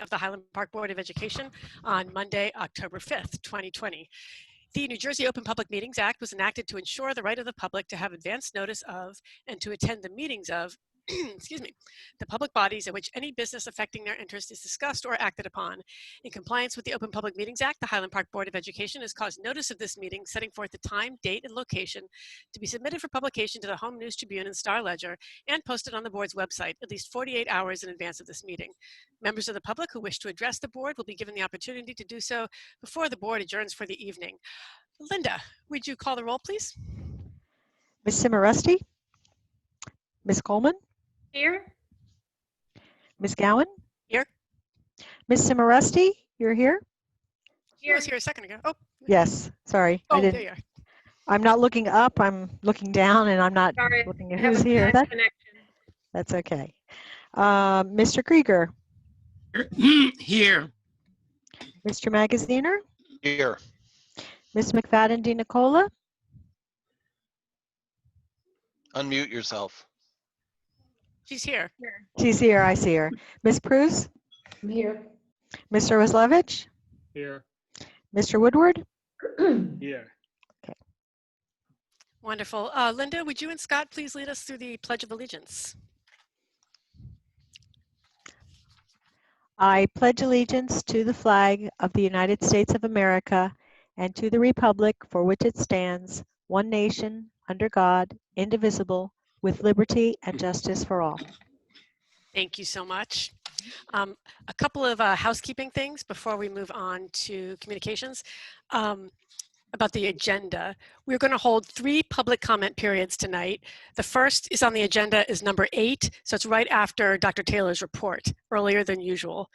of the Highland Park Board of Education on Monday, October 5th, 2020. The New Jersey Open Public Meetings Act was enacted to ensure the right of the public to have advance notice of and to attend the meetings of excuse me, the public bodies at which any business affecting their interest is discussed or acted upon. In compliance with the Open Public Meetings Act, the Highland Park Board of Education has caused notice of this meeting, setting forth the time, date, and location to be submitted for publication to the Home News Tribune and Star Ledger and posted on the board's website at least 48 hours in advance of this meeting. Members of the public who wish to address the board will be given the opportunity to do so before the board adjourns for the evening. Linda, would you call the roll, please? Ms. Cimarusti? Ms. Coleman? Here. Ms. Gowan? Here. Ms. Cimarusti, you're here? I was here a second ago. Oh. Yes, sorry. Oh, I didn't. there you are. I'm not looking up, I'm looking down, and I'm not looking at who's here. That's okay. Mr. Krieger? Here. Mr. Magaziner? Here. Ms. McFadden DiNicola? Unmute yourself. She's here. She's here, I see her. Ms. Prus? I'm here. Mr. Waslevich? Here. Mr. Woodward? Here. Wonderful. Linda, would you and Scott please lead us through the Pledge of Allegiance? I pledge allegiance to the flag of the United States of America and to the republic for which it stands, one nation, under God, indivisible, with liberty and justice for all. Thank you so much. A couple of housekeeping things before we move on to communications. About the agenda. We're going to hold 3 public comment periods tonight. The first is on the agenda is number 8, so it's right after Dr. Taylor's report, earlier than usual.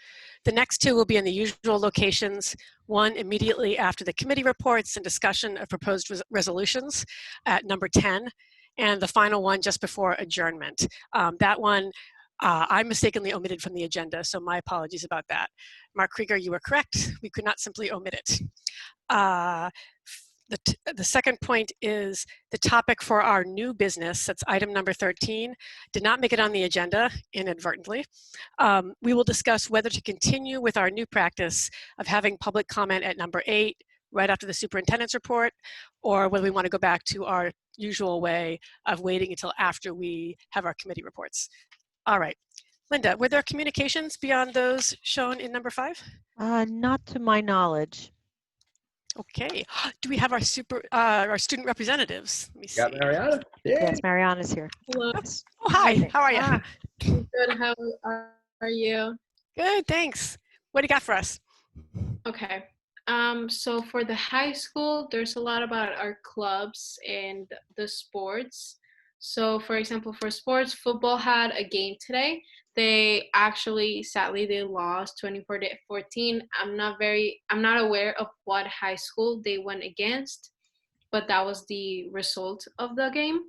The next 2 will be in the usual locations, one immediately after the committee reports and discussion of proposed resolutions at number 10, and the final one just before adjournment. That one I mistakenly omitted from the agenda, so my apologies about that. Mark Krieger, you were correct. We could not simply omit it. The second point is the topic for our new business, that's item number 13, did not make it on the agenda inadvertently. We will discuss whether to continue with our new practice of having public comment at number 8, right after the superintendent's report, or whether we want to go back to our usual way of waiting until after we have our committee reports. All right. Linda, were there communications beyond those shown in number 5? Not to my knowledge. Okay. Do we have our student representatives? Let me see. Got Mariana? Yes, Mariana's here. Hello. Oh, hi. How are you? Good. How are you? Good, thanks. What do you got for us? Okay. So for the high school, there's a lot about our clubs and the sports. So for example, for sports, football had a game today. They actually, sadly, they lost 24-14. I'm not aware of what high school they went against, but that was the result of the game.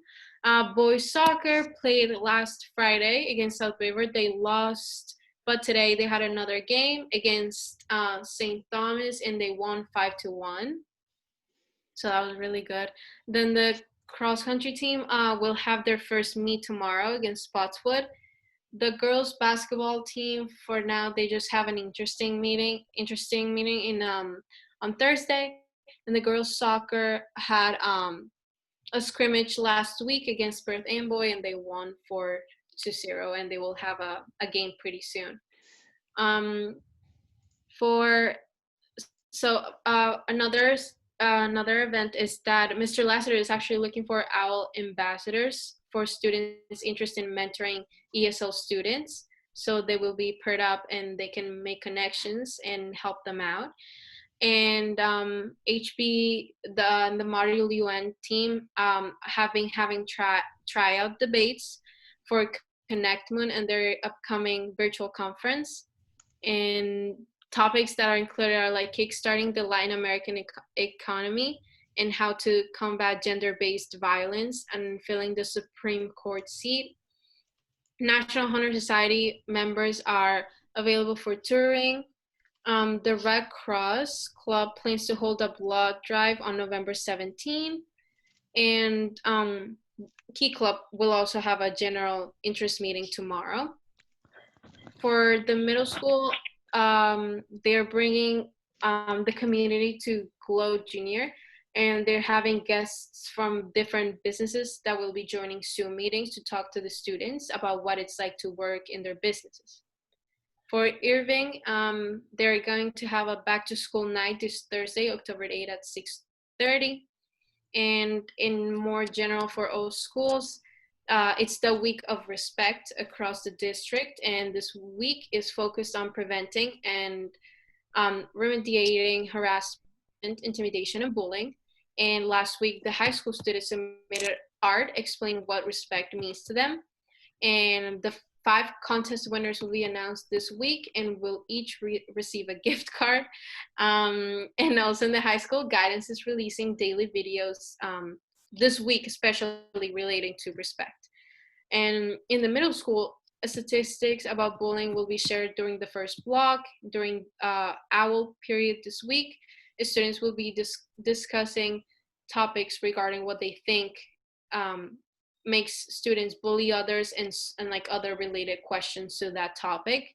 Boys soccer played last Friday against South River. They lost, but today they had another game against St. Thomas and they won 5-1. So that was really good. Then the cross-country team will have their first meet tomorrow against Spotswood. The girls basketball team, for now, they just have an interesting meeting in on Thursday. And the girls soccer had a scrimmage last week against Perth Amboy, and they won 4-0, and they will have a game pretty soon. Another event is that Mr. Lassiter is actually looking for OWL ambassadors for students interested in mentoring ESL students. So they will be paired up and they can make connections and help them out. And HB, the Module UN team have been having tryout debates for Connect Moon and their upcoming virtual conference. And topics that are included are like kickstarting the Latin American economy and how to combat gender-based violence and filling the Supreme Court seat. National Honor Society members are available for touring. The Red Cross Club plans to hold a blood drive on November 17. And Key Club will also have a general interest meeting tomorrow. For the middle school, they're bringing the community to Glow Junior, and they're having guests from different businesses that will be joining Zoom meetings to talk to the students about what it's like to work in their businesses. For Irving, they're going to have a back to school night this Thursday, October 8th at 6:30. And in more general for all schools, it's the week of respect across the district, and this week is focused on preventing and remediating harassment, intimidation, and bullying. And last week, the high school students submitted art explaining what respect means to them. And the 5 contest winners will be announced this week and will each receive a gift card. And also in the high school, guidance is releasing daily videos this week, especially relating to respect. And in the middle school, statistics about bullying will be shared during the first block. During OWL period this week, students will be discussing topics regarding what they think makes students bully others and like other related questions to that topic.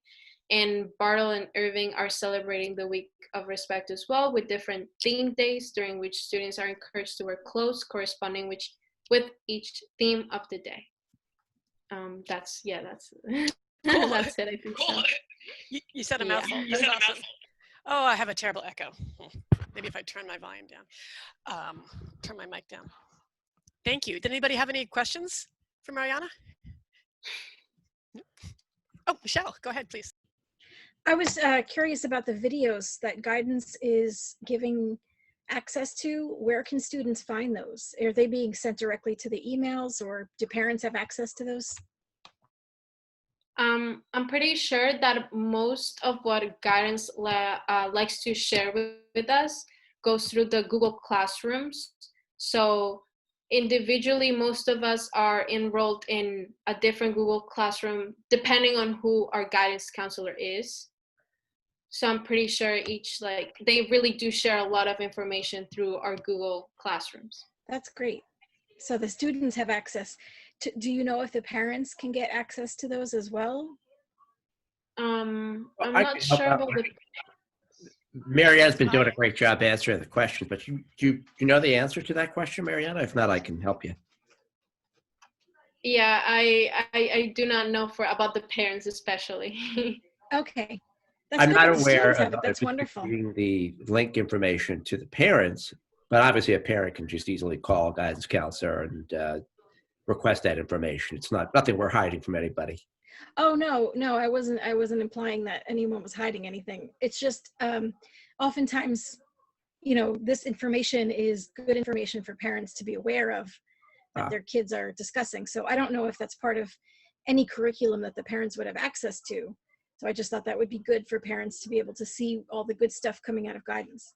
And Bartle and Irving are celebrating the week of respect as well, with different theme days during which students are encouraged to wear clothes corresponding with each theme of the day. That's Cool. that's it, I think. Cool. So. You said a Yeah. mouthful. That's awesome. Oh, I have a terrible echo. Maybe if I turn my volume down, turn my mic down. Thank you. Did anybody have any questions for Mariana? Oh, Michelle, go ahead, please. I was curious about the videos that guidance is giving access to. Where can students find those? Are they being sent directly to the emails, or do parents have access to those? I'm pretty sure that most of what guidance likes to share with us goes through the Google Classrooms. So individually, most of us are enrolled in a different Google Classroom, depending on who our guidance counselor is. So I'm pretty sure they really do share a lot of information through our Google Classrooms. That's great. So the students have access. Do you know if the parents can get access to those as well? I'm I not can help sure out. about the. Marianne's been doing a great job answering the questions, but do you know the answer to that question, Mariana? If not, I can help you. Yeah, I do not know about the parents especially. Okay. That's I'm good not that the aware students have of it. That's wonderful. distributing the link information to the parents, but obviously a parent can just easily call a guidance counselor and request that information. It's nothing we're hiding from anybody. Oh, no, I wasn't implying that anyone was hiding anything. It's just oftentimes, this information is good information for parents to be aware of that their kids are discussing. So I don't know if that's part of any curriculum that the parents would have access to. So I just thought that would be good for parents to be able to see all the good stuff coming out of guidance.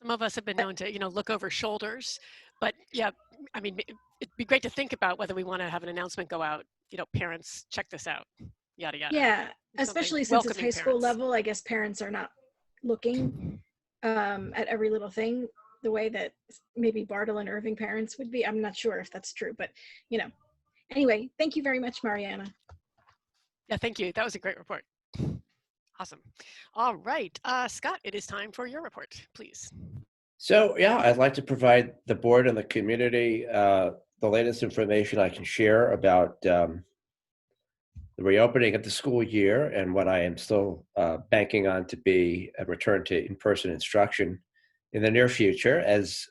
Some of us have been known to, look over shoulders, but yeah, I mean, it'd be great to think about whether we want to have an announcement go out, parents, check this out, yada, yada. Yeah, especially since it's high school parents. level, I guess parents are not looking at every little thing the way that maybe Bartle and Irving parents would be. I'm not sure if that's true, but anyway, thank you very much, Mariana. Yeah, thank you. That was a great report. Awesome. All right, Scott, it is time for your report, please. So yeah, I'd like to provide the board and the community the latest information I can share about the reopening of the school year and what I am still banking on to be a return to in-person instruction in the near future. As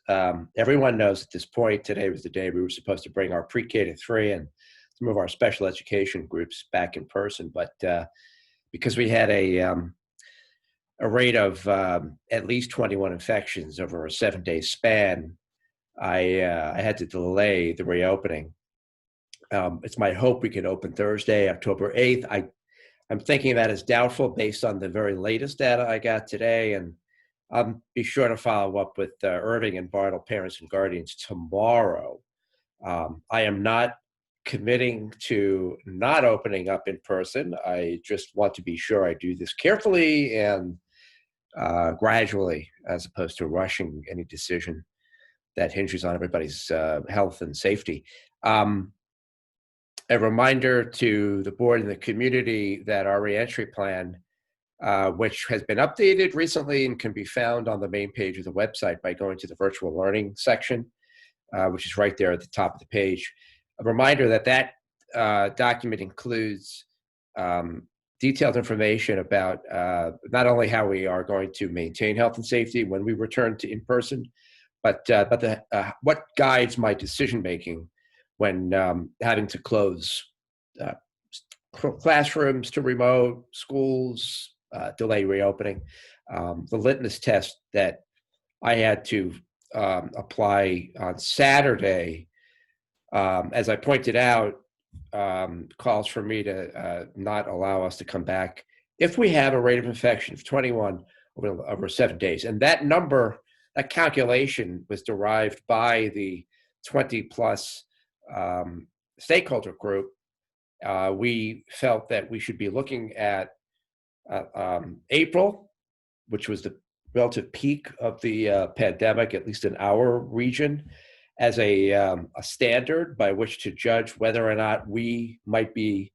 everyone knows at this point, today was the day we were supposed to bring our pre-K to 3 and some of our special education groups back in person, but because we had a rate of at least 21 infections over a 7-day span, I had to delay the reopening. It's my hope we can open Thursday, October 8th. I'm thinking that is doubtful based on the very latest data I got today, and I'll be sure to follow up with Irving and Bartle parents and guardians tomorrow. I am not committing to not opening up in person. I just want to be sure I do this carefully and gradually, as opposed to rushing any decision that hinges on everybody's health and safety. a reminder to the board and the community that our reentry plan, which has been updated recently and can be found on the main page of the website by going to the virtual learning section, which is right there at the top of the page. A reminder that that document includes detailed information about not only how we are going to maintain health and safety when we return to in-person, but what guides my decision-making when having to close classrooms to remote, schools, delay reopening. The litmus test that I had to apply on Saturday, as I pointed out, calls for me to not allow us to come back if we have a rate of infection of 21 over 7 days. And that number, that calculation was derived by the 20 plus stakeholder group. We felt that we should be looking at April, which was the relative peak of the pandemic, at least in our region, as a standard by which to judge whether or not we might be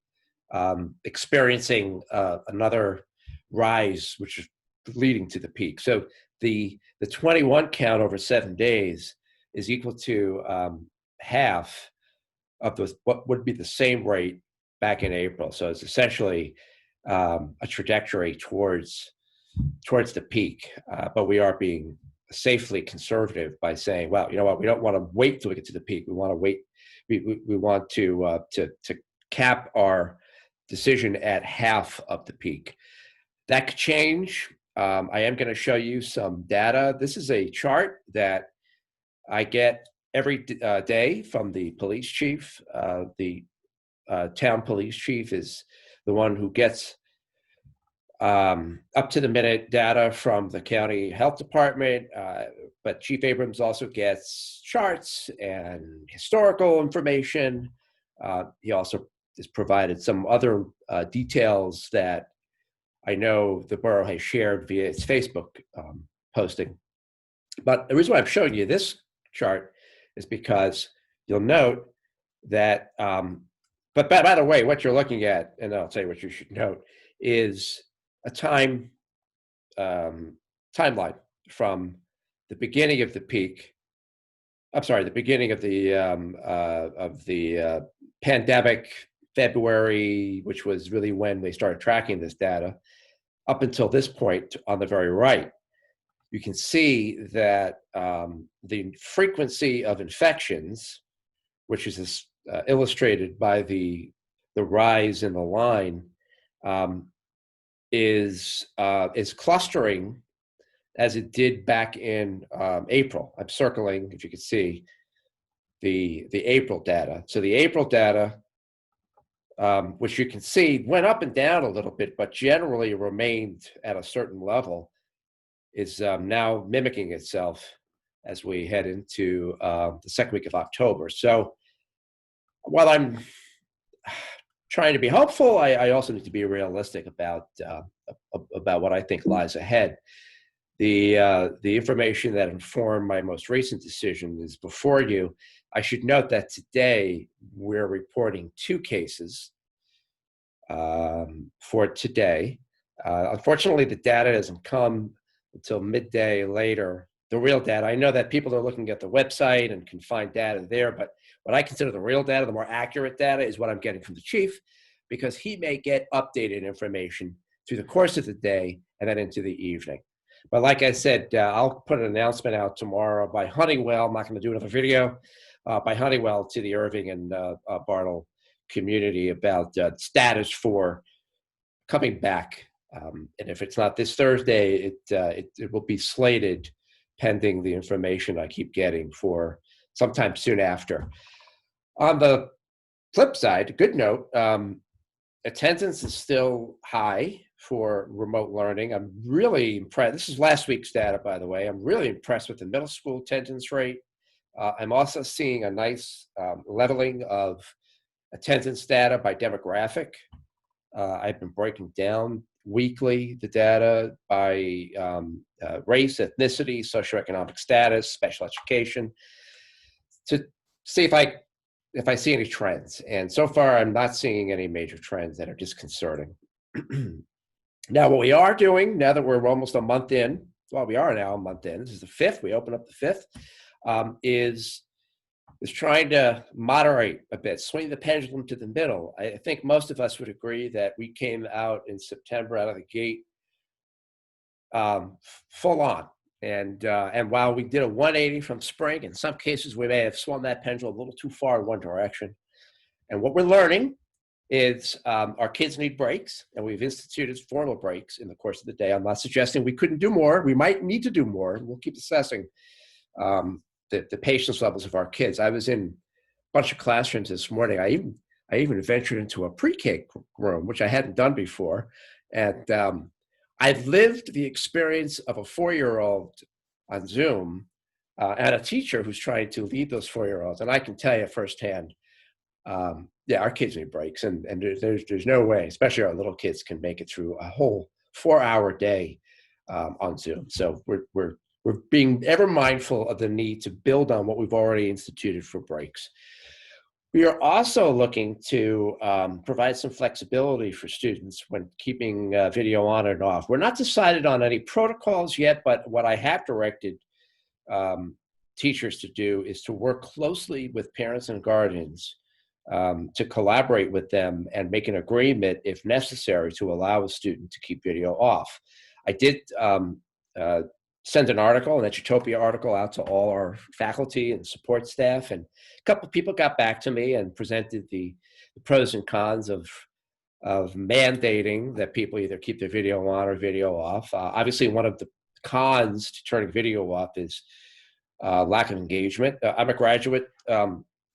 experiencing another rise, which is leading to the peak. So the 21 count over 7 days is equal to half of what would be the same rate back in April. So it's essentially a trajectory towards the peak, but we are being safely conservative by saying, well, you know what, we don't want to wait till we get to the peak. We want to wait. We want to cap our decision at half of the peak. That could change. I am going to show you some data. This is a chart that I get every day from the police chief. The town police chief is the one who gets up to the minute data from the county health department, but Chief Abrams also gets charts and historical information. He also has provided some other details that I know the borough has shared via its Facebook posting. But the reason why I'm showing you this chart is because you'll note that, but by the way, what you're looking at, and I'll tell you what you should note, is a timeline from the beginning of the peak. I'm sorry, the beginning of the pandemic, February, which was really when they started tracking this data, up until this point on the very right. You can see that the frequency of infections, which is illustrated by the rise in the line, is clustering as it did back in April. I'm circling, if you can see, the April data. So the April data, which you can see went up and down a little bit, but generally remained at a certain level, is now mimicking itself as we head into the second week of October. So while I'm trying to be hopeful, I also need to be realistic about what I think lies ahead. The information that informed my most recent decision is before you. I should note that today we're reporting 2 cases for today. Unfortunately, the data doesn't come until midday later. The real data, I know that people are looking at the website and can find data there, but what I consider the real data, the more accurate data, is what I'm getting from the chief, because he may get updated information through the course of the day and then into the evening. But like I said, I'll put an announcement out tomorrow by Honeywell. I'm not going to do another video, by Honeywell to the Irving and Bartle community about status for coming back. And if it's not this Thursday, it will be slated pending the information I keep getting for sometime soon after. On the flip side, good note, attendance is still high for remote learning. I'm really impressed. This is last week's data, by the way. I'm really impressed with the middle school attendance rate. I'm also seeing a nice leveling of attendance data by demographic. I've been breaking down weekly the data by race, ethnicity, socioeconomic status, special education, to see if I if I see any trends. And so far, I'm not seeing any major trends that are disconcerting. Now, what we are doing, now that we're almost a month in, well, we are now a month in, this is the 5th, we open up the 5th, is trying to moderate a bit, swing the pendulum to the middle. I think most of us would agree that we came out in September out of the gate full on. And while we did a 180 from spring, in some cases we may have swung that pendulum a little too far in one direction. And what we're learning is our kids need breaks, and we've instituted formal breaks in the course of the day. I'm not suggesting we couldn't do more. We might need to do more. We'll keep assessing the patience levels of our kids. I was in a bunch of classrooms this morning. I even ventured into a pre-K room, which I hadn't done before. And I've lived the experience of a 4-year-old on Zoom and a teacher who's trying to lead those 4-year-olds. And I can tell you firsthand, yeah, our kids need breaks, and there's no way, especially our little kids, can make it through a whole 4-hour day on Zoom. So we're being ever mindful of the need to build on what we've already instituted for breaks. We are also looking to provide some flexibility for students when keeping video on and off. We're not decided on any protocols yet, but what I have directed teachers to do is to work closely with parents and guardians to collaborate with them and make an agreement, if necessary, to allow a student to keep video off. I did send an article, an Edutopia article, out to all our faculty and support staff, and a couple of people got back to me and presented the pros and cons of mandating that people either keep their video on or video off. Obviously, one of the cons to turning video off is lack of engagement. I'm a graduate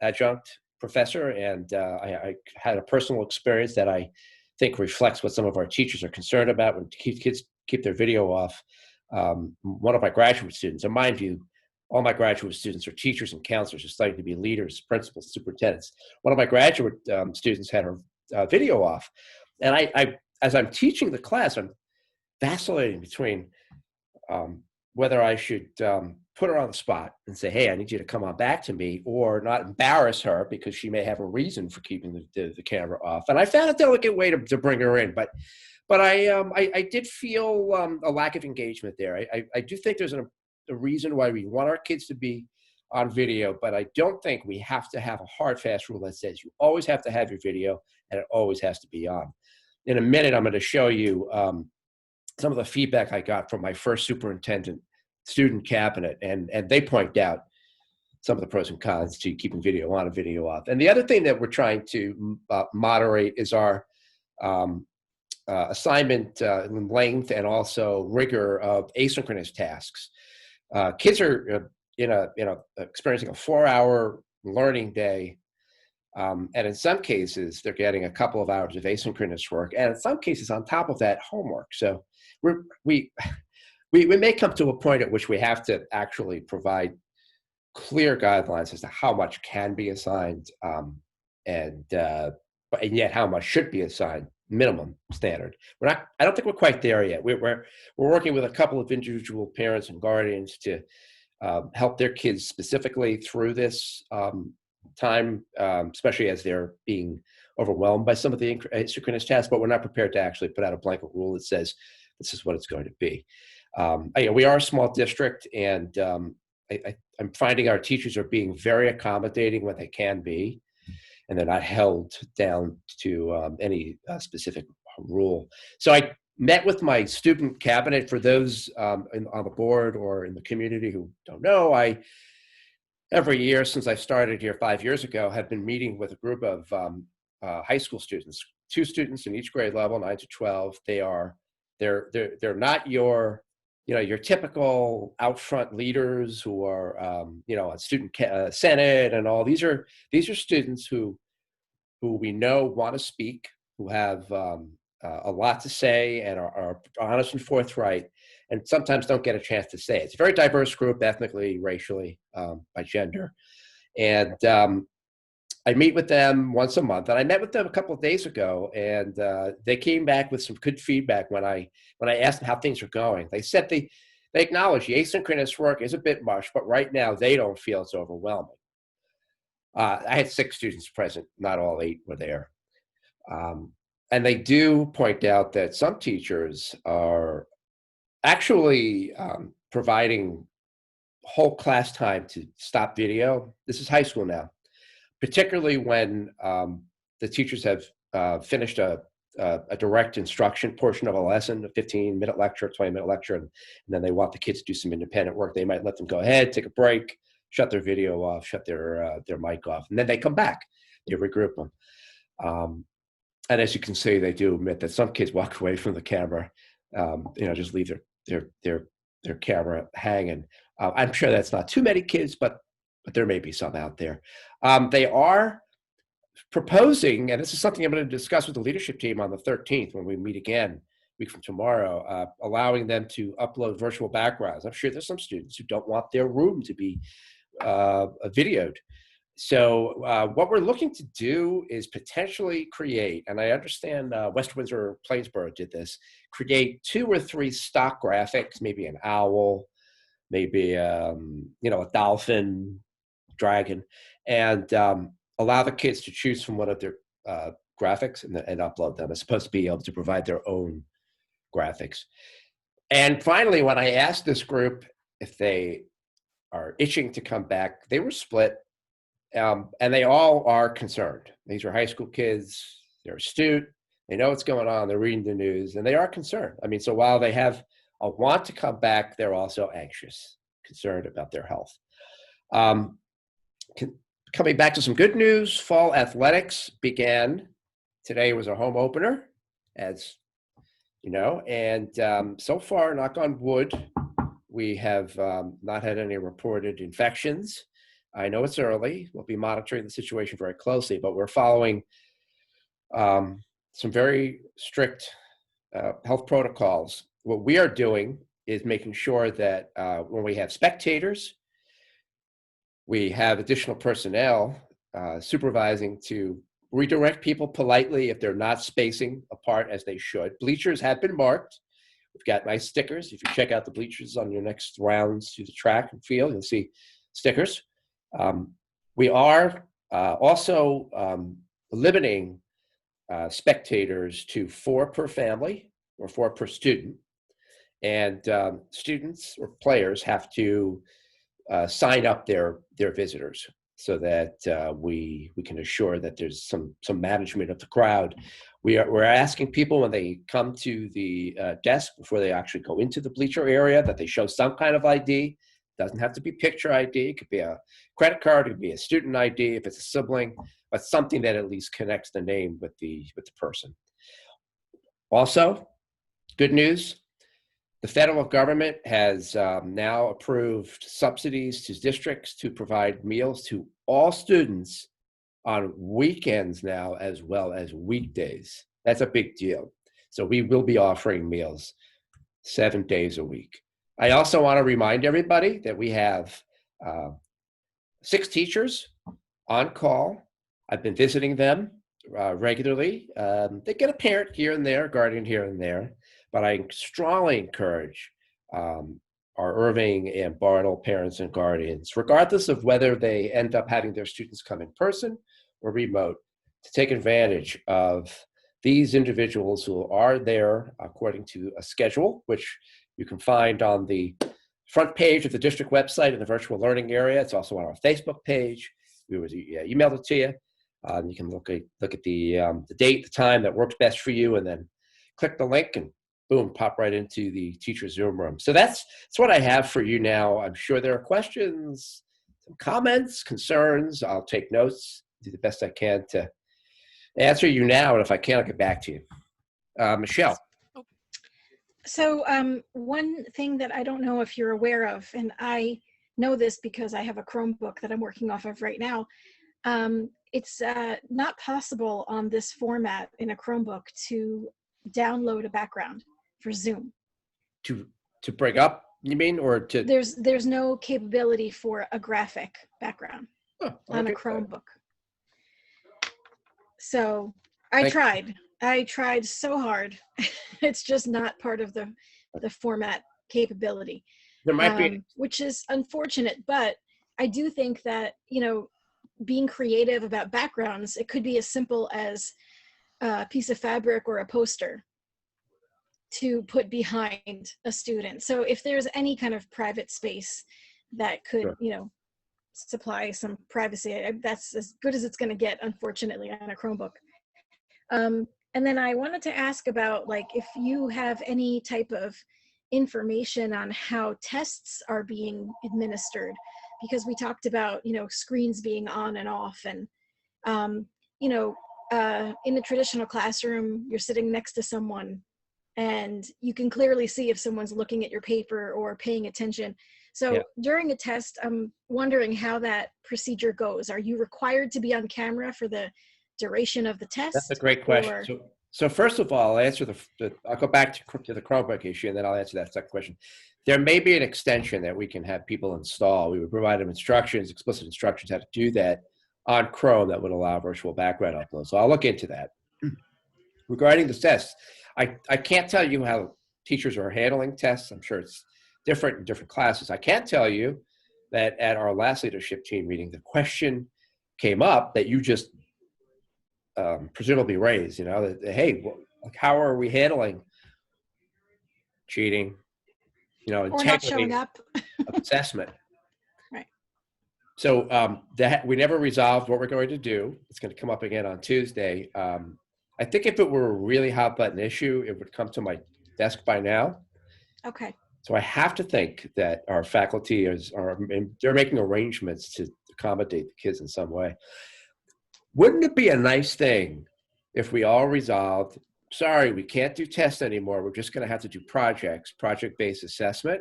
adjunct professor, and I had a personal experience that I think reflects what some of our teachers are concerned about when kids keep their video off. One of my graduate students, and mind you, all my graduate students are teachers and counselors who are studying to be leaders, principals, superintendents. One of my graduate students had her video off, and I, as I'm teaching the class, I'm vacillating between whether I should put her on the spot and say, hey, I need you to come on back to me, or not embarrass her because she may have a reason for keeping the camera off. And I found a delicate way to bring her in, but I did feel a lack of engagement there. I do think there's a reason why we want our kids to be on video, but I don't think we have to have a hard, fast rule that says you always have to have your video and it always has to be on. In a minute, I'm going to show you some of the feedback I got from my first superintendent student cabinet, and they point out some of the pros and cons to keeping video on and video off. And the other thing that we're trying to moderate is our assignment length and also rigor of asynchronous tasks. Kids are experiencing a 4-hour learning day, and in some cases they're getting a couple of hours of asynchronous work, and in some cases on top of that, homework. So we may come to a point at which we have to actually provide clear guidelines as to how much can be assigned, and yet how much should be assigned, minimum standard. I don't think we're quite there yet. We're working with a couple of individual parents and guardians to help their kids specifically through this time, especially as they're being overwhelmed by some of the asynchronous tasks, but we're not prepared to actually put out a blanket rule that says this is what it's going to be. We are a small district, and I'm finding our teachers are being very accommodating when they can be, and they're not held down to any specific rule. So I met with my student cabinet. For those on the board or in the community who don't know, every year since I started here 5 years ago, have been meeting with a group of high school students, 2 students in each grade level, 9 to 12. They're not your typical out front leaders who are a student senate and all. These are students who we know want to speak, who have a lot to say and are honest and forthright, and sometimes don't get a chance to say it. It's a very diverse group, ethnically, racially, by gender. And I meet with them once a month, and I met with them a couple of days ago, and they came back with some good feedback when I asked them how things are going. They said they acknowledge the asynchronous work is a bit much, but right now they don't feel it's overwhelming. I had 6 students present, not all 8 were there. And they do point out that some teachers are actually providing whole class time to stop video. This is high school now, particularly when the teachers have finished a direct instruction portion of a lesson, a 15-minute lecture, 20-minute lecture, and then they want the kids to do some independent work. They might let them go ahead, take a break, shut their video off, shut their mic off, and then they come back. They regroup them. And as you can see, they do admit that some kids walk away from the camera, just leave their camera hanging. I'm sure that's not too many kids, but there may be some out there. They are proposing, and this is something I'm going to discuss with the leadership team on the 13th when we meet again, a week from tomorrow, allowing them to upload virtual backgrounds. I'm sure there's some students who don't want their room to be videoed. So what we're looking to do is potentially create, and I understand West Windsor Plainsboro did this, create 2 or 3 stock graphics, maybe an owl, maybe a dolphin, dragon, and allow the kids to choose from one of their graphics and upload them. It's supposed to be able to provide their own graphics. And finally, when I asked this group if they are itching to come back, they were split. And they all are concerned. These are high school kids. They're astute. They know what's going on. They're reading the news, and they are concerned. I mean, so while they have a want to come back, they're also anxious, concerned about their health. Coming back to some good news, fall athletics began. Today was a home opener, as you know, and so far, knock on wood, we have not had any reported infections. I know it's early. We'll be monitoring the situation very closely, but we're following some very strict health protocols. What we are doing is making sure that when we have spectators, we have additional personnel supervising to redirect people politely if they're not spacing apart as they should. Bleachers have been marked. We've got nice stickers. If you check out the bleachers on your next rounds through the track and field, you'll see stickers. We are also limiting spectators to 4 per family or 4 per student. And students or players have to sign up their visitors so that we can assure that there's some management of the crowd. We're asking people when they come to the desk before they actually go into the bleacher area that they show some kind of ID. Doesn't have to be picture ID. It could be a credit card. It could be a student ID if it's a sibling, but something that at least connects the name with the person. Also, good news. The federal government has now approved subsidies to districts to provide meals to all students on weekends now as well as weekdays. That's a big deal. So we will be offering meals 7 days a week. I also want to remind everybody that we have 6 teachers on call. I've been visiting them regularly. They get a parent here and there, guardian here and there, but I strongly encourage our Irving and Bartle parents and guardians, regardless of whether they end up having their students come in person or remote, to take advantage of these individuals who are there according to a schedule, which you can find on the front page of the district website in the virtual learning area. It's also on our Facebook page. We would email it to you. You can look at the date, the time that works best for you, and then click the link and boom, pop right into the teacher Zoom room. So that's what I have for you now. I'm sure there are questions, some comments, concerns. I'll take notes, do the best I can to answer you now, and if I can't, I'll get back to you. Michelle. So one thing that I don't know if you're aware of, and I know this because I have a Chromebook that I'm working off of right now, it's not possible on this format in a Chromebook to download a background for Zoom. To bring up, you mean, or to? There's no capability for a graphic background on a Chromebook. So I tried so hard. It's just not part of the format capability. There might be, which is unfortunate, but I do think that, being creative about backgrounds. It could be as simple as a piece of fabric or a poster to put behind a student. So if there's any kind of private space that could, Sure. you know, supply some privacy, that's as good as it's going to get, unfortunately, on a Chromebook. And then I wanted to ask about, like, if you have any type of information on how tests are being administered, because we talked about, you know, screens being on and off, and you know, in the traditional classroom, you're sitting next to someone and you can clearly see if someone's looking at your paper or paying attention. So Yeah. during a test, I'm wondering how that procedure goes. Are you required to be on camera for the duration of the test? That's a great question. or- So first of all, I'll answer I'll go back to the Chromebook issue, and then I'll answer that second question. There may be an extension that we can have people install. We would provide them instructions, explicit instructions how to do that on Chrome that would allow virtual background upload. So I'll look into that. Regarding the tests, I can't tell you how teachers are handling tests. I'm sure it's different in different classes. I can tell you that at our last leadership team meeting, the question came up that you just presumably raised, you know, that, hey, how are we handling cheating, you know, or not integrity showing up. of assessment? Right. So that we never resolved what we're going to do. It's going to come up again on Tuesday. I think if it were a really hot button issue, it would come to my desk by now. Okay. So I have to think that our faculty they're making arrangements to accommodate the kids in some way. Wouldn't it be a nice thing if we all resolved, sorry, we can't do tests anymore. We're just going to have to do project-based assessment?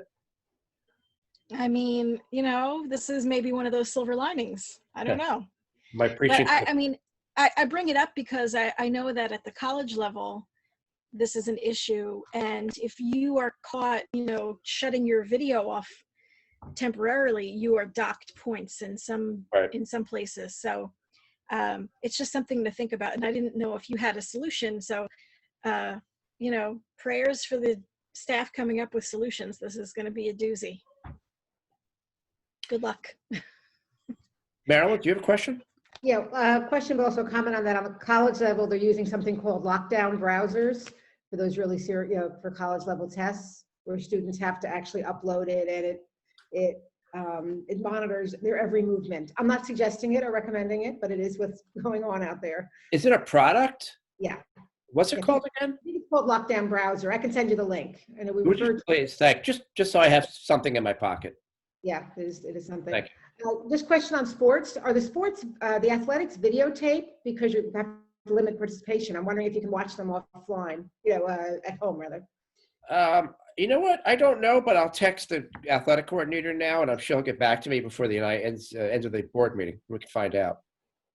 I mean, you know, this is maybe one of those silver linings. I don't know. My preaching. But I mean, I bring it up because I know that at the college level, this is an issue. And if you are caught, you know, shutting your video off temporarily, you are docked points in some places. So it's just something to think about. And I didn't know if you had a solution. So, you know, prayers for the staff coming up with solutions. This is going to be a doozy. Good luck. Marilyn, do you have a question? Yeah, question, but also comment on that. On the college level, they're using something called lockdown browsers for those really serious, you know, for college level tests, where students have to actually upload it, and it monitors their every movement. I'm not suggesting it or recommending it, but it is what's going on out there. Is it a product? Yeah. What's it called again? I think it's called Lockdown Browser. I can send you the link. And we Would you please, just so I have something in my pocket. Yeah, it is something. Thank you. This question on sports, are the athletics videotape because you have to limit participation? I'm wondering if you can watch them offline, you know, at home rather. You know what? I don't know, but I'll text the athletic coordinator now, and I'm sure he'll get back to me before the ends of the board meeting. We can find out.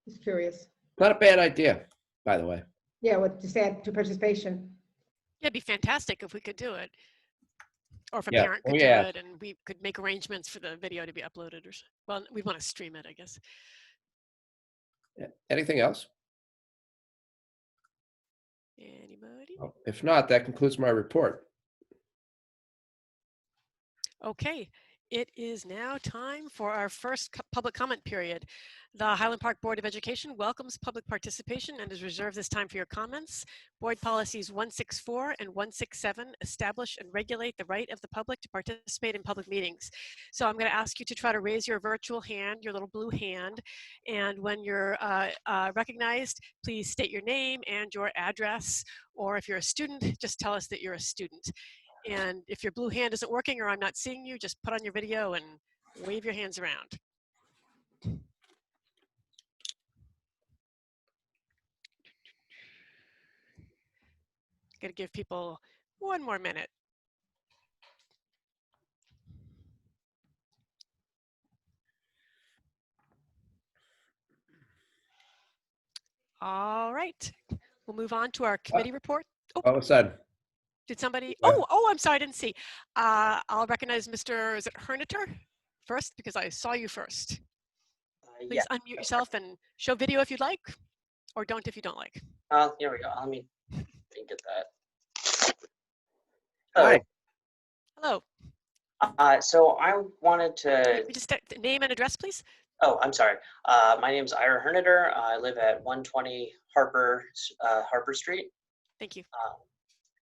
Just curious. Not a bad idea, by the way. Yeah, what to add to participation. Yeah, it'd be fantastic if we could do it. Or if a Yeah. parent could do it, and we could make arrangements for the video to be uploaded. Well, we want to stream it, I guess. Yeah. Anything else? Anybody? Well, if not, that concludes my report. Okay, it is now time for our first public comment period. The Highland Park Board of Education welcomes public participation and has reserved this time for your comments. Board policies 164 and 167 establish and regulate the right of the public to participate in public meetings. So I'm going to ask you to try to raise your virtual hand, your little blue hand, and when you're recognized, please state your name and your address, or if you're a student, just tell us that you're a student. And if your blue hand isn't working or I'm not seeing you, just put on your video and wave your hands around. Gonna give people one more minute. All right, we'll move on to our committee report. Oh, All of a sudden. did somebody? Yeah. Oh, I'm sorry, I didn't see. I'll recognize Mr. Is it Herneter first because I saw you first. Please unmute yourself and show video if you'd like, or don't if you don't like. Here we go. Let me get that. Hi. Hello. So I wanted to. Just name and address, please. Oh, I'm sorry. My name's Ira Hernader. I live at 120 Harper Street. Thank you.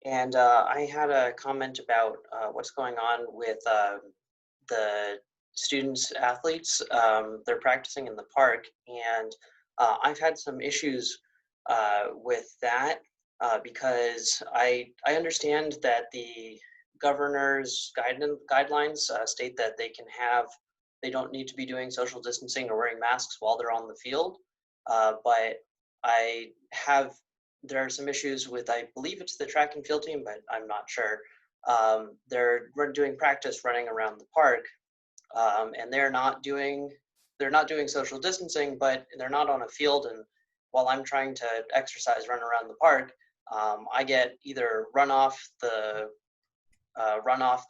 And I had a comment about what's going on with the students, athletes. They're practicing in the park, and I've had some issues with that because I understand that the governor's guidelines state that they don't need to be doing social distancing or wearing masks while they're on the field, but there are some issues with, I believe it's the track and field team, but I'm not sure. They're doing practice running around the park, and they're not doing social distancing, but they're not on a field. And while I'm trying to run around the park, I get either run off the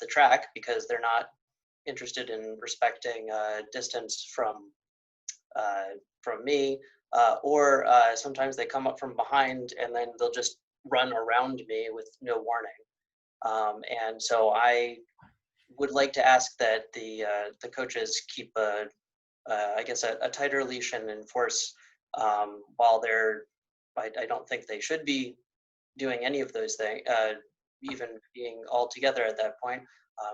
track because they're not interested in respecting distance from me, or sometimes they come up from behind and then they'll just run around me with no warning. And so I would like to ask that the coaches keep a tighter leash and enforce while they're. I don't think they should be doing any of those things, even being all together at that point.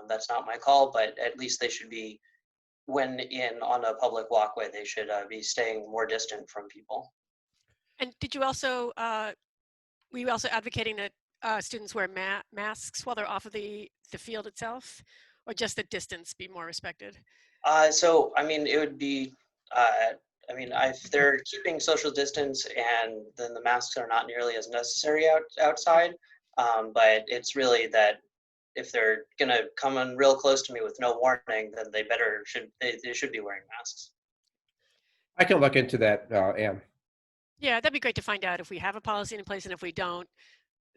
That's not my call, but at least they should be, when on a public walkway, they should be staying more distant from people. And did you also, were you also advocating that students wear masks while they're off of the field itself, or just the distance be more respected? So, I mean, it would be, if they're keeping social distance, and then the masks are not nearly as necessary outside, but it's really that if they're gonna come in real close to me with no warning, then they should be wearing masks. I can look into that, Anne. Yeah, that'd be great to find out if we have a policy in place, and if we don't,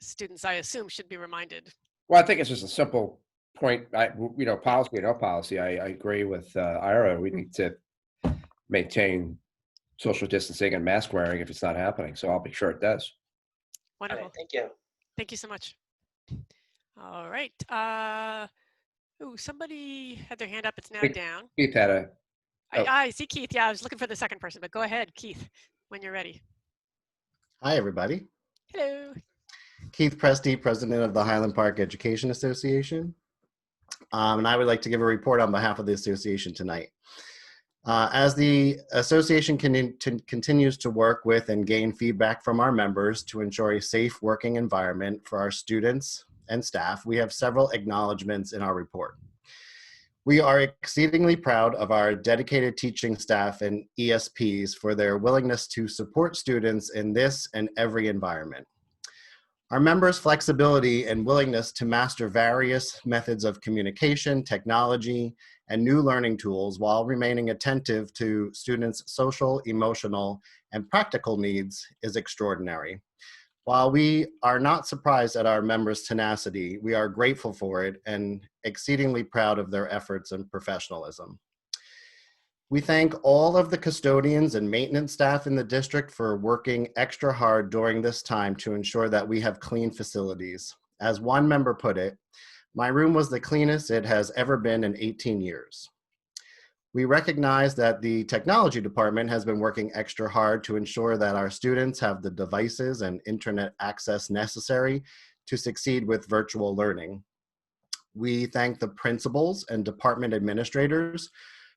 students, I assume, should be reminded. Well, I think it's just a simple point. Policy or no policy, I agree with Ira. We need to maintain social distancing and mask wearing if it's not happening. So I'll be sure it does. Wonderful. Right, thank you. Thank you so much. All right. Somebody had their hand up. It's now down. Keith had a. I see Keith. Yeah, I was looking for the second person, but go ahead, Keith, when you're ready. Hi, everybody. Hello. Keith Presti, president of the Highland Park Education Association. And I would like to give a report on behalf of the association tonight. As the association continues to work with and gain feedback from our members to ensure a safe working environment for our students and staff, we have several acknowledgements in our report. We are exceedingly proud of our dedicated teaching staff and ESPs for their willingness to support students in this and every environment. Our members' flexibility and willingness to master various methods of communication, technology, and new learning tools while remaining attentive to students' social, emotional, and practical needs is extraordinary. While we are not surprised at our members' tenacity, we are grateful for it and exceedingly proud of their efforts and professionalism. We thank all of the custodians and maintenance staff in the district for working extra hard during this time to ensure that we have clean facilities. As one member put it, my room was the cleanest it has ever been in 18 years. We recognize that the technology department has been working extra hard to ensure that our students have the devices and internet access necessary to succeed with virtual learning. We thank the principals and department administrators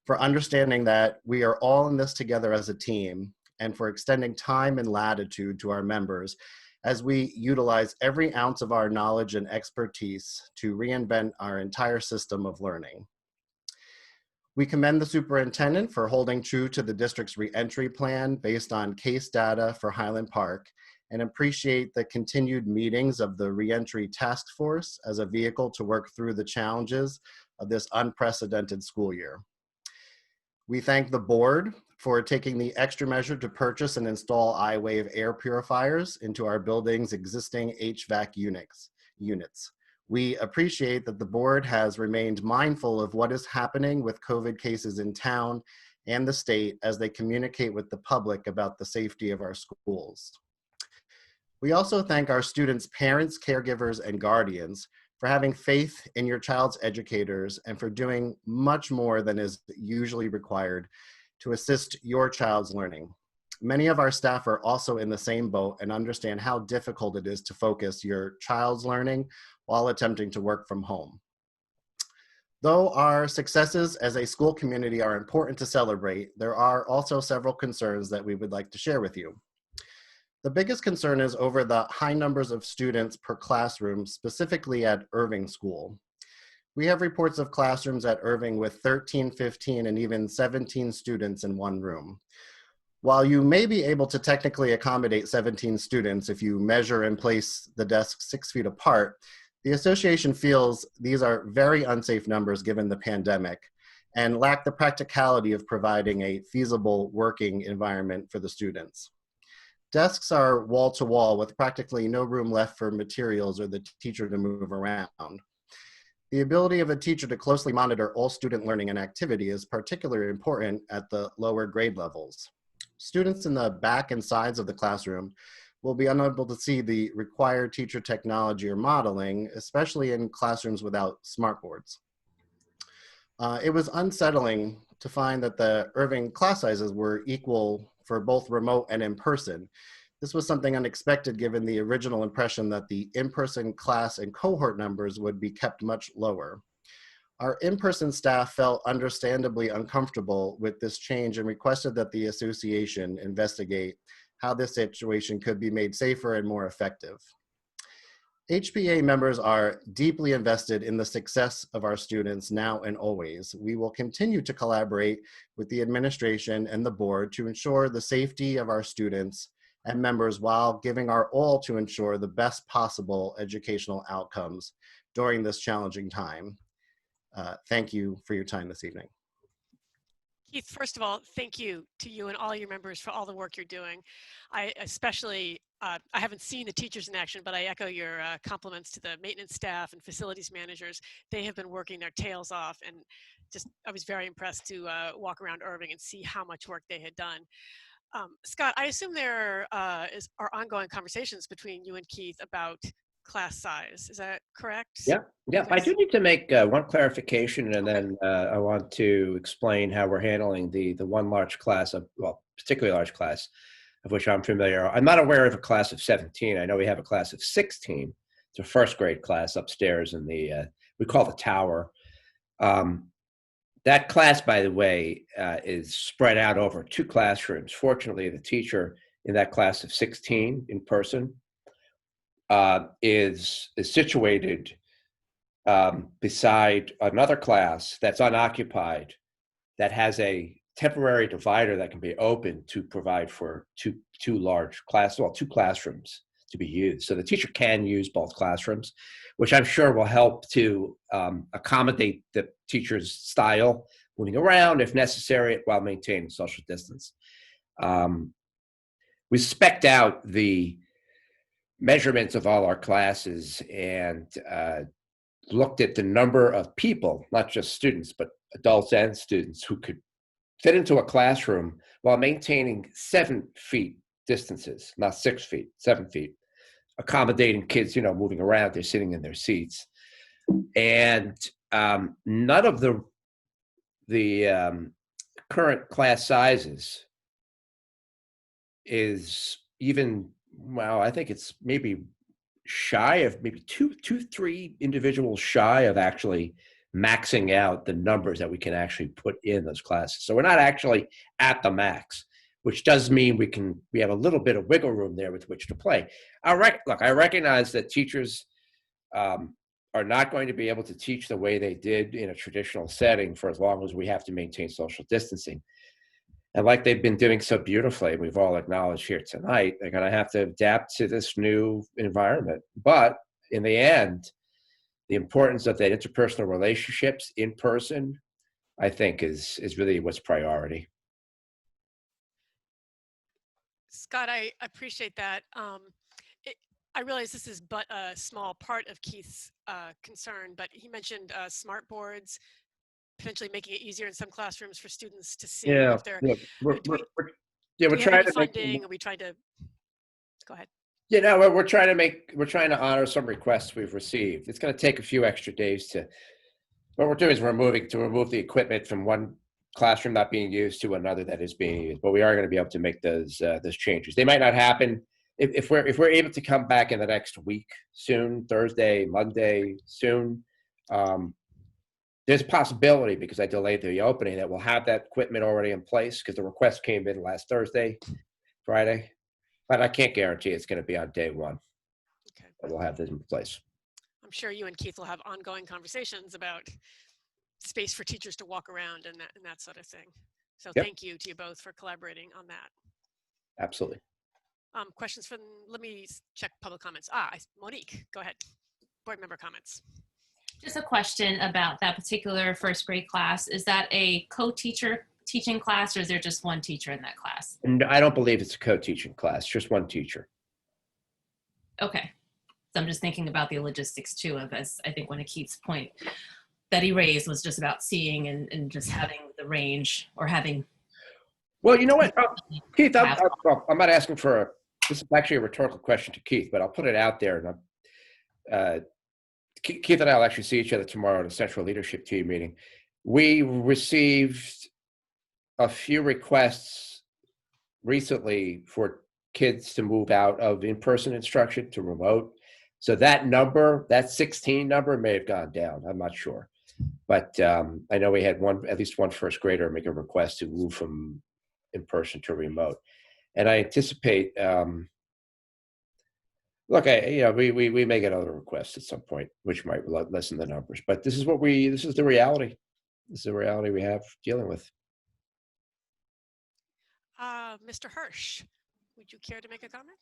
for understanding that we are all in this together as a team, and for extending time and latitude to our members as we utilize every ounce of our knowledge and expertise to reinvent our entire system of learning. We commend the superintendent for holding true to the district's reentry plan based on case data for Highland Park, and appreciate the continued meetings of the reentry task force as a vehicle to work through the challenges of this unprecedented school year. We thank the board for taking the extra measure to purchase and install iWave air purifiers into our building's existing HVAC units. We appreciate that the board has remained mindful of what is happening with COVID cases in town and the state as they communicate with the public about the safety of our schools. We also thank our students' parents, caregivers, and guardians for having faith in your child's educators and for doing much more than is usually required to assist your child's learning. Many of our staff are also in the same boat and understand how difficult it is to focus your child's learning while attempting to work from home. Though our successes as a school community are important to celebrate, there are also several concerns that we would like to share with you. The biggest concern is over the high numbers of students per classroom, specifically at Irving School. We have reports of classrooms at Irving with 13, 15, and even 17 students in one room. While you may be able to technically accommodate 17 students if you measure and place the desks 6 feet apart, the association feels these are very unsafe numbers given the pandemic and lack the practicality of providing a feasible working environment for the students. Desks are wall to wall with practically no room left for materials or the teacher to move around. The ability of a teacher to closely monitor all student learning and activity is particularly important at the lower grade levels. Students in the back and sides of the classroom will be unable to see the required teacher technology or modeling, especially in classrooms without smartboards. It was unsettling to find that the Irving class sizes were equal for both remote and in person. This was something unexpected given the original impression that the in-person class and cohort numbers would be kept much lower. Our in-person staff felt understandably uncomfortable with this change and requested that the association investigate how this situation could be made safer and more effective. HPA members are deeply invested in the success of our students now and always. We will continue to collaborate with the administration and the board to ensure the safety of our students and members while giving our all to ensure the best possible educational outcomes during this challenging time. Thank you for your time this evening. Keith, first of all, thank you to you and all your members for all the work you're doing. I especially, I haven't seen the teachers in action, but I echo your compliments to the maintenance staff and facilities managers. They have been working their tails off, and just I was very impressed to walk around Irving and see how much work they had done. Scott, I assume there are ongoing conversations between you and Keith about class size. Is that correct? Yeah. I do need to make one clarification, and then I want to explain how we're handling the one large class, particularly large class, of which I'm familiar. I'm not aware of a class of 17. I know we have a class of 16. It's a first grade class upstairs in the, we call the tower. That class, by the way, is spread out over 2 classrooms. Fortunately, the teacher in that class of 16 in person is situated beside another class that's unoccupied that has a temporary divider that can be opened to provide for two classrooms to be used. So the teacher can use both classrooms, which I'm sure will help to accommodate the teacher's style, moving around if necessary while maintaining social distance. We spec'd out the measurements of all our classes and looked at the number of people, not just students, but adults and students who could fit into a classroom while maintaining 7 feet distances, not 6 feet, 7 feet, accommodating kids, moving around, they're sitting in their seats. And none of the current class sizes is even, I think it's maybe shy of maybe two, 3 individuals shy of actually maxing out the numbers that we can actually put in those classes. So we're not actually at the max, which does mean we have a little bit of wiggle room there with which to play. Look, I recognize that teachers are not going to be able to teach the way they did in a traditional setting for as long as we have to maintain social distancing. And like they've been doing so beautifully, we've all acknowledged here tonight, they're going to have to adapt to this new environment. But in the end, the importance of that interpersonal relationships in person, I think, is really what's priority. Scott, I appreciate that. I realize this is but a small part of Keith's concern, but he mentioned smart boards, potentially making it easier in some classrooms for students to see if they're. Look, we're trying to funding. Are we trying to? Go ahead. We're trying to honor some requests we've received. It's going to take a few extra days to. What we're doing is we're moving to remove the equipment from one classroom not being used to another that is being used. But we are going to be able to make those changes. They might not happen if we're able to come back in the next week soon, Thursday, Monday soon. There's a possibility, because I delayed the opening, that we'll have that equipment already in place, because the request came in last Thursday, Friday. But I can't guarantee it's going to be on day one. Okay. But we'll have this in place. I'm sure you and Keith will have ongoing conversations about space for teachers to walk around and that sort of thing. So Yep. Thank you to you both for collaborating on that. Absolutely. Questions from, let me check public comments. Monique, go ahead. Board member comments. Just a question about that particular first grade class. Is that a co-teacher teaching class, or is there just one teacher in that class? And I don't believe it's a co-teaching class, just one teacher. Okay. So I'm just thinking about the logistics too of, as I think one of Keith's point that he raised was just about seeing and just having the range, or having. Well, you know what, Keith, I'm not asking for this is actually a rhetorical question to Keith, but I'll put it out there. And Keith and I will actually see each other tomorrow at a central leadership team meeting. We received a few requests recently for kids to move out of in-person instruction to remote. So that number, that 16 number, may have gone down. I'm not sure. But I know we had at least one first grader make a request to move from in-person to remote. And I anticipate, look, we may get other requests at some point, which might lessen the numbers. But this is the reality. This is the reality we have dealing with. Mr. Hirsch, would you care to make a comment?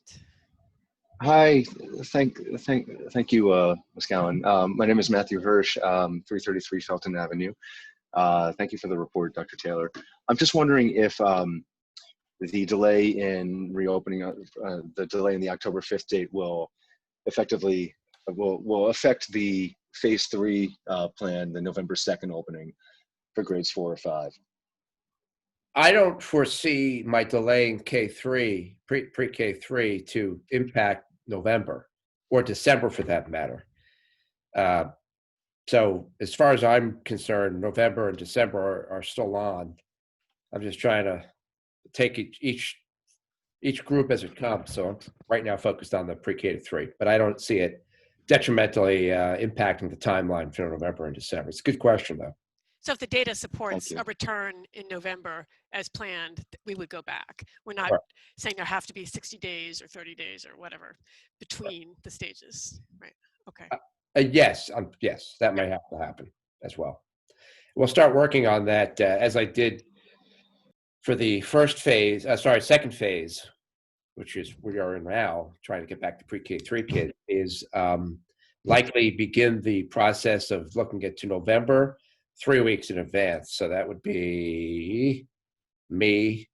Hi, thank you, Ms. Gowan. My name is Matthew Hirsch, 333 Felton Avenue. Thank you for the report, Dr. Taylor. I'm just wondering if the delay in reopening, the delay in the October 5th date will effectively will affect the phase 3 plan, the November 2nd opening for grades 4 or 5. I don't foresee my delay in K3, pre-K3 to impact November or December for that matter. So as far as I'm concerned, November and December are still on. I'm just trying to take each group as it comes. So I'm right now focused on the pre-K to 3, but I don't see it detrimentally impacting the timeline for November and December. It's a good question though. So if the data supports a return in November as planned, we would go back. We're not saying there have to be 60 days or 30 days or whatever between the stages, right? Okay. Yes, that may have to happen as well. We'll start working on that as I did for the second phase, which is we are in now, trying to get back to pre-K3 kids, is likely begin the process of looking to November 3 weeks in advance. So that would be me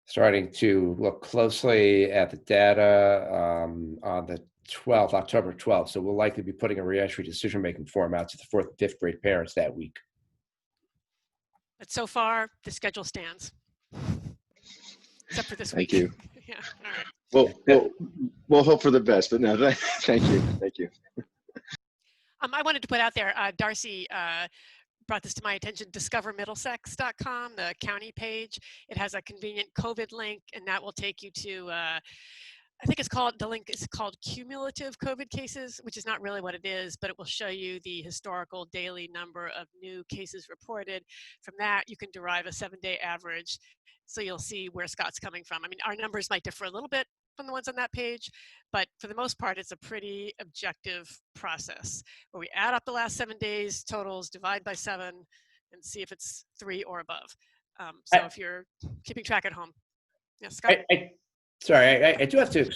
starting to look closely at the data on the 12th, October 12th. So we'll likely be putting a reentry decision-making form out to the 4th and 5th grade parents that week. But so far, the schedule stands. Except for this week. Thank you. Yeah, all right. We'll hope for the best, but no, thank you. I wanted to put out there, Darcy brought this to my attention, discovermiddlesex.com, the county page. It has a convenient COVID link, and that will take you to, I think the link is called cumulative COVID cases, which is not really what it is, but it will show you the historical daily number of new cases reported. From that, you can derive a 7-day average. So you'll see where Scott's coming from. I mean, our numbers might differ a little bit from the ones on that page, but for the most part, it's a pretty objective process where we add up the last 7 days totals, divide by 7, and see if it's 3 or above. So if you're keeping track at home. Yeah, Scott? I do have to,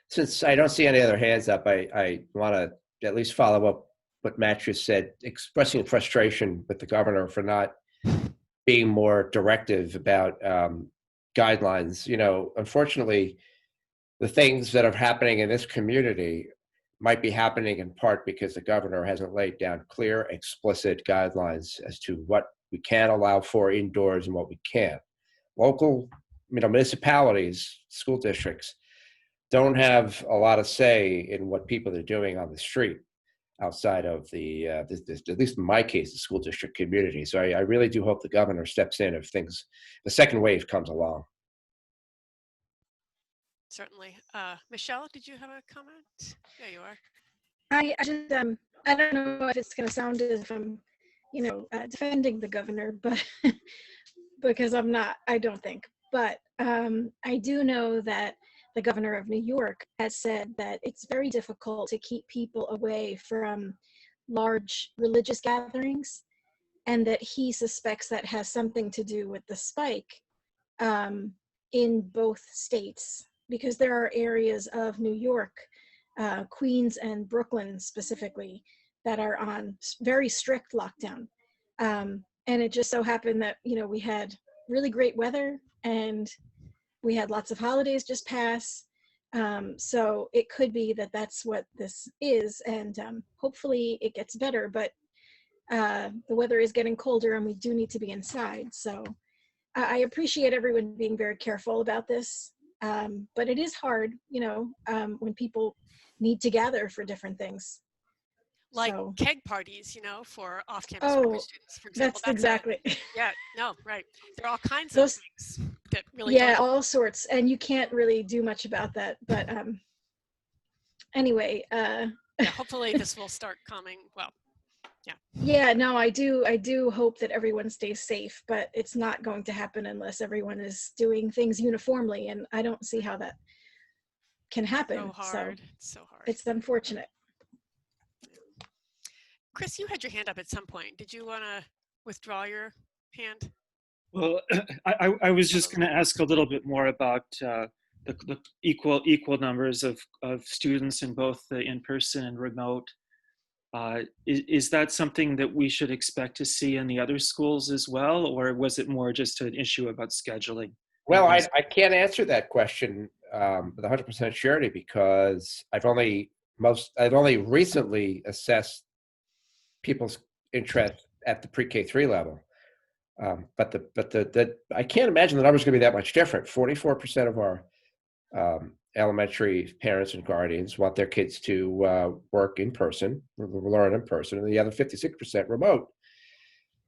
since I don't see any other hands up, I want to at least follow up what Matt just said, expressing frustration with the governor for not being more directive about guidelines. You know, unfortunately, the things that are happening in this community might be happening in part because the governor hasn't laid down clear, explicit guidelines as to what we can allow for indoors and what we can't. Local, municipalities, school districts don't have a lot of say in what people are doing on the street. outside of the, at least in my case, the school district community. So I really do hope the governor steps in if the second wave comes along. Certainly. Michelle, did you have a comment? There you are. I just I don't know if it's going to sound as if I'm, defending the governor, but because I'm not, I don't think. But I do know that the governor of New York has said that it's very difficult to keep people away from large religious gatherings, and that he suspects that has something to do with the spike in both states, because there are areas of New York, Queens and Brooklyn specifically, that are on very strict lockdown. And it just so happened that, we had really great weather and we had lots of holidays just pass. So it could be that that's what this is, and hopefully it gets better, but the weather is getting colder and we do need to be inside. So I appreciate everyone being very careful about this, but it is hard, when people need to gather for different things. Like So, keg parties, for off-campus worker students, for example. that's exactly. Yeah, no, right. There are all kinds Those- of things that really Yeah, don't. all sorts, and you can't really do much about that. But anyway, Yeah, hopefully this will start calming. Well, yeah. yeah, no, I do hope that everyone stays safe, but it's not going to happen unless everyone is doing things uniformly, and I don't see how that can happen. So hard. It's so hard. It's unfortunate. Chris, you had your hand up at some point. Did you want to withdraw your hand? Well, I was just going to ask a little bit more about the equal numbers of students in both the in-person and remote. Is that something that we should expect to see in the other schools as well, or was it more just an issue about scheduling? Well, I can't answer that question with 100% surety, because I've only recently assessed people's interest at the pre-K 3 level. But I can't imagine the numbers going to be that much different. 44% of our elementary parents and guardians want their kids to work in person, learn in person, and the other 56% remote.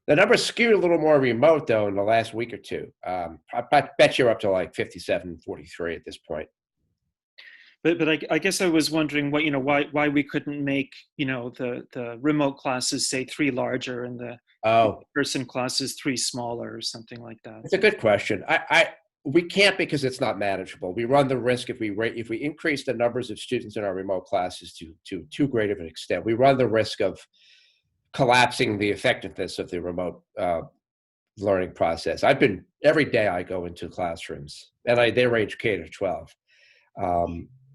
The numbers skewed a little more remote, though, in the last week or two. I bet you're up to like 57-43 at this point. But I guess I was wondering why we couldn't make the remote classes say 3 larger and the person classes 3 smaller or something like that. It's a good question. We can't, because it's not manageable. We run the risk if we increase the numbers of students in our remote classes to too great of an extent. We run the risk of collapsing the effectiveness of the remote learning process. Every day I go into classrooms, and they range K to 12.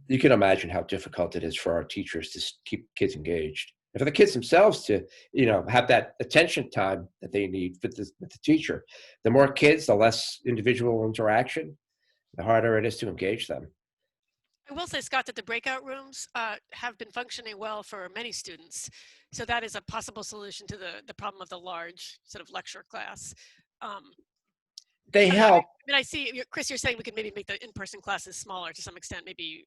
You can imagine how difficult it is for our teachers to keep kids engaged, and for the kids themselves to, have that attention time that they need with the teacher. The more kids, the less individual interaction, the harder it is to engage them. I will say, Scott, that the breakout rooms have been functioning well for many students. So that is a possible solution to the problem of the large sort of lecture class. They help. I see, Chris, you're saying we could maybe make the in-person classes smaller to some extent, maybe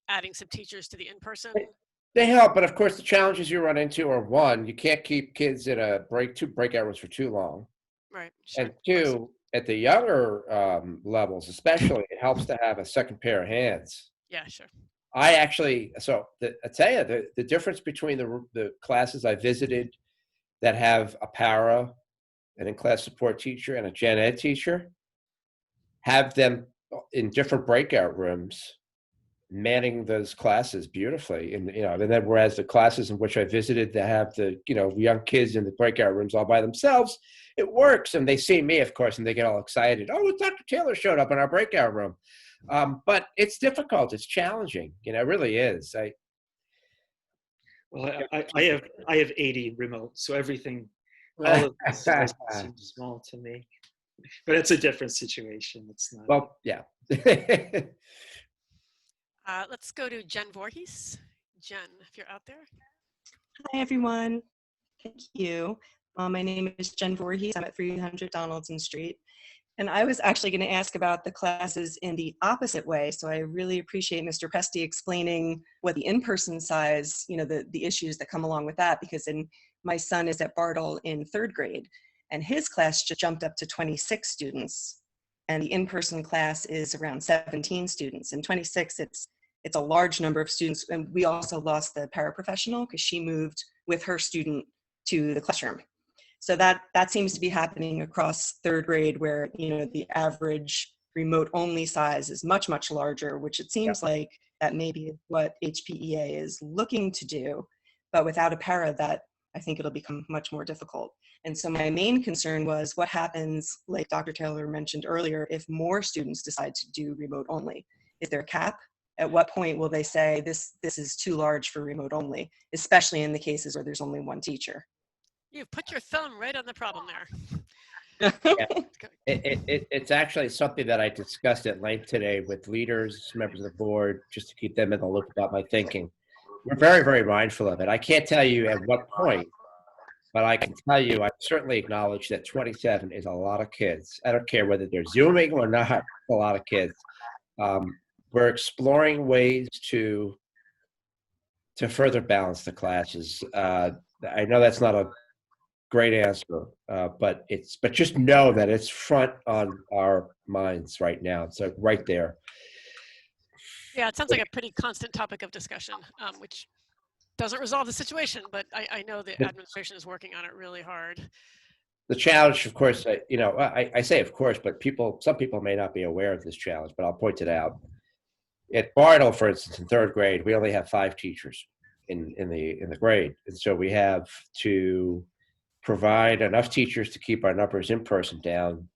adding some teachers to the in-person. They help, but of course the challenges you run into are, 1, you can't keep kids in two breakout rooms for too long. Right. Sure. And 2, at the younger levels especially, it helps to have a second pair of hands. Yeah, sure. I tell you, the difference between the classes I visited that have a para, an in-class support teacher, and a gen ed teacher, have them in different breakout rooms manning those classes beautifully. And then whereas the classes in which I visited that have the young kids in the breakout rooms all by themselves, it works, and they see me, of course, and they get all excited. Oh, Dr. Taylor showed up in our breakout room. But it's difficult. It's challenging. It really is. Well, I have 80 remote, so everything, all of this seems small to me. But it's a different situation. It's not. Well, yeah. Let's go to Jen Voorhees. Jen, if you're out there. Hi, everyone. Thank you. My name is Jen Voorhees. I'm at 300 Donaldson Street. And I was actually going to ask about the classes in the opposite way. So I really appreciate Mr. Presti explaining what the in-person size, the issues that come along with that, because my son is at Bartle in 3rd grade, and his class just jumped up to 26 students. And the in-person class is around 17 students. And 26, it's a large number of students. And we also lost the paraprofessional because she moved with her student to the classroom. So that seems to be happening across 3rd grade, where the average remote only size is much, much larger, which it seems like that may be what HPEA is looking to do. But without a para, that I think it'll become much more difficult. And so my main concern was what happens, like Dr. Taylor mentioned earlier, if more students decide to do remote only. Is there a cap? At what point will they say this is too large for remote only, especially in the cases where there's only one teacher? You've put your thumb right on the problem Yeah. It's actually something that I discussed at length today with leaders, members of the board, just to keep them in the loop about my thinking. We're very, very mindful of it. I can't tell you at what point, but I can tell you I certainly acknowledge that 27 is a lot of kids. I don't care whether they're Zooming or not, a lot of kids. We're exploring ways to further balance the classes. I know that's not a great answer, but just know that it's front on our minds right now. It's like right there. Yeah, it sounds like a pretty constant topic of discussion, which doesn't resolve the situation, but I know the administration is working on it really hard. The challenge, of course, I say of course, but some people may not be aware of this challenge, but I'll point it out. At Bartle, for instance, in 3rd grade, we only have 5 teachers in the grade, and so we have to provide enough teachers to keep our numbers in person down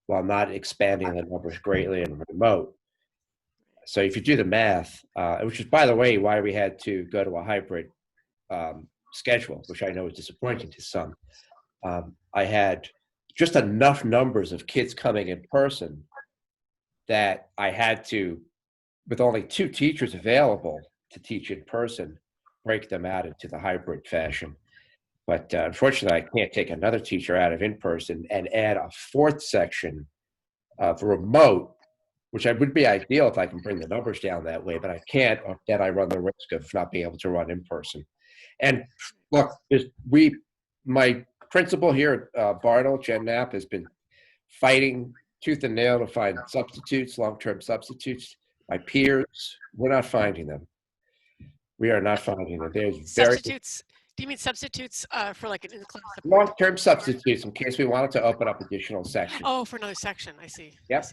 while not expanding the numbers greatly in remote. So if you do the math, which is, by the way, why we had to go to a hybrid schedule, which I know is disappointing to some. I had just enough numbers of kids coming in person that I had to, with only 2 teachers available to teach in person, break them out into the hybrid fashion. But unfortunately, I can't take another teacher out of in-person and add a 4th section of remote, which would be ideal if I can bring the numbers down that way, but I can't, or then I run the risk of not being able to run in person. And look, my principal here at Bartle, Jen Knapp, has been fighting tooth and nail to find substitutes, long-term substitutes. My peers, we're not finding them. We are not finding them. There's Substitutes. Do you mean substitutes for like an in-class support? long-term substitutes in case we wanted to open up additional sections. Oh, for another section. I see. Yep.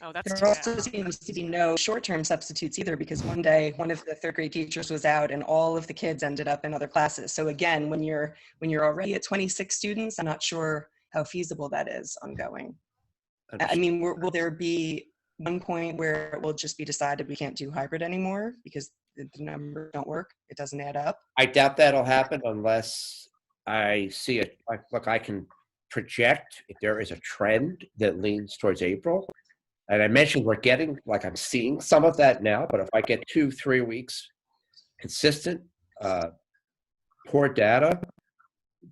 Oh, that's There too bad. also seems to be no short-term substitutes either, because one day one of the 3rd grade teachers was out and all of the kids ended up in other classes. So again, when you're already at 26 students, I'm not sure how feasible that is ongoing. I mean, will there be one point where it will just be decided we can't do hybrid anymore because the numbers don't work? It doesn't add up? I doubt that'll happen unless I see it. Look, I can project if there is a trend that leans towards April. And I mentioned I'm seeing some of that now, but if I get 2-3 weeks consistent, poor data,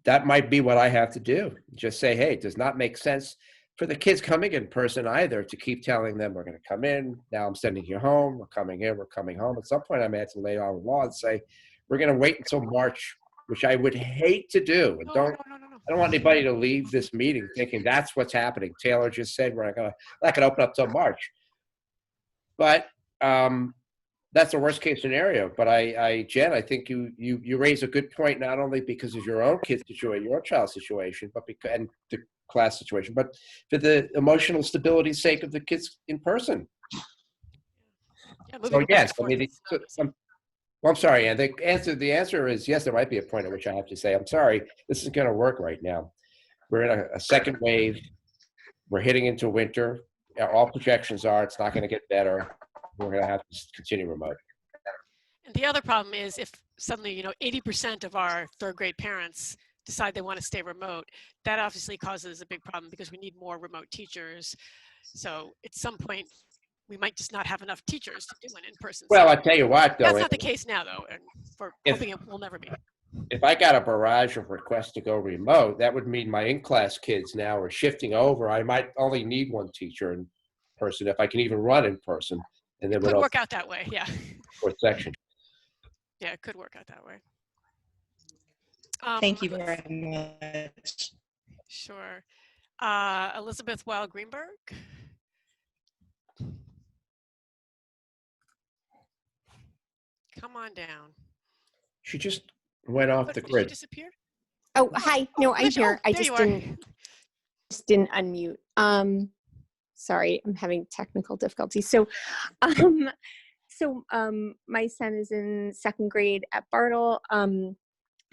that might be what I have to do. Just say, hey, it does not make sense for the kids coming in person either to keep telling them we're going to come in. Now I'm sending you home. We're coming in. We're coming home. At some point, I may have to lay down the law and say we're going to wait until March, which I would hate to do. And I don't want anybody to leave this meeting thinking that's what's happening. Taylor just said we're not going to open up till March. But that's the worst case scenario. But Jen, I think you raise a good point, not only because of your own kid's situation, your own child's situation, but and the class situation, but for the emotional stability's sake of the kids in person. So yes, I mean, I'm sorry, and the answer is yes. There might be a point at which I have to say, I'm sorry, this isn't going to work right now. We're in a second wave. We're hitting into winter. All projections are it's not going to get better. We're going to have to continue remote. And the other problem is if suddenly, 80% of our 3rd grade parents decide they want to stay remote, that obviously causes a big problem because we need more remote teachers. So at some point, we might just not have enough teachers to do an in-person. Well, I tell you what, though. That's not the case now, though, and hoping it will never be. if I got a barrage of requests to go remote, that would mean my in-class kids now are shifting over. I might only need one teacher in person if I can even run in person. And then Could work out that way, yeah. fourth section. Yeah, it could work out that way. Thank you very much. Sure. Elizabeth Weil Greenberg. Come on down. She just went off the Did she grid. disappear? Oh, hi. No, I'm Liz, here. I there just you are. didn't unmute. Sorry, I'm having technical difficulties. So, my son is in second grade at Bartle. I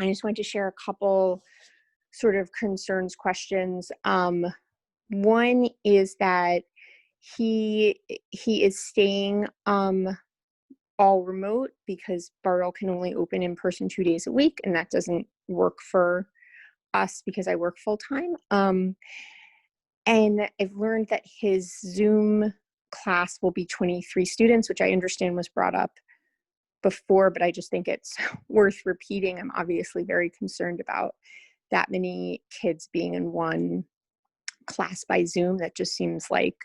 just wanted to share a couple sort of concerns, questions. One is that he is staying all remote because Bartle can only open in person 2 days a week, and that doesn't work for us because I work full time. And I've learned that his Zoom class will be 23 students, which I understand was brought up before, but I just think it's worth repeating. I'm obviously very concerned about that many kids being in one class by Zoom. That just seems like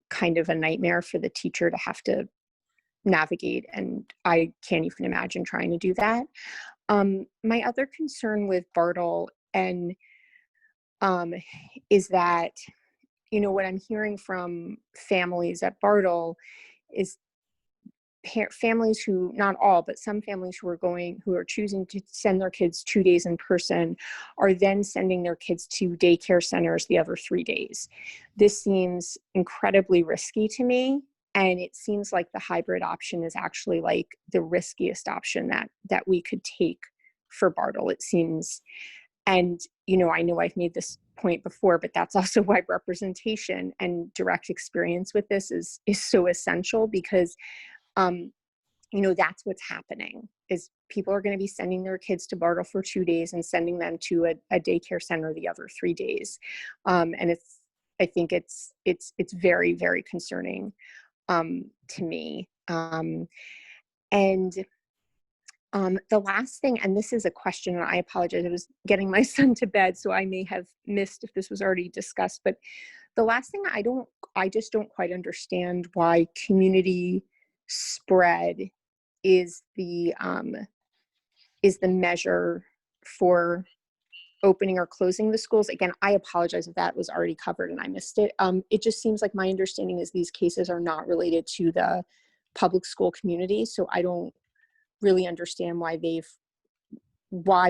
kind of a nightmare for the teacher to have to navigate, and I can't even imagine trying to do that. My other concern with Bartle is that, what I'm hearing from families at Bartle is families who, not all, but some families who are choosing to send their kids 2 days in person are then sending their kids to daycare centers the other 3 days. This seems incredibly risky to me. And it seems like the hybrid option is actually like the riskiest option that we could take for Bartle, it seems. And, I know I've made this point before, but that's also why representation and direct experience with this is so essential, because, that's what's happening is people are going to be sending their kids to Bartle for 2 days and sending them to a daycare center the other 3 days. And I think it's very, very concerning to me. The last thing, and this is a question, and I apologize, I was getting my son to bed, so I may have missed if this was already discussed, but the last thing I just don't quite understand why community spread is the measure for opening or closing the schools. Again, I apologize if that was already covered and I missed it. It just seems like my understanding is these cases are not related to the public school community. So I don't really understand why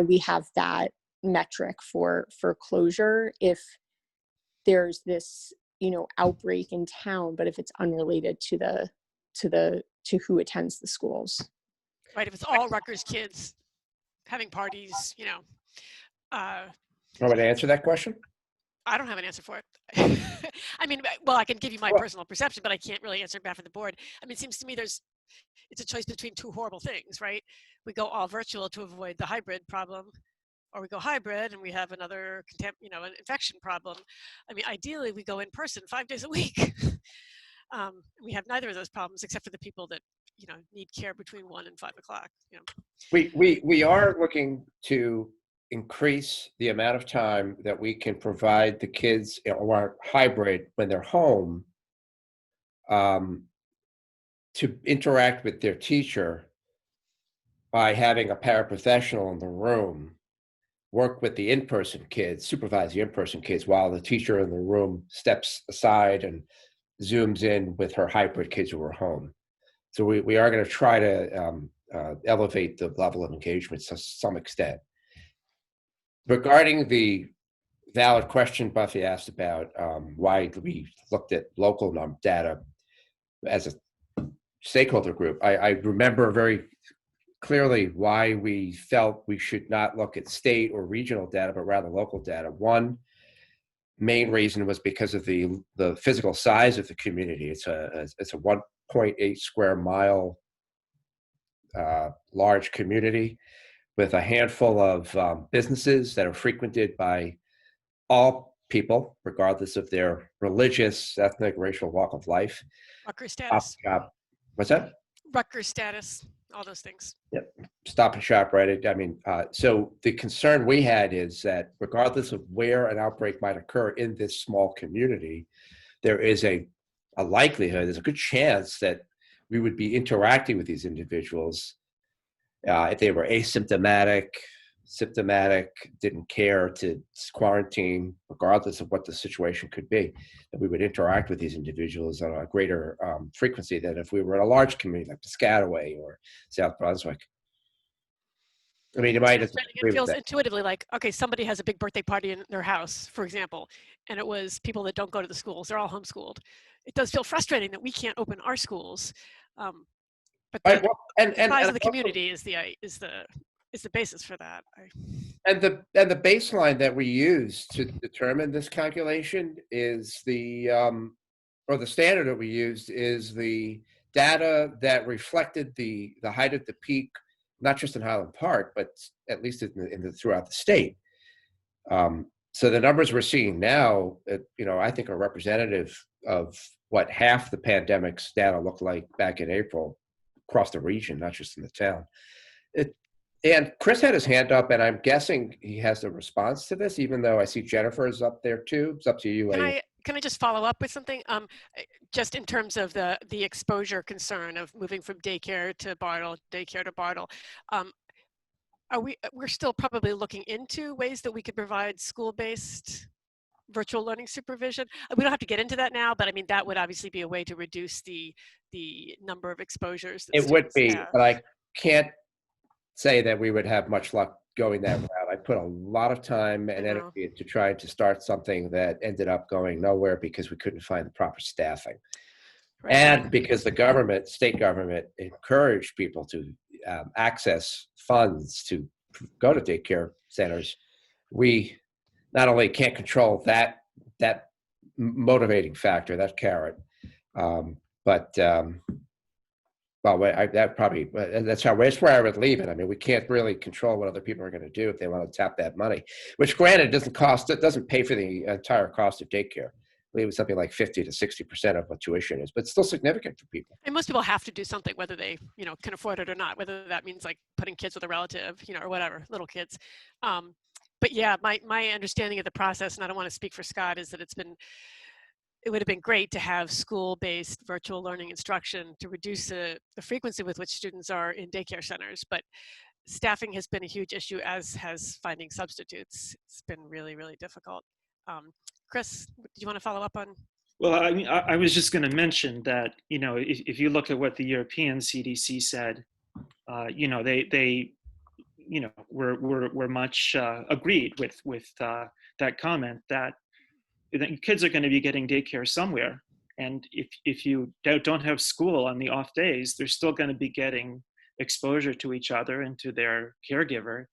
we have that metric for closure if there's this, outbreak in town, but if it's unrelated to who attends the schools. Right, if it's all Rutgers kids having parties, Want me to answer that question? I don't have an answer for it. I mean, well, I can give you my personal perception, but I can't really answer it back for the board. I mean, it seems to me it's a choice between two horrible things, right? We go all virtual to avoid the hybrid problem, or we go hybrid and we have another an infection problem. I mean, ideally, we go in person 5 days a week. We have neither of those problems except for the people that need care between 1 and 5 o'clock. We are looking to increase the amount of time that we can provide the kids or hybrid when they're home to interact with their teacher by having a paraprofessional in the room work with the in-person kids, supervise the in-person kids while the teacher in the room steps aside and zooms in with her hybrid kids who are home. So we are going to try to elevate the level of engagement to some extent. Regarding the valid question Buffy asked about why we looked at local data as a stakeholder group, I remember very clearly why we felt we should not look at state or regional data, but rather local data. One main reason was because of the physical size of the community. It's a 1.8 square mile large community with a handful of businesses that are frequented by all people, regardless of their religious, ethnic, racial walk of life. Rutgers status. What's that? Rutgers status. all those things. Yep. Stop and shop, right? I mean, so the concern we had is that regardless of where an outbreak might occur in this small community, there is a likelihood, there's a good chance that we would be interacting with these individuals if they were asymptomatic, symptomatic, didn't care to quarantine, regardless of what the situation could be, that we would interact with these individuals on a greater frequency than if we were in a large community like Piscataway or South Brunswick. I mean, you might agree It with feels that. intuitively like, okay, somebody has a big birthday party in their house, for example, and it was people that don't go to the schools. They're all homeschooled. It does feel frustrating that we can't open our schools. But Right, the well, and size of the also- community is the basis for that. And the baseline that we use to determine this calculation is or the standard that we used is the data that reflected the height of the peak, not just in Highland Park, but at least throughout the state. So the numbers we're seeing now, I think are representative of what half the pandemic's data looked like back in April across the region, not just in the town. And Chris had his hand up, and I'm guessing he has a response to this, even though I see Jennifer is up there too. It's up to you. Can I just follow up with something? Just in terms of the exposure concern of moving from daycare to Bartle, we're still probably looking into ways that we could provide school-based virtual learning supervision. We don't have to get into that now, but I mean, that would obviously be a way to reduce the number of exposures that It would be, have. but I can't say that we would have much luck going that route. I put a lot of time and energy into trying to start something that ended up going nowhere because we couldn't find the proper staffing. Right. And because the state government encouraged people to access funds to go to daycare centers, we not only can't control that motivating factor, that carrot, but that's where I would leave it. I mean, we can't really control what other people are going to do if they want to tap that money, which granted it doesn't pay for the entire cost of daycare. I believe it's something like 50 to 60% of what tuition is, but it's still significant for people. And most people have to do something, whether they, can afford it or not, whether that means like putting kids with a relative, or whatever, little kids. But yeah, my understanding of the process, and I don't want to speak for Scott, is that it would have been great to have school-based virtual learning instruction to reduce the frequency with which students are in daycare centers. But staffing has been a huge issue, as has finding substitutes. It's been really, really difficult. Chris, do you want to follow up on? Well, I mean, I was just going to mention that, if you look at what the European CDC said, they were much agreed with that comment that kids are going to be getting daycare somewhere. And if you don't have school on the off days, they're still going to be getting exposure to each other and to their caregiver.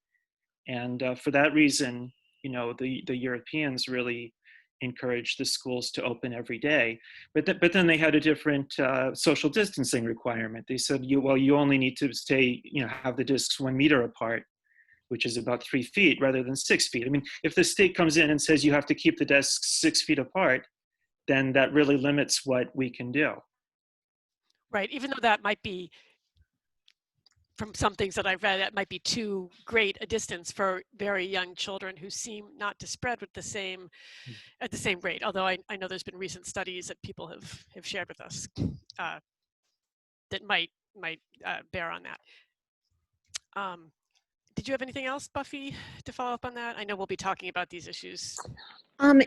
And for that reason, the Europeans really encouraged the schools to open every day. But then they had a different social distancing requirement. They said, you only need to stay, have the desks 1 meter apart, which is about 3 feet rather than 6 feet. I mean, if the state comes in and says you have to keep the desks 6 feet apart, then that really limits what we can do. Right, even though that might be, from some things that I've read, that might be too great a distance for very young children who seem not to spread at the same rate. Although I know there's been recent studies that people have shared with us that might bear on that. Did you have anything else, Buffy, to follow up on that? I know we'll be talking about these issues.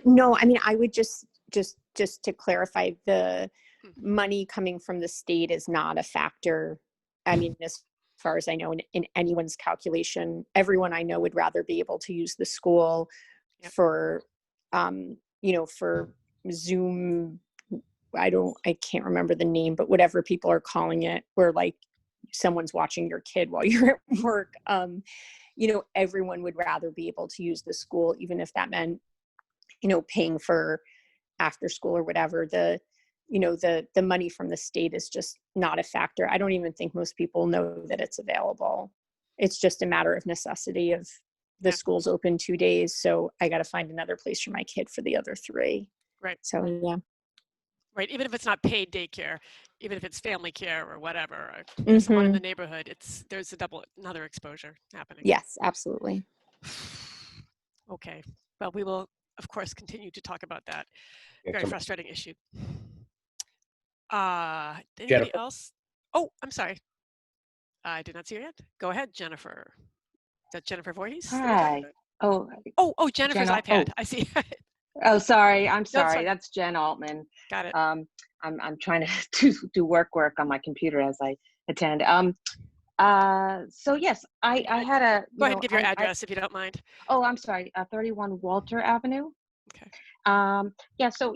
No, I mean, I would just to clarify, the money coming from the state is not a factor. I mean, as far as I know, in anyone's calculation, everyone I know would rather be able to use the school for, for Zoom. I can't remember the name, but whatever people are calling it, where like someone's watching your kid while you're at work. Everyone would rather be able to use the school, even if that meant, paying for after school or whatever. The money from the state is just not a factor. I don't even think most people know that it's available. It's just a matter of necessity of the school's open 2 days, so I got to find another place for my kid for the other 3. Right. So yeah. Right, even if it's not paid daycare, even if it's family care or whatever, or someone in the neighborhood, there's another exposure happening. Yes, absolutely. Okay, well, we will, of course, continue to talk about that Yeah, very come- frustrating issue. Anybody Jennifer. else? Oh, I'm sorry. I did not see her yet. Go ahead, Jennifer. Is that Jennifer Voorhees that we're talking Hi. about? Oh, Jennifer's Jen, iPad. I see. oh, sorry. I'm No, it's sorry. fine. That's Jen Altman. Got it. I'm trying to do work on my computer as I attend. So yes, I had a. Go ahead and give your address if you don't mind. Oh, I'm sorry. 31 Walter Avenue. Okay. Yeah. So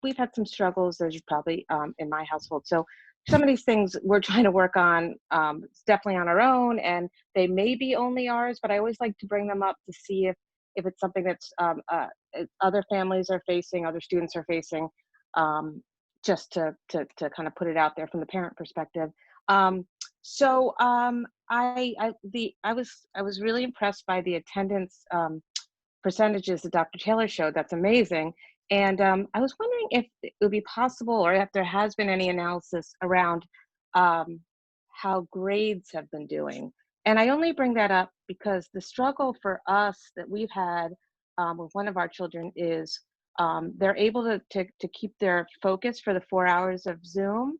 we've had some struggles. There's probably in my household. So some of these things we're trying to work on. It's definitely on our own, and they may be only ours. But I always like to bring them up to see if it's something that's other families are facing, other students are facing. Just to kind of put it out there from the parent perspective. I was really impressed by the attendance percentages that Dr. Taylor showed. That's amazing. And I was wondering if it would be possible, or if there has been any analysis around how grades have been doing. And I only bring that up because the struggle for us that we've had with one of our children is they're able to keep their focus for the 4 hours of Zoom,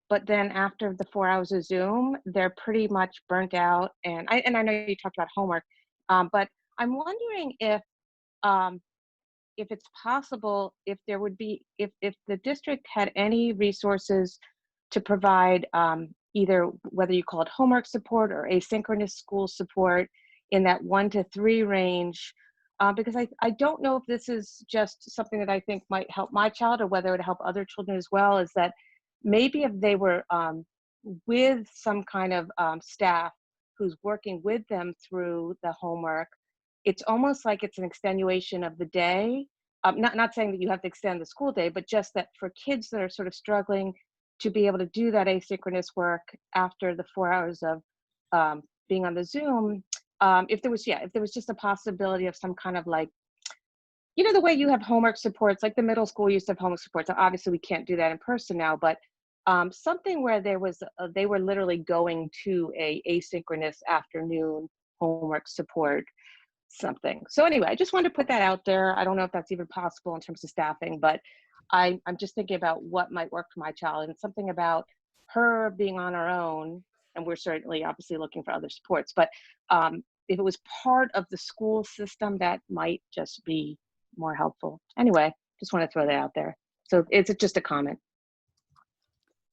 but then after the 4 hours of Zoom, they're pretty much burnt out. And I know you talked about homework, but I'm wondering if it's possible, if there would be, if the district had any resources to provide either, whether you call it homework support or asynchronous school support in that 1 to 3 range. Because I don't know if this is just something that I think might help my child, or whether it would help other children as well, is that maybe if they were with some kind of staff who's working with them through the homework, it's almost like it's an extenuation of the day. Not saying that you have to extend the school day, but just that for kids that are sort of struggling to be able to do that asynchronous work after the 4 hours of being on the Zoom, if there was just a possibility of some kind of, like, the way you have homework supports, like the middle school used to have homework supports. Obviously we can't do that in person now, but something where they were literally going to a asynchronous afternoon homework support something. So anyway, I just wanted to put that out there. I don't know if that's even possible in terms of staffing, but I'm just thinking about what might work for my child, and something about her being on her own. And we're certainly obviously looking for other supports, but if it was part of the school system, that might just be more helpful. Anyway, just want to throw that out there. So it's just a comment.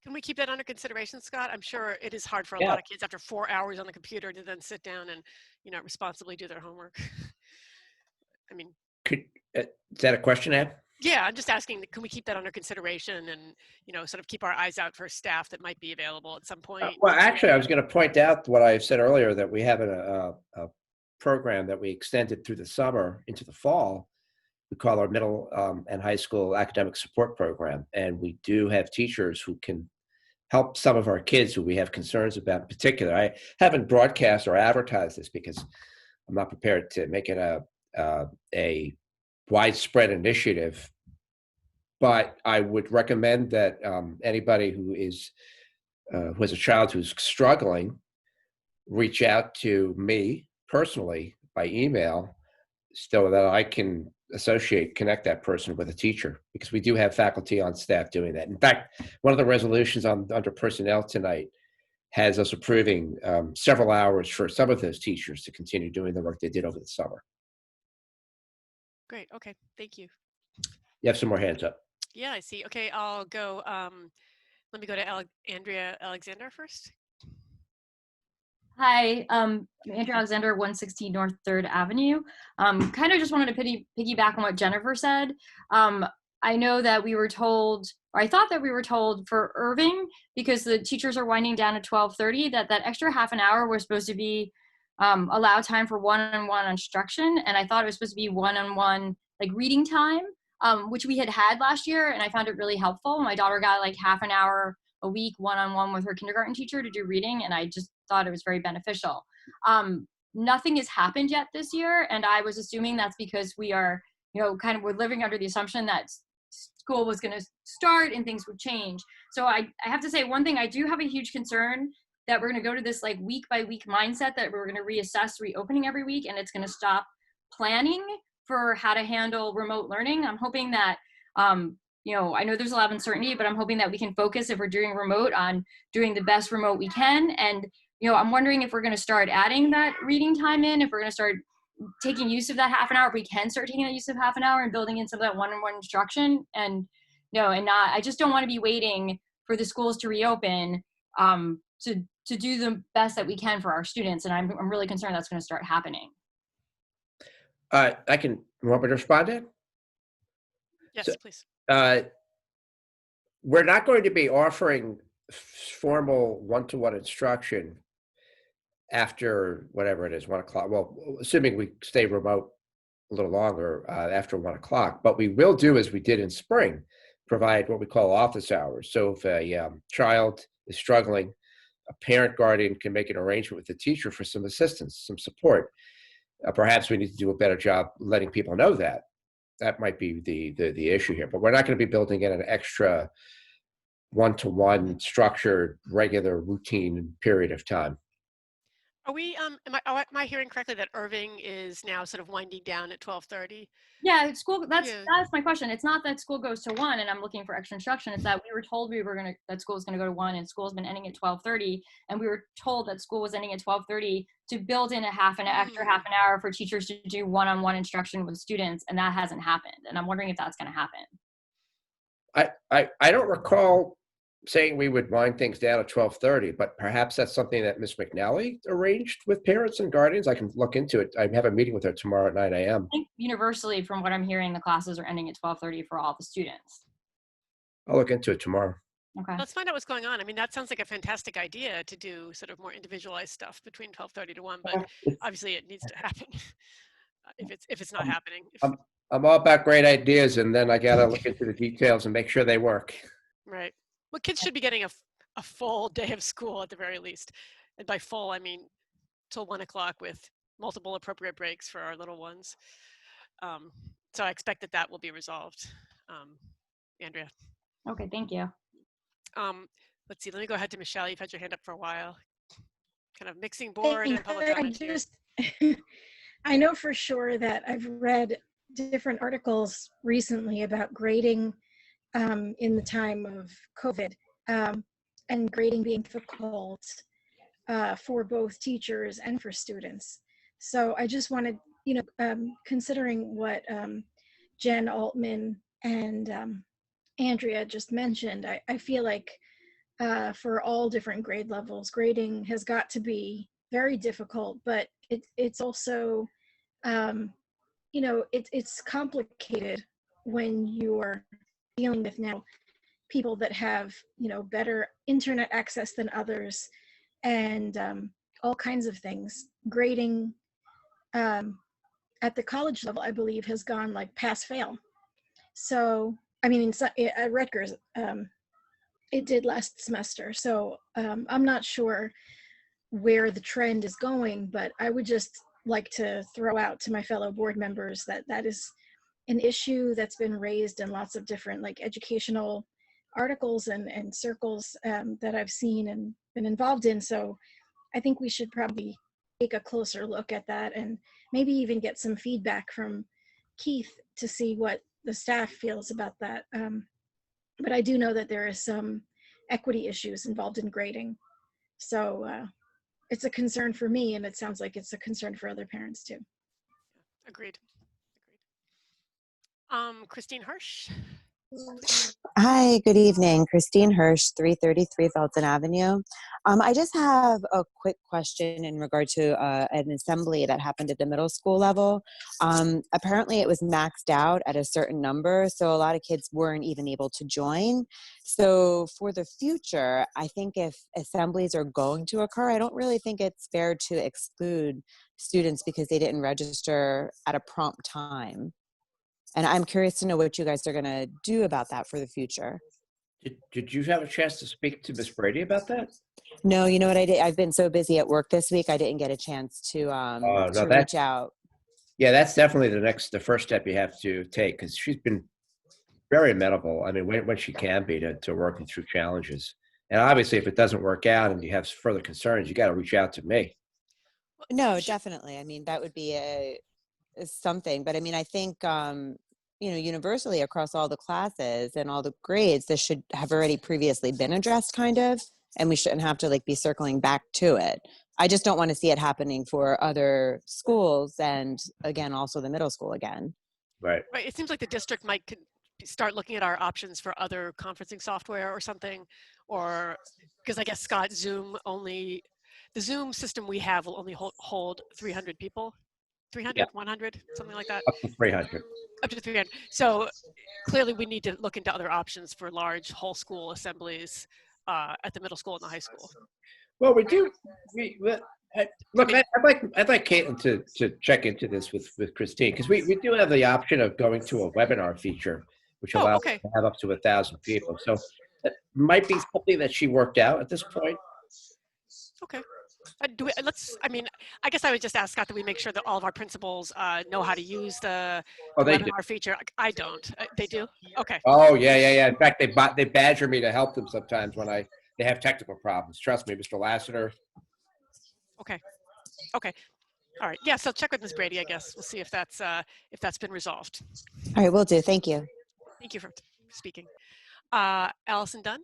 Can we keep that under consideration, Scott? I'm sure it is hard for a Yeah. lot of kids after 4 hours on the computer to then sit down and, responsibly do their homework. I mean, is that a question, Ab? yeah, I'm just asking, can we keep that under consideration and, sort of keep our eyes out for staff that might be available at some point? Well, actually, I was going to point out what I said earlier, that we have a program that we extended through the summer into the fall. We call our middle and high school academic support program. And we do have teachers who can help some of our kids who we have concerns about in particular. I haven't broadcast or advertised this because I'm not prepared to make it a widespread initiative. But I would recommend that anybody who has a child who's struggling reach out to me personally by email, so that I can connect that person with a teacher, because we do have faculty on staff doing that. In fact, one of the resolutions under personnel tonight has us approving several hours for some of those teachers to continue doing the work they did over the summer. Great. Okay. Thank you. You have some more hands up. Yeah, I see. Okay, I'll go. Let me go to Andrea Alexander first. Hi, I'm Andrea Alexander, 116 North 3rd Avenue. Kind of just wanted to piggyback on what Jennifer said. I know that we were told, or I thought that we were told for Irving, because the teachers are winding down at 12:30, that extra half an hour was supposed to be allow time for one-on-one instruction. And I thought it was supposed to be one-on-one like reading time, which we had last year. And I found it really helpful. My daughter got like half an hour a week one-on-one with her kindergarten teacher to do reading, and I just thought it was very beneficial. Nothing has happened yet this year, and I was assuming that's because we are, we're living under the assumption that school was going to start and things would change. So I have to say one thing, I do have a huge concern that we're going to go to this like week by week mindset that we're going to reassess reopening every week, and it's going to stop planning for how to handle remote learning. I'm hoping that, you know, I know there's a lot of uncertainty, but I'm hoping that we can focus, if we're doing remote, on doing the best remote we can. And, you know, I'm wondering if we're going to start adding that reading time in, if we're going to start taking use of that half an hour, if we can start taking that use of half an hour and building in some of that one-on-one instruction. And no, and not, I just don't want to be waiting for the schools to reopen to do the best that we can for our students. And I'm really concerned that's going to start happening. I can, you want me to respond to it? Yes, So, please. We're not going to be offering formal one-to-one instruction after whatever it is, 1 o'clock. Well, assuming we stay remote a little longer after 1 o'clock, but we will do as we did in spring, provide what we call office hours. So if a child is struggling, a parent guardian can make an arrangement with the teacher for some assistance, some support. Perhaps we need to do a better job letting people know that. That might be the issue here, but we're not going to be building in an extra one-to-one structured, regular, routine period of time. Are we, am I hearing correctly that Irving is now sort of winding down at 12:30? Yeah, school, that's my question. It's not that school goes to 1 and I'm looking for extra instruction. It's that we were told that school was going to go to 1 and school's been ending at 12:30. And we were told that school was ending at 12:30 to build in extra half an hour for teachers to do one-on-one instruction with students. And that hasn't happened. And I'm wondering if that's going to happen. I don't recall saying we would wind things down at 12:30, but perhaps that's something that Ms. McNally arranged with parents and guardians. I can look into it. I have a meeting with her tomorrow at 9 a.m. I think universally, from what I'm hearing, the classes are ending at 12:30 for all the students. I'll look into it tomorrow. Okay. Let's find out what's going on. I mean, that sounds like a fantastic idea to do sort of more individualized stuff between 12:30 to 1, but obviously it needs to happen if it's not happening. I'm all about great ideas, and then I got to look into the details and make sure they work. Right. Well, kids should be getting a full day of school at the very least. And by full, I mean till 1 o'clock with multiple appropriate breaks for our little ones. So I expect that will be resolved. Andrea. Okay, thank you. Let's see, let me go ahead to Michelle. You've had your hand up for a while. Kind of mixing board and public comment here. I know for sure that I've read different articles recently about grading in the time of COVID, and grading being difficult for both teachers and for students. So I just wanted, considering what Jen Altman and Andrea just mentioned, I feel like for all different grade levels, grading has got to be very difficult, but it's also, it's complicated when you're dealing with now people that have, better internet access than others and all kinds of things. Grading at the college level, I believe, has gone like pass fail. So, I mean, at Rutgers, it did last semester. So I'm not sure where the trend is going, but I would just like to throw out to my fellow board members that is an issue that's been raised in lots of different like educational articles and circles that I've seen and been involved in. So I think we should probably take a closer look at that and maybe even get some feedback from Keith to see what the staff feels about that. But I do know that there is some equity issues involved in grading. So it's a concern for me, and it sounds like it's a concern for other parents too. Agreed. Christine Hirsch. Hi, good evening. Christine Hirsch, 333 Felton Avenue. I just have a quick question in regard to an assembly that happened at the middle school level. Apparently it was maxed out at a certain number, so a lot of kids weren't even able to join. So for the future, I think if assemblies are going to occur, I don't really think it's fair to exclude students because they didn't register at a prompt time. And I'm curious to know what you guys are going to do about that for the future. Did you have a chance to speak to Ms. Brady about that? No, you know what I did? I've been so busy at work this week, I didn't get a chance to reach out. Yeah, that's definitely the first step you have to take, because she's been very amenable. I mean, when she can be to working through challenges. And obviously, if it doesn't work out and you have further concerns, you got to reach out to me. No, definitely. I mean, that would be something. But I mean, I think, universally across all the classes and all the grades, this should have already previously been addressed kind of, and we shouldn't have to like be circling back to it. I just don't want to see it happening for other schools and again, also the middle school again. Right. Right. It seems like the district might start looking at our options for other conferencing software or something, or because I guess Scott, the Zoom system we have will only hold 300 people, 300, Yeah. 100, something like that. Up to 300. Up to 300. So clearly we need to look into other options for large whole school assemblies at the middle school and the high school. Well, we do. Look, I'd like Caitlin to check into this with Christine, because we do have the option of going to a webinar feature, which allows us to have up to 1,000 people. So that might be something that she worked out at this point. Okay. I guess I would just ask Scott that we make sure that all of our principals know how to use the webinar feature. I don't. They do? Okay. Oh, yeah. In fact, they badger me to help them sometimes when they have technical problems. Trust me, Mr. Lassiter. Okay. All right. Yeah, so check with Ms. Brady, I guess. We'll see if that's been resolved. All right, will do. Thank you. Thank you for speaking. Allison Dunn.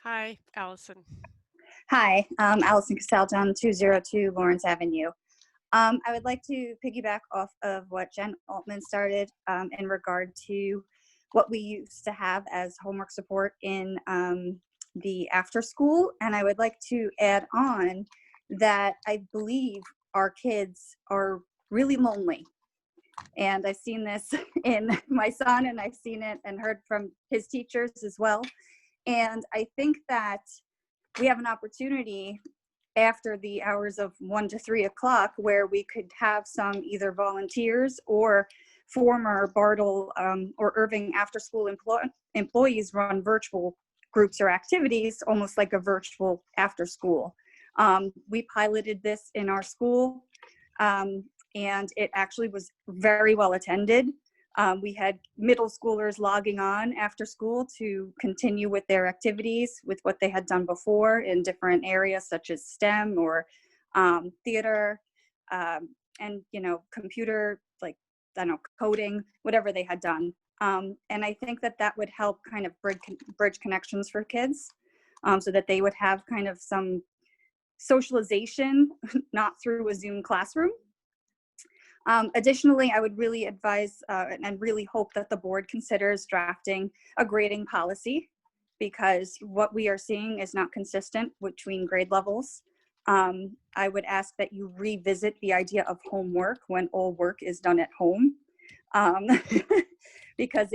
Hi, Allison. Hi, Allison Castalton, 202 Lawrence Avenue. I would like to piggyback off of what Jen Altman started in regard to what we used to have as homework support in the after school. And I would like to add on that I believe our kids are really lonely. And I've seen this in my son, and I've seen it and heard from his teachers as well. And I think that we have an opportunity after the hours of 1 to 3 o'clock where we could have some either volunteers or former Bartle or Irving after school employees run virtual groups or activities, almost like a virtual after school. We piloted this in our school and it actually was very well attended. We had middle schoolers logging on after school to continue with their activities with what they had done before in different areas such as STEM or theater and, computer, like, I don't know, coding, whatever they had done. And I think that would help kind of bridge connections for kids so that they would have kind of some socialization, not through a Zoom classroom. Additionally, I would really advise and really hope that the board considers drafting a grading policy, because what we are seeing is not consistent between grade levels. I would ask that you revisit the idea of homework when all work is done at home, because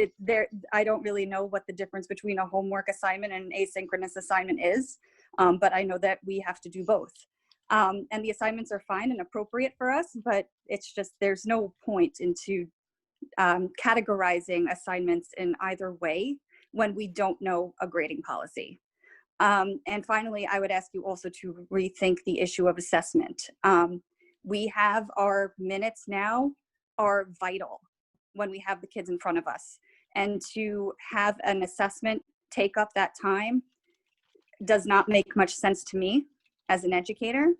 I don't really know what the difference between a homework assignment and an asynchronous assignment is, but I know that we have to do both. And the assignments are fine and appropriate for us, but it's just there's no point into categorizing assignments in either way when we don't know a grading policy. And finally, I would ask you also to rethink the issue of assessment. We have our minutes now are vital when we have the kids in front of us. And to have an assessment take up that time does not make much sense to me as an educator.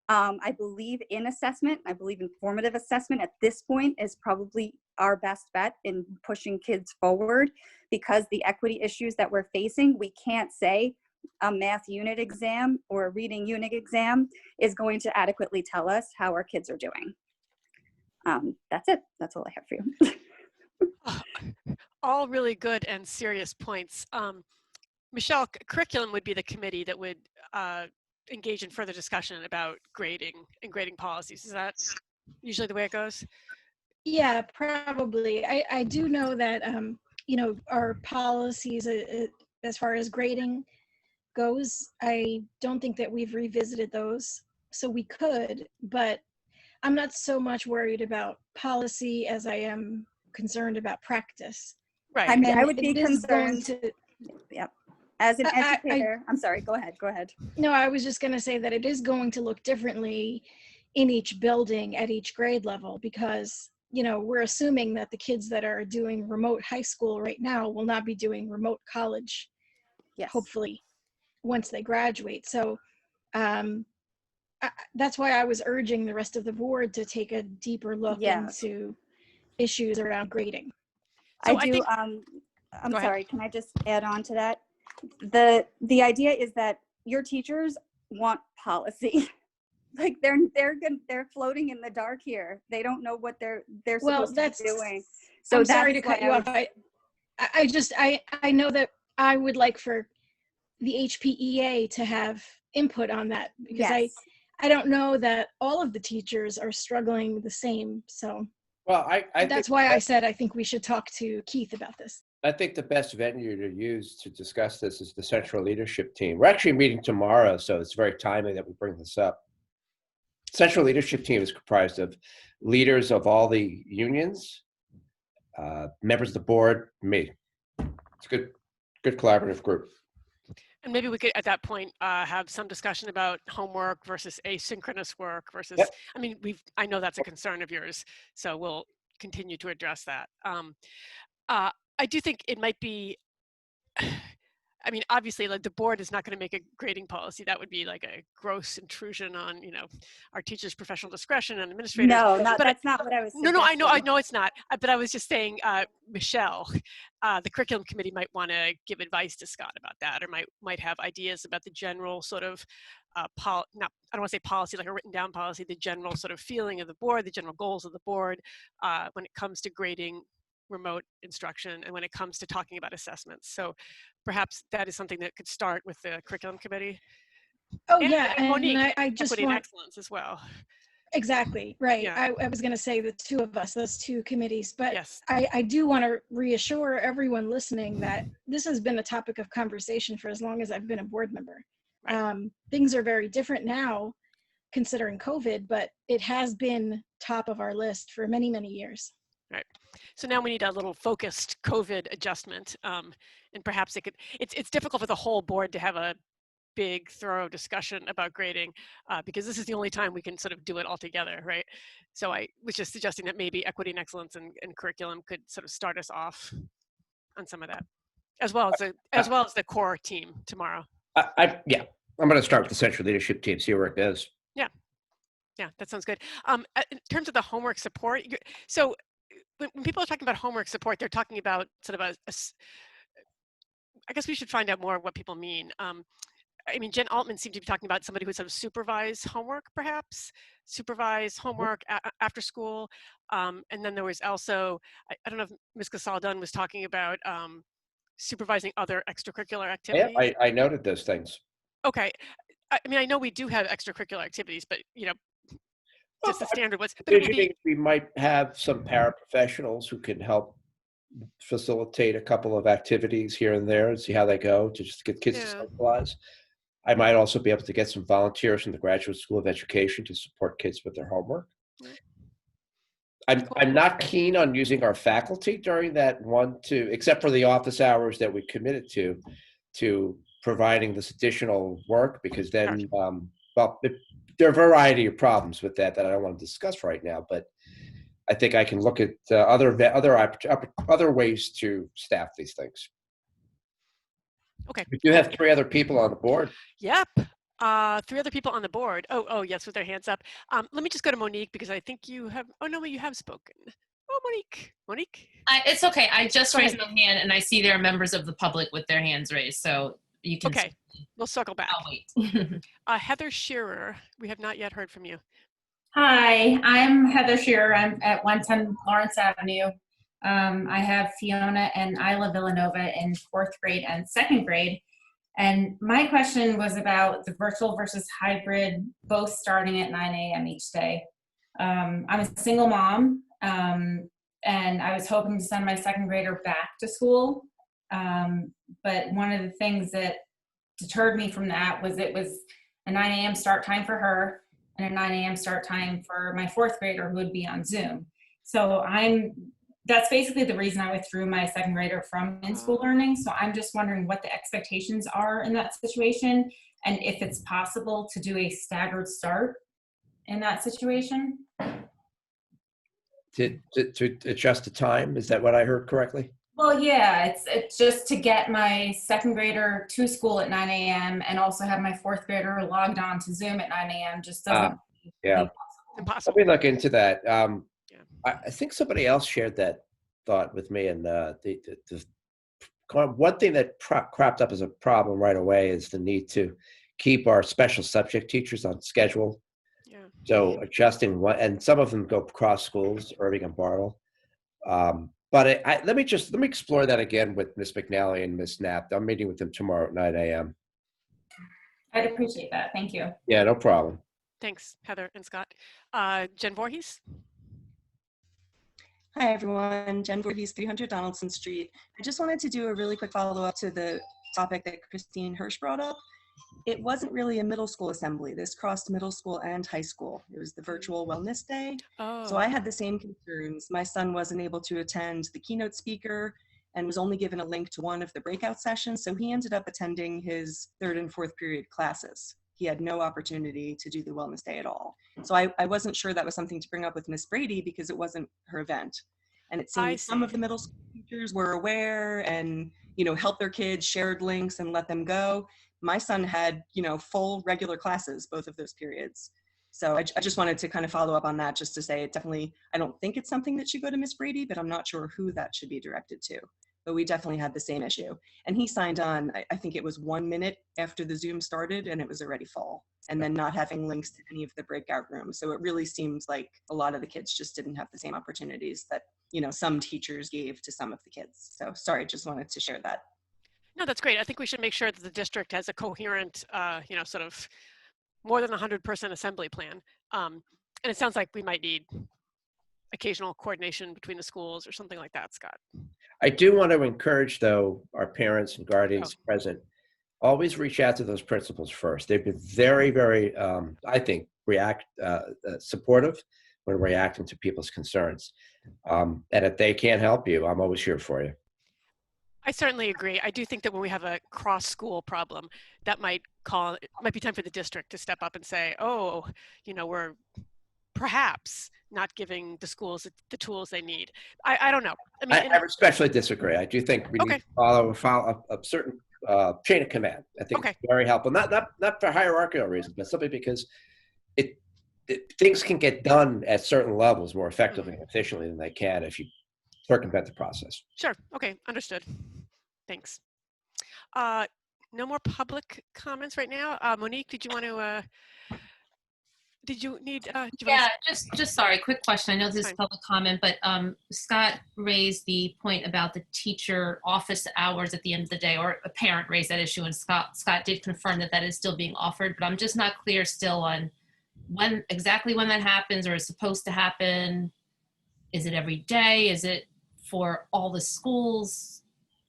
I believe in assessment. I believe in formative assessment at this point is probably our best bet in pushing kids forward, because the equity issues that we're facing, we can't say a math unit exam or a reading unit exam is going to adequately tell us how our kids are doing. That's it. That's all I have for you. All really good and serious points. Michelle, curriculum would be the committee that would engage in further discussion about grading and grading policies. Is that usually the way it goes? Yeah, probably. I do know that, our policies as far as grading goes, I don't think that we've revisited those. So we could, but I'm not so much worried about policy as I am concerned about practice. Right. I mean, And I would be it is going concerned. Yep. As an educator, I'm sorry, go ahead. No, I was just going to say that it is going to look differently in each building at each grade level, because we're assuming that the kids that are doing remote high school right now will not be doing remote college, Yes. hopefully, once they graduate. So that's why I was urging the rest of the board to take a deeper look Yes. into issues around grading. So So I do, I'm sorry, can I just add on to that? The idea is that your teachers want policy. Like they're floating in the dark here. They don't know what they're supposed to be doing. So I'm sorry to cut you off. I know that I would like for the HPEA to have input on that, because Yes. I don't know that all of the teachers are struggling the same. So Well, that's why I said I think we should talk to Keith about this. I think the best venue to use to discuss this is the central leadership team. We're actually meeting tomorrow, so it's very timely that we bring this up. Central leadership team is comprised of leaders of all the unions, members of the board, me. It's a good collaborative group. And maybe we could, at that point, have some discussion about homework versus asynchronous work versus, Yep. I mean, I know that's a concern of yours, so we'll continue to address that. I do think it might be, I mean, obviously, like the board is not going to make a grading policy. That would be like a gross intrusion on, our teachers' professional discretion and administrators. No, but that's not what I was No, I know suggesting. it's not. But I was just saying, Michelle, the curriculum committee might want to give advice to Scott about that, or might have ideas about the general sort of, I don't want to say policy like a written down policy, the general sort of feeling of the board, the general goals of the board when it comes to grading remote instruction and when it comes to talking about assessments. So perhaps that is something that could start with the curriculum committee. Oh, and, yeah. and Monique, And I just equity and want, excellence as well. exactly, right. Yeah. I was going to say the two of us, those two committees, but Yes. I do want to reassure everyone listening that this has been a topic of conversation for as long as I've been a board member. Right. Things are very different now considering COVID, but it has been top of our list for many, many years. Right. So now we need a little focused COVID adjustment, and perhaps it's difficult for the whole board to have a big, thorough discussion about grading because this is the only time we can sort of do it all together, right? So I was just suggesting that maybe equity and excellence and curriculum could sort of start us off on some of that, as well as the core team tomorrow. Yeah, I'm going to start with the central leadership team, see where it goes. Yeah, that sounds good. In terms of the homework support, so when people are talking about homework support, they're talking about sort of I guess we should find out more what people mean. I mean, Jen Altman seemed to be talking about somebody who would sort of supervise homework, perhaps, supervise homework after school. And then there was also, I don't know if Ms. Casaldun was talking about supervising other extracurricular activities. Yeah, I noted those things. Okay. I mean, I know we do have extracurricular activities, but, just the standard ones. But We might have some paraprofessionals who can help facilitate a couple of activities here and there and see how they go to just get kids to socialize. I might also be able to get some volunteers from the Graduate School of Education to support kids with their homework. I'm not keen on using our faculty during that except for the office hours that we committed to providing this additional work, because then, there are a variety of problems with that I don't want to discuss right now, but I think I can look at other ways to staff these things. Okay. We do have 3 other people on the board. Yep. 3 other people on the board. Oh, yes, with their hands up. Let me just go to Monique because I think you have, you have spoken. Oh, Monique. It's okay. I just raised my hand and I see there are members of the public with their hands raised. So you can. Okay. We'll circle back. I'll wait. Heather Shearer, we have not yet heard from you. Hi, I'm Heather Shearer. I'm at 110 Lawrence Avenue. I have Fiona and Isla Villanova in 4th grade and 2nd grade. And my question was about the virtual versus hybrid, both starting at 9 a.m. each day. I'm a single mom, and I was hoping to send my 2nd grader back to school. But one of the things that deterred me from that was it was a 9 a.m. start time for her and a 9 a.m. start time for my 4th grader who would be on Zoom. So that's basically the reason I withdrew my 2nd grader from in-school learning. So I'm just wondering what the expectations are in that situation and if it's possible to do a staggered start in that situation. to adjust the time. Is that what I heard correctly? Well, yeah, it's just to get my second grader to school at 9 a.m. and also have my fourth grader logged on to Zoom at 9 a.m. just doesn't Yeah. Impossible. Let me look into that. I think somebody else shared that thought with me, and the one thing that cropped up as a problem right away is the need to keep our special subject teachers on schedule. Yeah. So adjusting what, and some of them go across schools, Irving and Bartle. But let me explore that again with Ms. McNally and Ms. Knapp. I'm meeting with them tomorrow at 9 a.m. I'd appreciate that. Thank you. Yeah, no problem. Thanks, Heather and Scott. Jen Voorhees? Hi, everyone. Jen Voorhees, 300 Donaldson Street. I just wanted to do a really quick follow-up to the topic that Christine Hirsch brought up. It wasn't really a middle school assembly. This crossed middle school and high school. It was the virtual wellness day. So I had the same concerns. My son wasn't able to attend the keynote speaker and was only given a link to one of the breakout sessions. So he ended up attending his third and fourth period classes. He had no opportunity to do the wellness day at all. So I wasn't sure that was something to bring up with Miss Brady because it wasn't her event. And it seems some of the middle school teachers were aware and, helped their kids, shared links and let them go. My son had, full regular classes, both of those periods. So I just wanted to kind of follow up on that just to say it definitely, I don't think it's something that should go to Miss Brady, but I'm not sure who that should be directed to. But we definitely had the same issue. And he signed on, I think it was 1 minute after the Zoom started and it was already full. And then not having links to any of the breakout rooms. So it really seems like a lot of the kids just didn't have the same opportunities that, some teachers gave to some of the kids. So sorry, just wanted to share that. No, that's great. I think we should make sure that the district has a coherent, sort of more than 100-person assembly plan. And it sounds like we might need occasional coordination between the schools or something like that, Scott. I do want to encourage, though, our parents and guardians present, always reach out to those principals first. They've been very, very, I think, supportive when reacting to people's concerns. And if they can't help you, I'm always here for you. I certainly agree. I do think that when we have a cross-school problem, that might be time for the district to step up and say, we're perhaps not giving the schools the tools they need. I don't know. I respectfully disagree. I do think we need to follow a certain chain of command. I think it's very helpful. Not for hierarchical reasons, but simply because things can get done at certain levels more effectively and efficiently than they can if you circumvent the process. Sure. Okay. Understood. Thanks. No more public comments right now. Monique, did you want to? Did you need? Yeah, just sorry. Quick question. I know this is public comment, but Scott raised the point about the teacher office hours at the end of the day, or a parent raised that issue, and Scott did confirm that is still being offered. But I'm just not clear still on exactly when that happens or is supposed to happen. Is it every day? Is it for all the schools?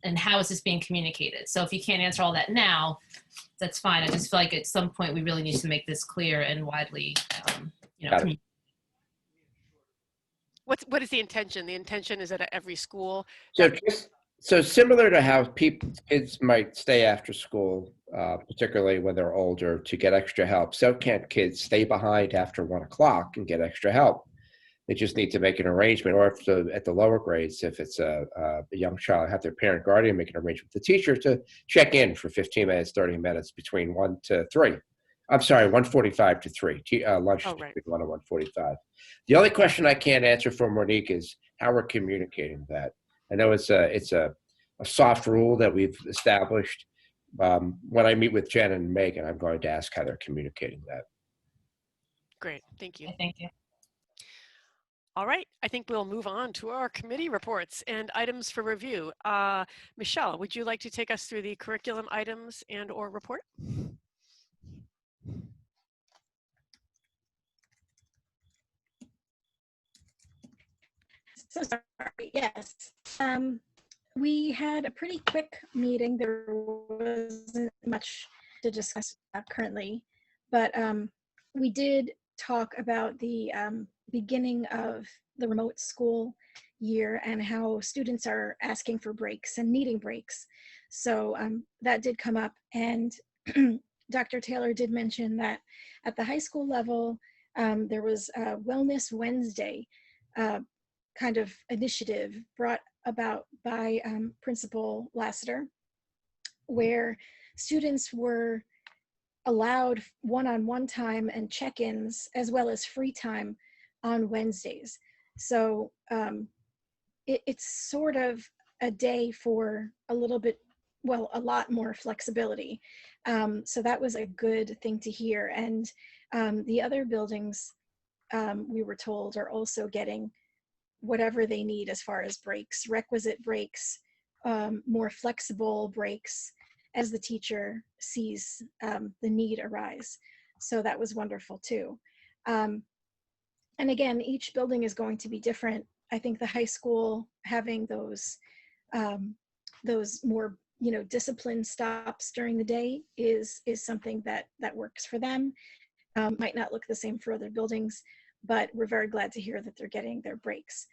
And how is this being communicated? So if you can't answer all that now, that's fine. I just feel like at some point we really need to make this clear and widely, communicated. What is the intention? The intention is at every school. So similar to how kids might stay after school, particularly when they're older, to get extra help. So can't kids stay behind after 1 o'clock and get extra help? They just need to make an arrangement, or if at the lower grades, if it's a young child, have their parent guardian make an arrangement with the teacher to check in for 15 minutes, 30 minutes between 1 to 3. I'm sorry, 1:45 to 3. Lunch is between 1 and 1:45. The only question I can't answer for Monique is how we're communicating that. I know it's a soft rule that we've established. When I meet with Jen and Megan, I'm going to ask how they're communicating that. Great, thank you. Thank you. All right, I think we'll move on to our committee reports and items for review. Michelle, would you like to take us through the curriculum items and/or report? So sorry, yes. We had a pretty quick meeting. There wasn't much to discuss currently, but we did talk about the beginning of the remote school year and how students are asking for breaks and needing breaks. So that did come up, and Dr. Taylor did mention that at the high school level, there was a Wellness Wednesday kind of initiative brought about by Principal Lassiter, where students were allowed one-on-one time and check-ins as well as free time on Wednesdays. So it's sort of a day for a little bit, well, a lot more flexibility. So that was a good thing to hear. And the other buildings, we were told, are also getting whatever they need as far as breaks, requisite breaks, more flexible breaks as the teacher sees the need arise. So that was wonderful too. And again, each building is going to be different. I think the high school having those more, you know, disciplined stops during the day is something that works for them. Might not look the same for other buildings, but we're very glad to hear that they're getting their breaks.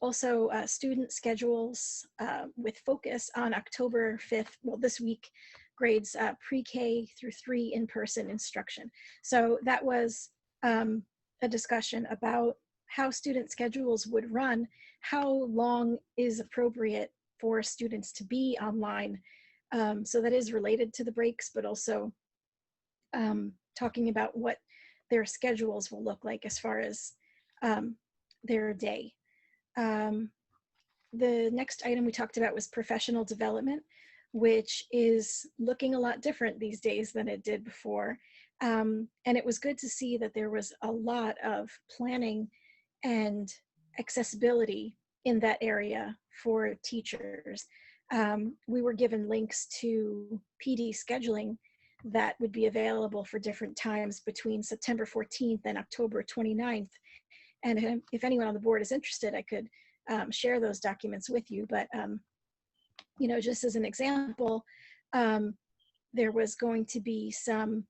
Also, student schedules with focus on October 5th, well, this week, grades pre-K through 3 in-person instruction. So that was a discussion about how student schedules would run, how long is appropriate for students to be online. So that is related to the breaks, but also talking about what their schedules will look like as far as their day. The next item we talked about was professional development, which is looking a lot different these days than it did before. And it was good to see that there was a lot of planning and accessibility in that area for teachers. We were given links to PD scheduling that would be available for different times between September 14th and October 29th. And if anyone on the board is interested, I could share those documents with you. But, you know, just as an example, there was going to be some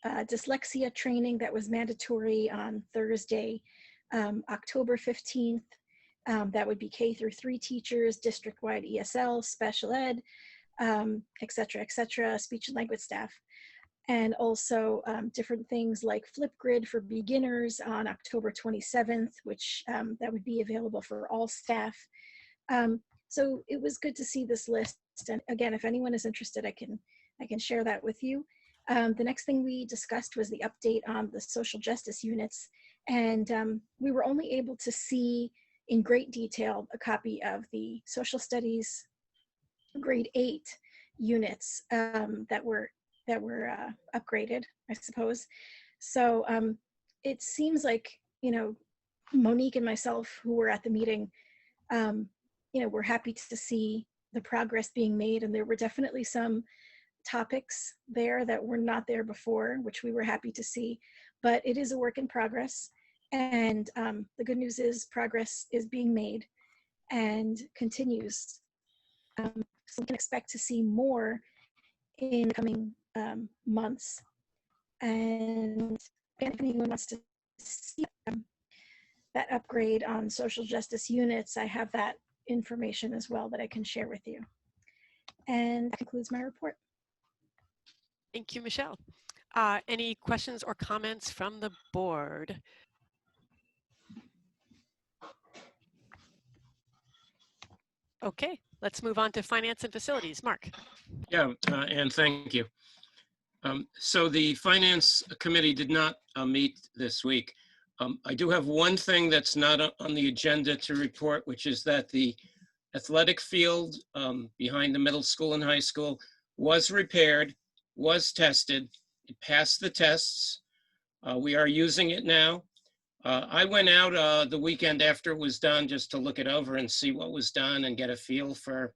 dyslexia training that was mandatory on Thursday, October 15th. That would be K through 3 teachers, district-wide ESL, special ed, et cetera, speech and language staff. And also different things like Flipgrid for beginners on October 27th, which that would be available for all staff. So it was good to see this list. And again, if anyone is interested, I can share that with you. The next thing we discussed was the update on the social justice units. And we were only able to see in great detail a copy of the social studies grade 8 units that were upgraded, I suppose. So it seems like, you know, Monique and myself, who were at the meeting, you know, we're happy to see the progress being made. And there were definitely some topics there that were not there before, which we were happy to see. But it is a work in progress. And the good news is progress is being made and continues. So we can expect to see more in the coming months. And if anyone wants to see that upgrade on social justice units, I have that information as well that I can share with you. And that concludes my report. Thank you, Michelle. Any questions or comments from the board? Okay, let's move on to finance and facilities. Mark. Yeah, and thank you. So the Finance Committee did not meet this week. I do have one thing that's not on the agenda to report, which is that the athletic field behind the middle school and high school was repaired, was tested, it passed the tests. We are using it now. I went out the weekend after it was done just to look it over and see what was done and get a feel for,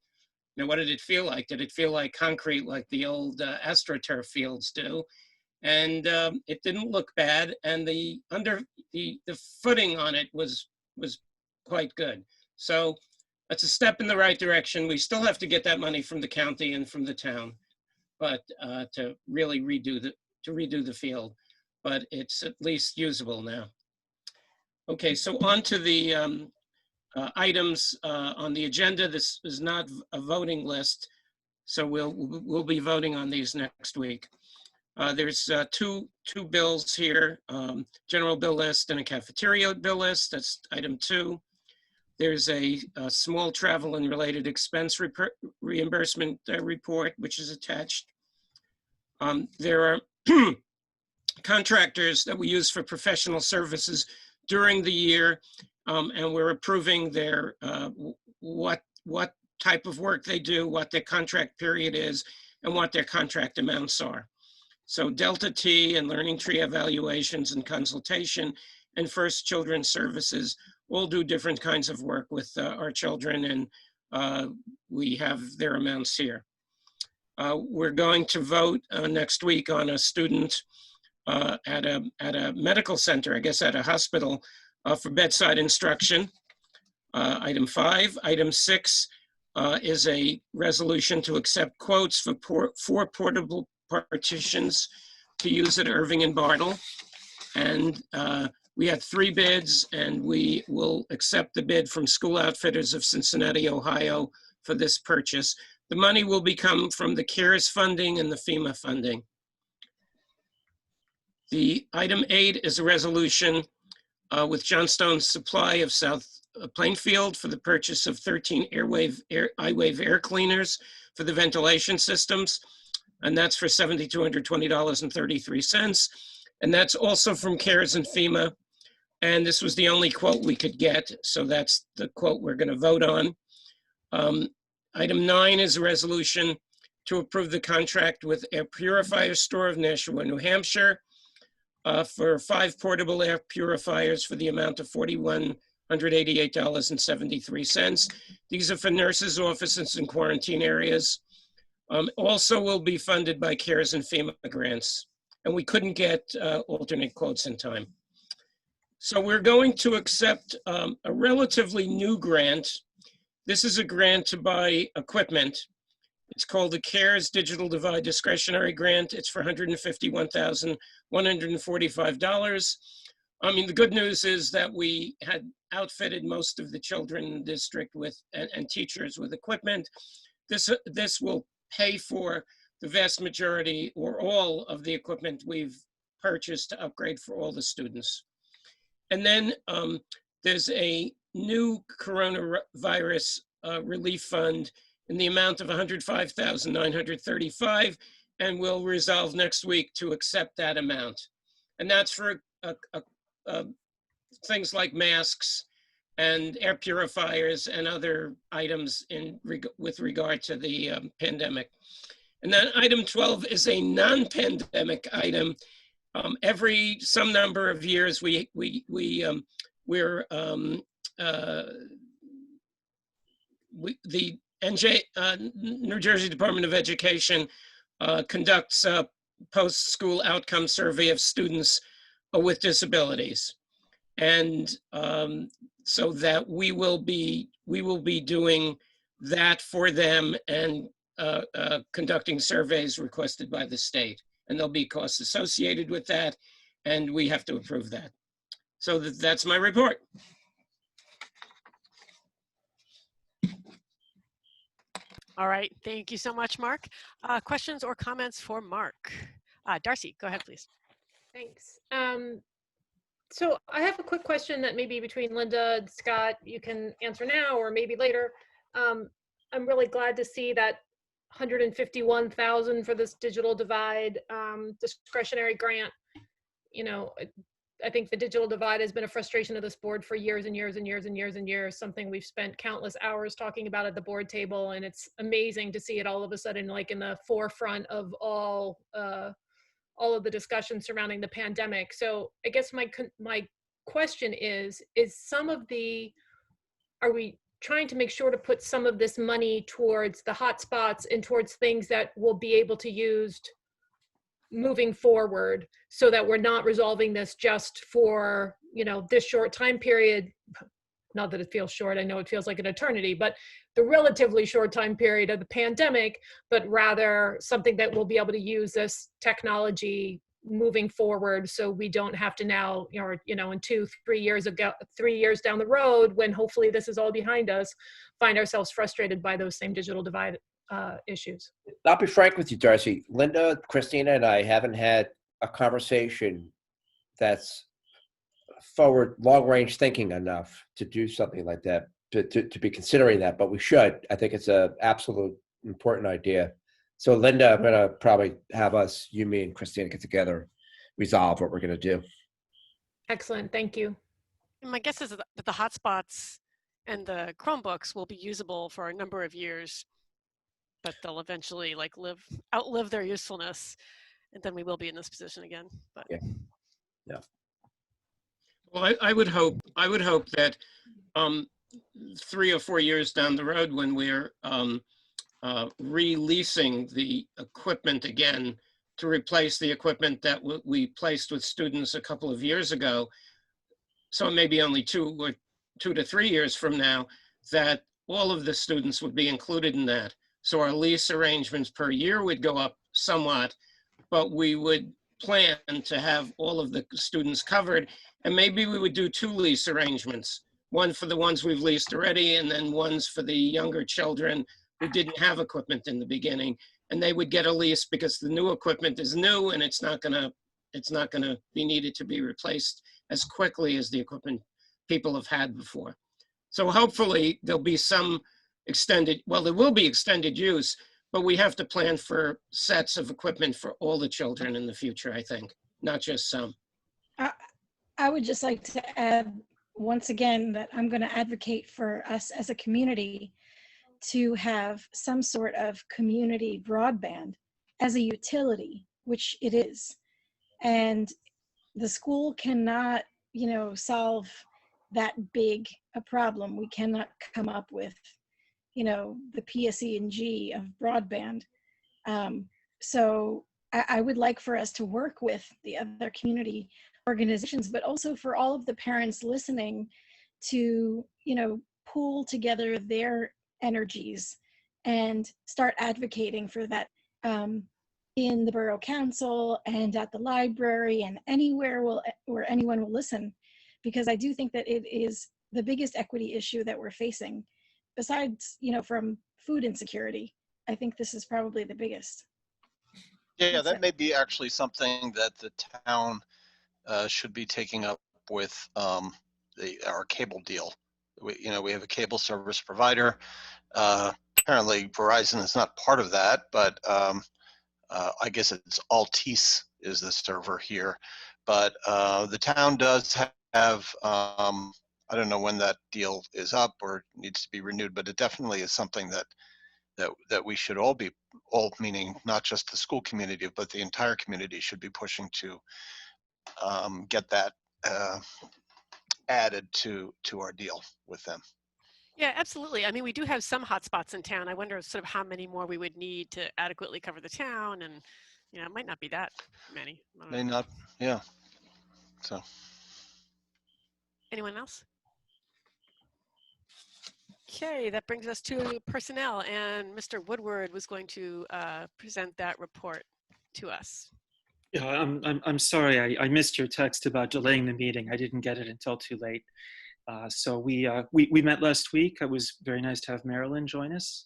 you know, what did it feel like? Did it feel like concrete like the old AstroTurf fields do? And it didn't look bad, and the footing on it was quite good. So that's a step in the right direction. We still have to get that money from the county and from the town, but to really redo the field. But it's at least usable now. Okay, so on to the items on the agenda. This is not a voting list, so we'll be voting on these next week. There's two bills here, general bill list and a cafeteria bill list. That's item 2. There's a small travel and related expense reimbursement report, which is attached. There are contractors that we use for professional services during the year, and we're approving their what type of work they do, what their contract period is, and what their contract amounts are. So Delta T and Learning Tree evaluations and consultation and First Children's Services all do different kinds of work with our children, and we have their amounts here. We're going to vote next week on a student at a medical center, I guess at a hospital, for bedside instruction. Item 5. Item 6 is a resolution to accept quotes for 4 portable partitions to use at Irving and Bartle. And we had 3 bids, and we will accept the bid from School Outfitters of Cincinnati, Ohio for this purchase. The money will come from the CARES funding and the FEMA funding. The item 8 is a resolution with Johnstone Supply of South Plainfield for the purchase of 13 iWave air cleaners for the ventilation systems. And that's for $7,220.33. And that's also from CARES and FEMA. And this was the only quote we could get. So that's the quote we're going to vote on. Item 9 is a resolution to approve the contract with Air Purifier Store of Nashua, New Hampshire for 5 portable air purifiers for the amount of $4,188.73. These are for nurses' offices and quarantine areas. Also will be funded by CARES and FEMA grants. And we couldn't get alternate quotes in time. So we're going to accept a relatively new grant. This is a grant to buy equipment. It's called the CARES Digital Divide Discretionary Grant. It's for $151,145. I mean, the good news is that we had outfitted most of the children in the district with and teachers with equipment. This will pay for the vast majority or all of the equipment we've purchased to upgrade for all the students. And then there's a new coronavirus relief fund in the amount of $105,935, and we'll resolve next week to accept that amount. And that's for things like masks and air purifiers and other items with regard to the pandemic. And then item 12 is a non-pandemic item. Every some number of years, the New Jersey Department of Education conducts a post-school outcome survey of students with disabilities, and so that we will be doing that for them and conducting surveys requested by the state. And there'll be costs associated with that, and we have to approve that. So that's my report. All right, thank you so much, Mark. Questions or comments for Mark? Darcy, go ahead, please. Thanks. So I have a quick question that maybe between Linda and Scott, you can answer now or maybe later. I'm really glad to see that $151,000 for this digital divide discretionary grant. You know, I think the digital divide has been a frustration of this board for years and years and years and years and years, something we've spent countless hours talking about at the board table, and it's amazing to see it all of a sudden like in the forefront of all of the discussion surrounding the pandemic. So I guess my question is some of are we trying to make sure to put some of this money towards the hotspots and towards things that we'll be able to use moving forward, so that we're not resolving this just for, you know, this short time period? Not that it feels short, I know it feels like an eternity, but the relatively short time period of the pandemic, but rather something that we'll be able to use this technology moving forward, so we don't have to now, or, you know, in 2-3 years down the road, when hopefully this is all behind us, find ourselves frustrated by those same digital divide issues. I'll be frank with you, Darcy. Linda, Christina, and I haven't had a conversation that's forward, long-range thinking enough to do something like that. to be considering that, but we should. I think it's a absolute important idea. So Linda, I'm gonna probably have us, you, me, and Christina get together, resolve what we're gonna do. Excellent, thank you. And my guess is that the hotspots and the Chromebooks will be usable for a number of years, but they'll eventually like outlive their usefulness, and then we will be in this position again. But yeah, yeah. Well, I would hope that 3 or 4 years down the road, when we're releasing the equipment again to replace the equipment that we placed with students a couple of years ago, so maybe only 2 to 3 years from now, that all of the students would be included in that. So our lease arrangements per year would go up somewhat, but we would plan to have all of the students covered. And maybe we would do 2 lease arrangements, one for the ones we've leased already, and then ones for the younger children who didn't have equipment in the beginning. And they would get a lease because the new equipment is new and it's not gonna be needed to be replaced as quickly as the equipment people have had before. So hopefully there'll be some extended, well, there will be extended use, but we have to plan for sets of equipment for all the children in the future, I think, not just some. I would just like to add once again that I'm going to advocate for us as a community to have some sort of community broadband as a utility, which it is. And the school cannot, solve that big a problem. We cannot come up with, the PSE&G of broadband. So I would like for us to work with the other community organizations, but also for all of the parents listening to, pool together their energies and start advocating for that in the borough council and at the library and anywhere where anyone will listen, because I do think that it is the biggest equity issue that we're facing, besides, from food insecurity. I think this is probably the biggest. Yeah, that may be actually something that the town should be taking up with our cable deal. We have a cable service provider. Apparently Verizon is not part of that, but I guess it's Altice is the server here. But the town does have, I don't know when that deal is up or needs to be renewed, but it definitely is something that we should all meaning not just the school community, but the entire community should be pushing to get that added to our deal with them. yeah, absolutely. I mean, we do have some hotspots in town. I wonder sort of how many more we would need to adequately cover the town, and it might not be that many. May not, yeah. So. Anyone else? Okay, that brings us to personnel, and Mr. Woodward was going to present that report to us. Yeah, I'm sorry, I missed your text about delaying the meeting. I didn't get it until too late. So we met last week. It was very nice to have Marilyn join us.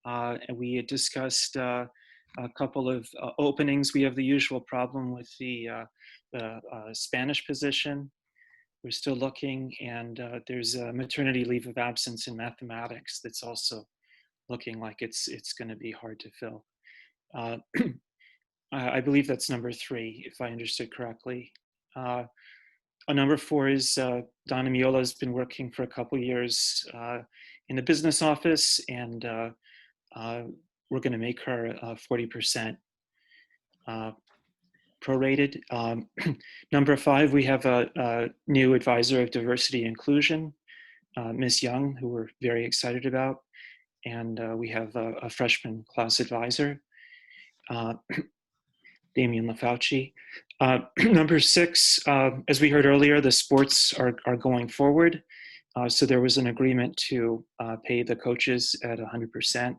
And we had discussed a couple of openings. We have the usual problem with the Spanish position. We're still looking, and there's a maternity leave of absence in mathematics that's also looking like it's going to be hard to fill. I believe that's number 3, if I understood correctly. Number 4 is Donna Miola has been working for a couple years in the business office, and we're going to make her 40% prorated. Number 5, we have a new advisor of diversity and inclusion, Ms. Young, who we're very excited about, and we have a freshman class advisor, Damian LaFauci. Number 6, as we heard earlier, the sports are going forward. So there was an agreement to pay the coaches at 100%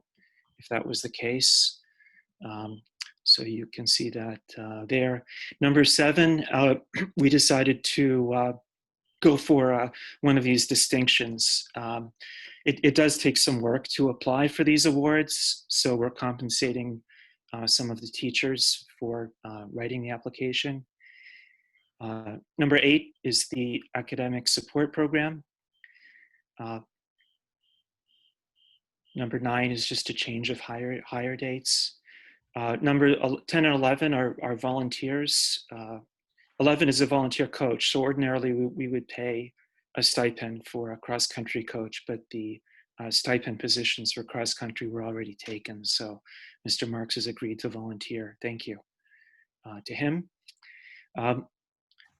if that was the case. So you can see that there. Number 7, we decided to go for one of these distinctions. It does take some work to apply for these awards, so we're compensating some of the teachers for writing the application. Number 8 is the academic support program. Number 9 is just a change of hire dates. Number 10 and 11 are volunteers. 11 is a volunteer coach. So ordinarily we would pay a stipend for a cross-country coach, but the stipend positions for cross-country were already taken. So Mr. Marks has agreed to volunteer. Thank you to him.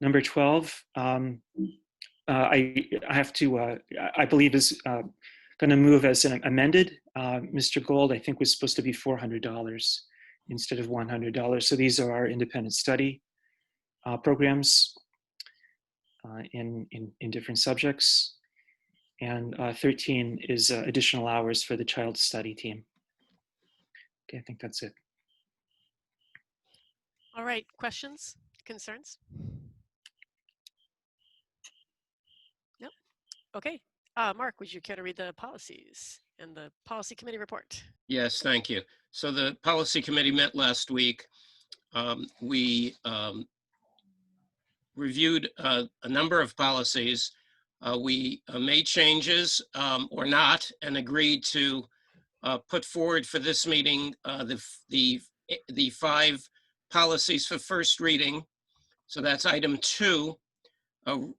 Number 12, I have to, I believe is going to move as an amended. Mr. Gold, I think, was supposed to be $400 instead of $100. So these are our independent study programs in different subjects. And 13 is additional hours for the child study team. Okay, I think that's it. All right, questions, concerns? Nope. Okay, Mark, would you care to read the policies and the policy committee report? Yes, thank you. So the policy committee met last week. We reviewed a number of policies. We made changes or not, and agreed to put forward for this meeting the 5 policies for first reading. So that's item 2,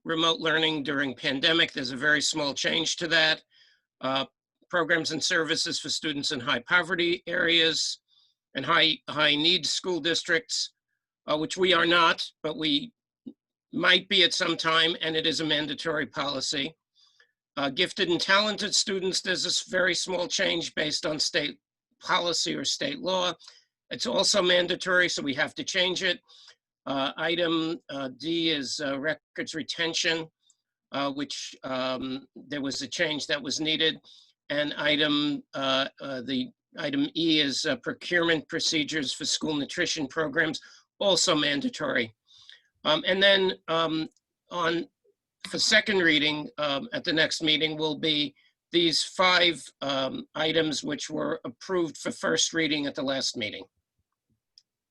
remote learning during pandemic. There's a very small change to that. Programs and services for students in high poverty areas and high need school districts, which we are not, but we might be at some time, and it is a mandatory policy. Gifted and talented students, there's this very small change based on state policy or state law. It's also mandatory, so we have to change it. Item D is records retention, which there was a change that was needed. And item E is procurement procedures for school nutrition programs, also mandatory. And then for second reading at the next meeting will be these 5 items which were approved for first reading at the last meeting.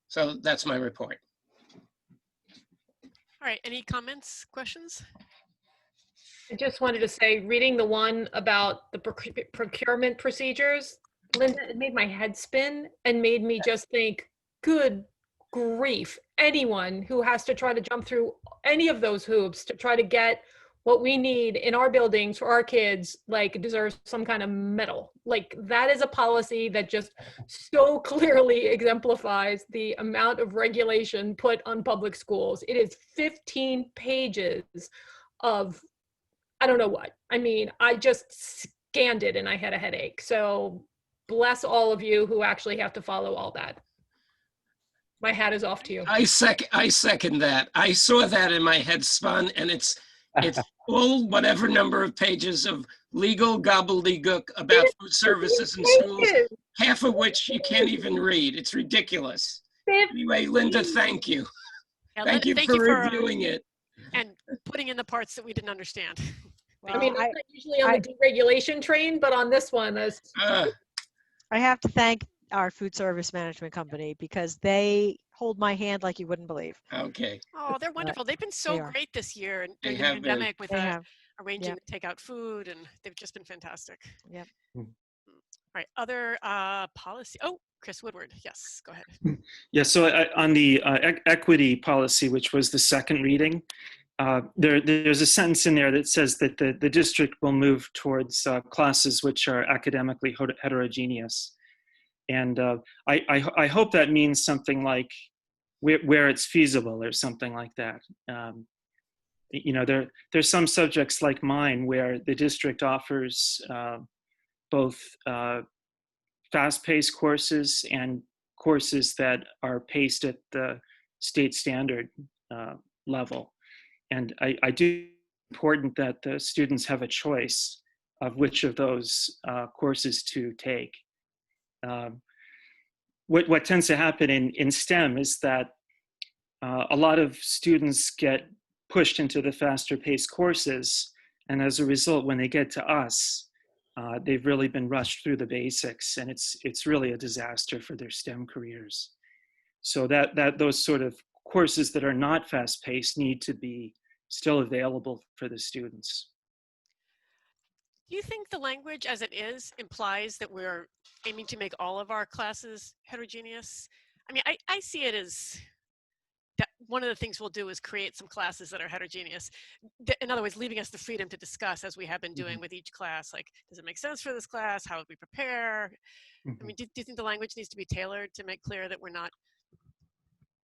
So that's my report. All right, any comments, questions? I just wanted to say, reading the one about the procurement procedures, Linda, it made my head spin and made me just think, good grief, anyone who has to try to jump through any of those hoops to try to get what we need in our buildings for our kids, like, deserves some kind of medal. Like, that is a policy that just so clearly exemplifies the amount of regulation put on public schools. It is 15 pages of, I don't know what. I mean, I just scanned it and I had a headache. So bless all of you who actually have to follow all that. My hat is off to you. I second that. I saw that and my head spun, and it's all whatever number of pages of legal gobbledygook about food services in schools, half of which you can't even read. It's ridiculous. Anyway, Linda, thank you. Yeah, thank you for reviewing it. And putting in the parts that we didn't understand. I mean, I'm not usually on the deregulation train, but on this one, I have to thank our food service management company because they hold my hand like you wouldn't believe. Okay. Oh, they're wonderful. They've been so great this year and during the have been. pandemic with arranging Yep. to take out food, and they've just been fantastic. Yep. All right, other policy. Oh, Chris Woodward. Yes, go ahead. Yeah, so on the equity policy, which was the second reading, there's a sentence in there that says that the district will move towards classes which are academically heterogeneous. And I hope that means something like where it's feasible or something like that. You know, there's some subjects like mine where the district offers both fast-paced courses and courses that are paced at the state standard level. And I do important that the students have a choice of which of those courses to take. What tends to happen in STEM is that a lot of students get pushed into the faster paced courses. And as a result, when they get to us, they've really been rushed through the basics, and it's really a disaster for their STEM careers. So that those sort of courses that are not fast paced need to be still available for the students. Do you think the language as it is implies that we're aiming to make all of our classes heterogeneous? I mean, I see it as that one of the things we'll do is create some classes that are heterogeneous. In other words, leaving us the freedom to discuss, as we have been doing with each class, like, does it make sense for this class? How would we prepare? I mean, do you think the language needs to be tailored to make clear that we're not?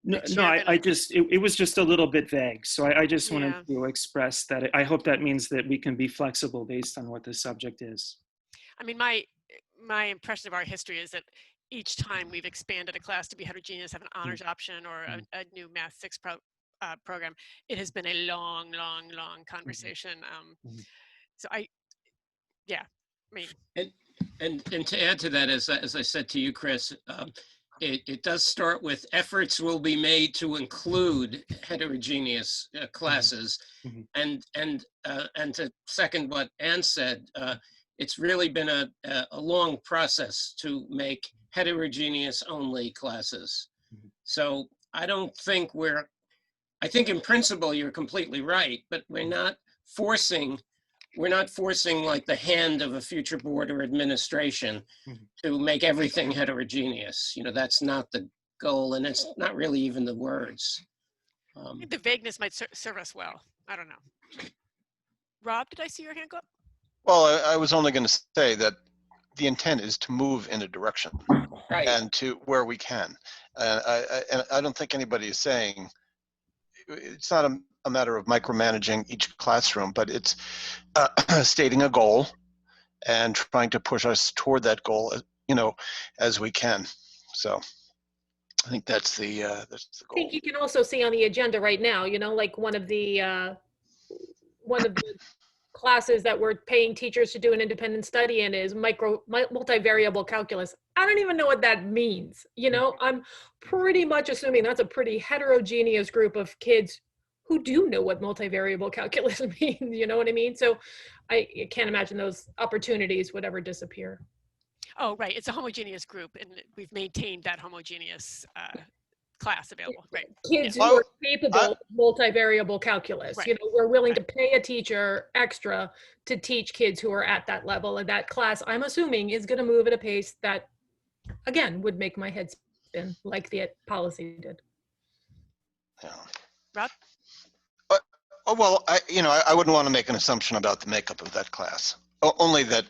No, it was just a little bit vague. So I just wanted to express that I hope that means that we can be flexible based on what the subject is. I mean, my impression of our history is that each time we've expanded a class to be heterogeneous, have an honors option or a new Math 6 program, it has been a long conversation. So I mean. And to add to that, as I said to you, Chris, it does start with efforts will be made to include heterogeneous classes, and to second what Ann said, it's really been a long process to make heterogeneous only classes. So I don't think I think in principle you're completely right, but we're not forcing like the hand of a future board or administration to make everything heterogeneous. You know, that's not the goal, and it's not really even the words. I think the vagueness might serve us well. I don't know. Rob, did I see your hand go up? Well, I was only going to say that the intent is to move in a direction, right, and to where we can. And I don't think anybody is saying it's not a matter of micromanaging each classroom, but it's stating a goal and trying to push us toward that goal, you know, as we can. So I think that's the goal. I think you can also see on the agenda right now, you know, like one of the classes that we're paying teachers to do an independent study in is multivariable calculus. I don't even know what that means. You know, I'm pretty much assuming that's a pretty heterogeneous group of kids who do know what multivariable calculus means. You know what I mean? So I can't imagine those opportunities would ever disappear. Oh, right. It's a homogeneous group, and we've maintained that homogeneous class available. Right. Kids who are capable of multivariable calculus. Right. You know, we're willing to pay a teacher extra to teach kids who are at that level, and that class, I'm assuming, is going to move at a pace that, again, would make my head spin like the policy did. Yeah. Rob? Oh, well, I wouldn't want to make an assumption about the makeup of that class. Only that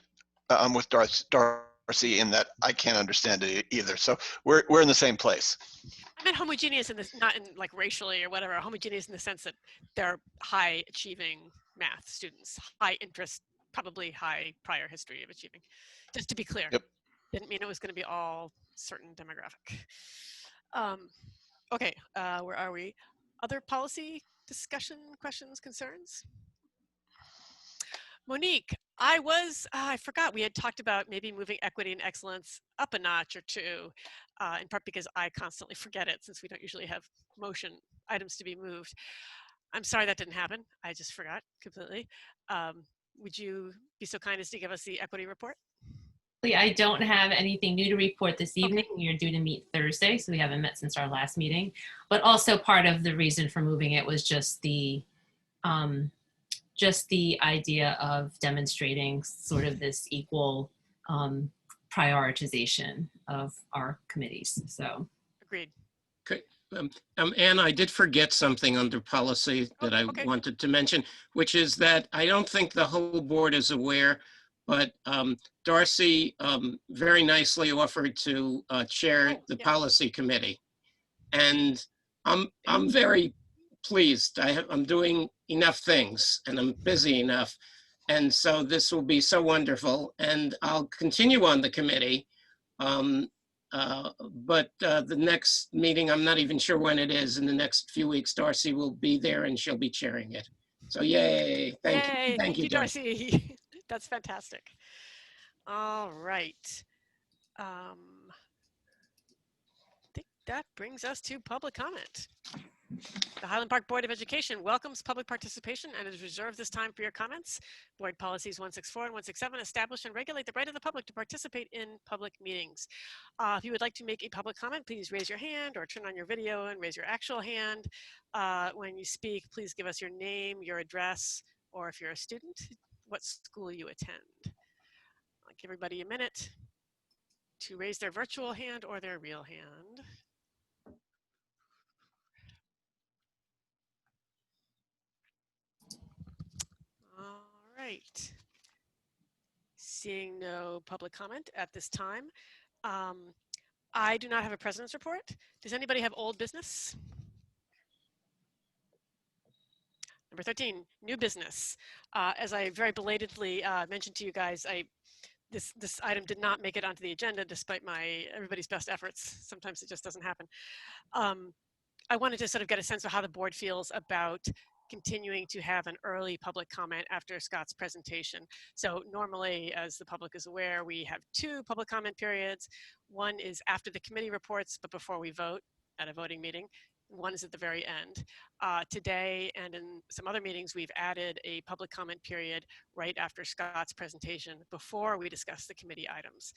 I'm with Darcy in that I can't understand it either. So we're in the same place. I meant homogeneous in this, not in like racially or whatever, homogeneous in the sense that they're high achieving math students, high interest, probably high prior history of achieving. Just to be clear. Yep. Didn't mean it was going to be all certain demographic. Okay, where are we? Other policy discussion, questions, concerns? Monique, I forgot we had talked about maybe moving equity and excellence up a notch or two, in part because I constantly forget it since we don't usually have motion items to be moved. I'm sorry that didn't happen. I just forgot completely. Would you be so kind as to give us the equity report? I don't have anything new to report this evening. We are due to meet Thursday, so we haven't met since our last meeting. But also part of the reason for moving it was just the idea of demonstrating sort of this equal prioritization of our committees. So agreed. Okay. Anne, I did forget something under policy that I wanted to mention, which is that I don't think the whole board is aware, but Darcy very nicely offered to chair the policy committee, and I'm very pleased. I'm doing enough things, and I'm busy enough, and so this will be so wonderful. And I'll continue on the committee, but the next meeting, I'm not even sure when it is. In the next few weeks, Darcy will be there, and she'll be chairing it. So yay! Thank you, Darcy. That's fantastic. All right. I think that brings us to public comment. The Highland Park Board of Education welcomes public participation and has reserved this time for your comments. Board policies 164 and 167 establish and regulate the right of the public to participate in public meetings. If you would like to make a public comment, please raise your hand or turn on your video and raise your actual hand. When you speak, please give us your name, your address, or if you're a student, what school you attend. I'll give everybody a minute to raise their virtual hand or their real hand. All right. Seeing no public comment at this time. I do not have a president's report. Does anybody have old business? Number 13, new business. As I very belatedly mentioned to you guys, this item did not make it onto the agenda despite everybody's best efforts. Sometimes it just doesn't happen. I wanted to sort of get a sense of how the board feels about continuing to have an early public comment after Scott's presentation. So normally, as the public is aware, we have 2 public comment periods. One is after the committee reports, but before we vote at a voting meeting. One is at the very end. Today and in some other meetings, we've added a public comment period right after Scott's presentation before we discuss the committee items.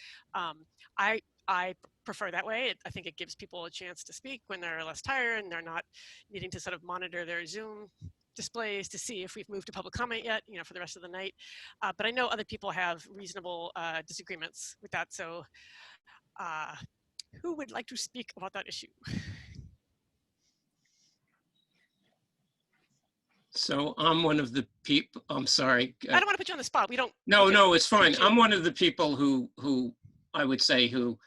I prefer that way. I think it gives people a chance to speak when they're less tired and they're not needing to sort of monitor their Zoom displays to see if we've moved to public comment yet, for the rest of the night. But I know other people have reasonable disagreements with that. So who would like to speak about that issue? So I'm one of the people, I'm sorry. I don't want to put you on the spot. We don't. No, it's fine. I'm one of the people who I would say who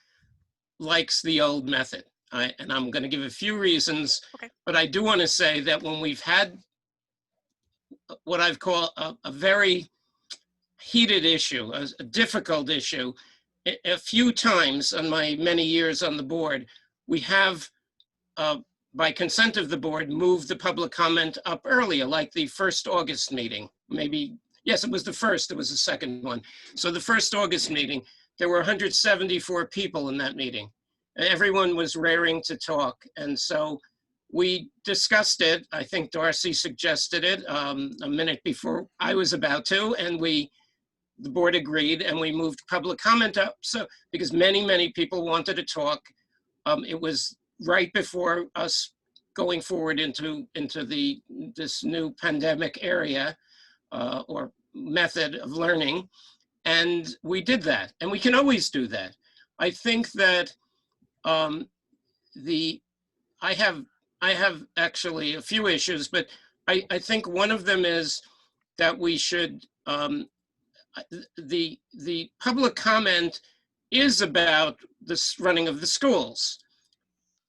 likes the old method. And I'm going to give a few reasons, okay. But I do want to say that when we've had what I've called a very heated issue, a difficult issue, a few times on my many years on the board, we have, by consent of the board, moved the public comment up earlier, like the first August meeting. Maybe, yes, it was the first, it was the second one. So the first August meeting, there were 174 people in that meeting. Everyone was raring to talk. And so we discussed it. I think Darcy suggested it a minute before I was about to, and the board agreed, and we moved public comment up. So because many people wanted to talk, it was right before us going forward into this new pandemic area or method of learning, and we did that, and we can always do that. I think that I have actually a few issues, but I think one of them is that we should, the public comment is about the running of the schools,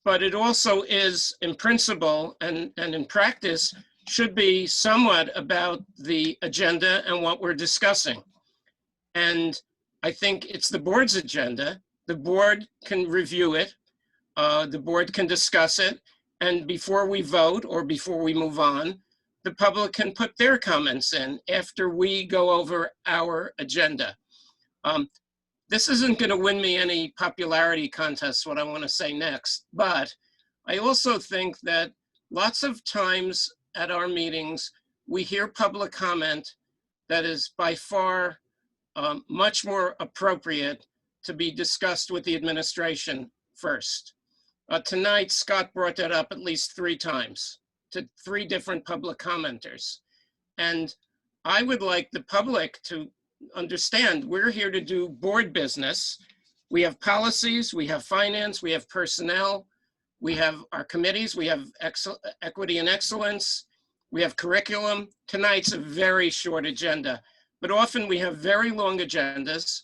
but it also is in principle and in practice should be somewhat about the agenda and what we're discussing. And I think it's the board's agenda. The board can review it. The board can discuss it. And before we vote or before we move on, the public can put their comments in after we go over our agenda. This isn't going to win me any popularity contest, what I want to say next, but I also think that lots of times at our meetings, we hear public comment that is by far much more appropriate to be discussed with the administration first. Tonight, Scott brought that up at least 3 times to 3 different public commenters. And I would like the public to understand we're here to do board business. We have policies, we have finance, we have personnel, we have our committees, we have equity and excellence, we have curriculum. Tonight's a very short agenda, but often we have very long agendas.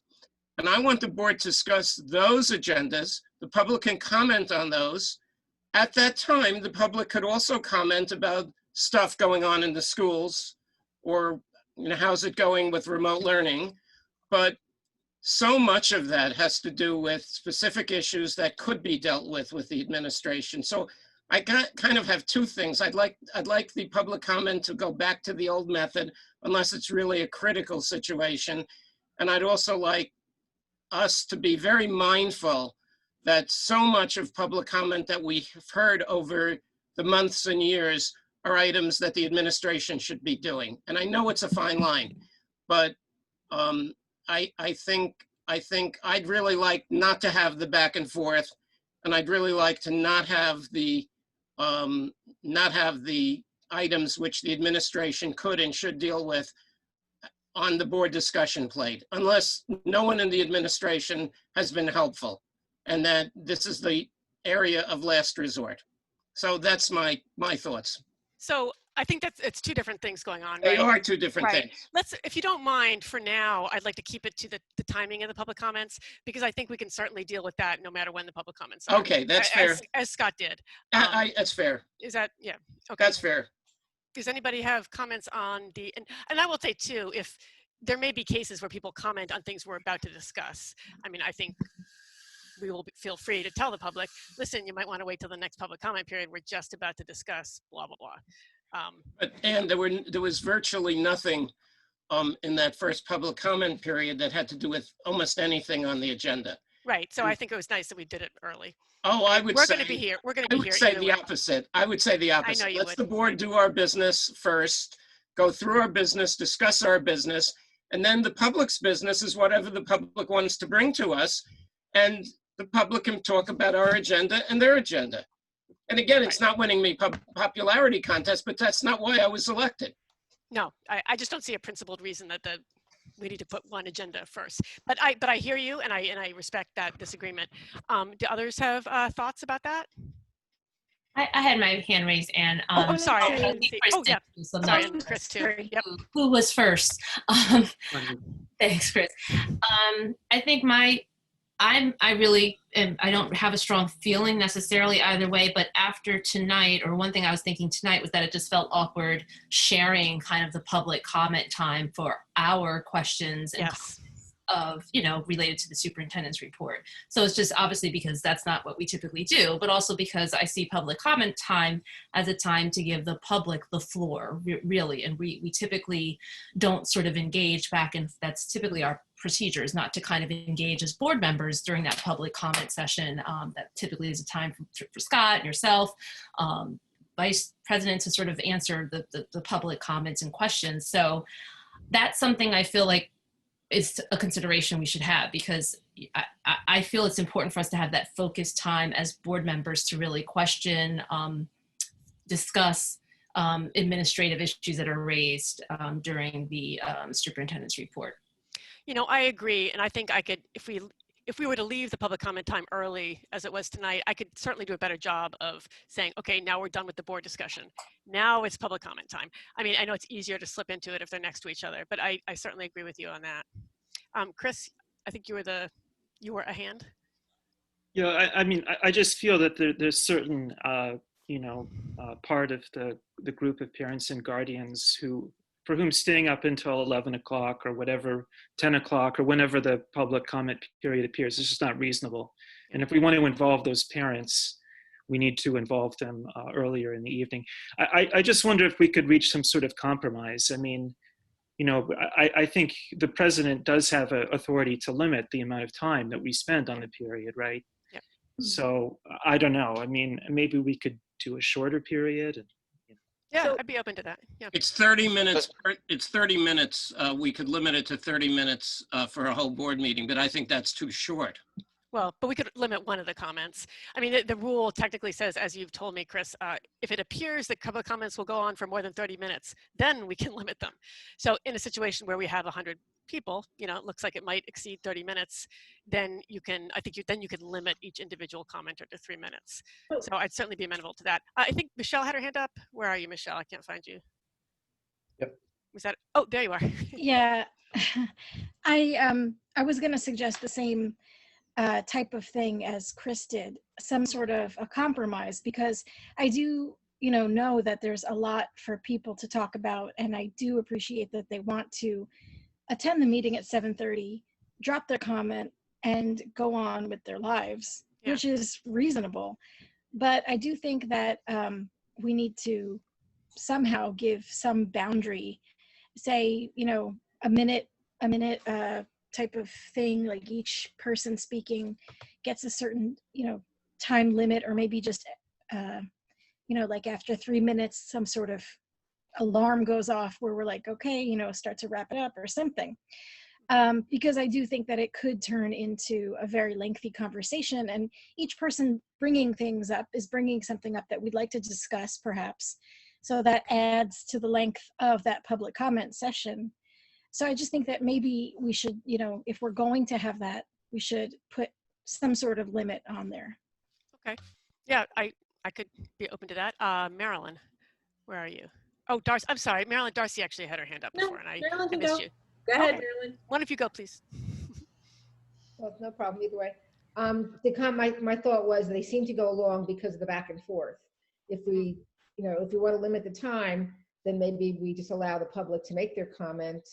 And I want the board to discuss those agendas. The public can comment on those. At that time, the public could also comment about stuff going on in the schools or how's it going with remote learning. But so much of that has to do with specific issues that could be dealt with the administration. So I kind of have 2 things. I'd like the public comment to go back to the old method unless it's really a critical situation. And I'd also like us to be very mindful that so much of public comment that we've heard over the months and years are items that the administration should be doing. And I know it's a fine line, but I think I'd really like not to have the back and forth, and I'd really like to not have the items which the administration could and should deal with on the board discussion plate, unless no one in the administration has been helpful, and that this is the area of last resort. So that's my thoughts. So I think it's two different things going on, They right? are two different Right. things. Let's, if you don't mind, for now, I'd like to keep it to the timing of the public comments, because I think we can certainly deal with that no matter when the public comments are. Okay, that's fair. As Scott did. That's fair. Is that, yeah, okay. That's fair. Does anybody have comments on the, and I will say too, if there may be cases where people comment on things we're about to discuss. I mean, I think we will feel free to tell the public, listen, you might want to wait till the next public comment period. We're just about to discuss blah, blah, blah. And there was virtually nothing in that first public comment period that had to do with almost anything on the agenda. Right. So I think it was nice that we did it early. Oh, I would We're say, going to be here. We're going to be here. I would say either the way. opposite. I would say the opposite. I know you Let's would. the board do our business first, go through our business, discuss our business, and then the public's business is whatever the public wants to bring to us. And the public can talk about our agenda and their agenda. And again, it's not winning me popularity contest, but that's not why I was elected. No, I just don't see a principled reason that we need to put one agenda first. But I hear you, and I respect that disagreement. Do others have thoughts about that? I had my hand raised, and I'm sorry. I I didn't think see. Chris Oh, yeah. did so Sorry, much. and Chris too. Yep. Who was first? Thanks, Chris. I think I really am, I don't have a strong feeling necessarily either way, but after tonight, or one thing I was thinking tonight was that it just felt awkward sharing kind of the public comment time for our questions and of, related to the superintendent's report. So it's just obviously because that's not what we typically do, but also because I see public comment time as a time to give the public the floor, really. And we typically don't sort of engage back, and that's typically our procedure, is not to kind of engage as board members during that public comment session. That typically is a time for Scott and yourself, Vice President, to sort of answer the public comments and questions. So that's something I feel like is a consideration we should have, because I feel it's important for us to have that focused time as board members to really question, discuss administrative issues that are raised during the superintendent's report. I agree, and I think I could, if we were to leave the public comment time early, as it was tonight, I could certainly do a better job of saying, okay, now we're done with the board discussion. Now it's public comment time. I mean, I know it's easier to slip into it if they're next to each other, but I certainly agree with you on that. Chris, I think you were a hand. Yeah, I mean, I just feel that there's certain, part of the group of parents and guardians for whom staying up until 11 o'clock or whatever, 10 o'clock or whenever the public comment period appears, is just not reasonable. And if we want to involve those parents, we need to involve them earlier in the evening. I just wonder if we could reach some sort of compromise. I mean, I think the president does have authority to limit the amount of time that we spend on the period, right? Yep. So I don't know. I mean, maybe we could do a shorter period. And, Yeah, I'd be open to that. Yeah. It's 30 minutes. It's 30 minutes. We could limit it to 30 minutes for a whole board meeting, but I think that's too short. Well, but we could limit one of the comments. I mean, the rule technically says, as you've told me, Chris, if it appears that public comments will go on for more than 30 minutes, then we can limit them. So in a situation where we have 100 people, it looks like it might exceed 30 minutes, then you can, then you could limit each individual commenter to 3 minutes. So I'd certainly be amenable to that. I think Michelle had her hand up. Where are you, Michelle? I can't find you. Yep. Was that, oh, there you are. Yeah, I was going to suggest the same type of thing as Chris did, some sort of a compromise, because I do, know that there's a lot for people to talk about, and I do appreciate that they want to attend the meeting at 7:30, drop their comment, and go on with their lives, which is reasonable. But I do think that we need to somehow give some boundary, say, a minute type of thing, like each person speaking gets a certain, time limit, or maybe just, like after 3 minutes, some sort of alarm goes off where we're like, okay, start to wrap it up or something. Because I do think that it could turn into a very lengthy conversation, and each person bringing things up is bringing something up that we'd like to discuss perhaps. So that adds to the length of that public comment session. So I just think that maybe we should, you know, if we're going to have that, we should put some sort of limit on there. Okay. Yeah, I could be open to that. Marilyn, where are you? Oh, Darcy, I'm sorry. Marilyn, Darcy actually had her hand up before, and I Marilyn can missed go. you. Go ahead, Okay. Marilyn. One of you go, please. Well, no problem either way. My thought was they seem to go along because of the back and forth. If we, if we want to limit the time, then maybe we just allow the public to make their comment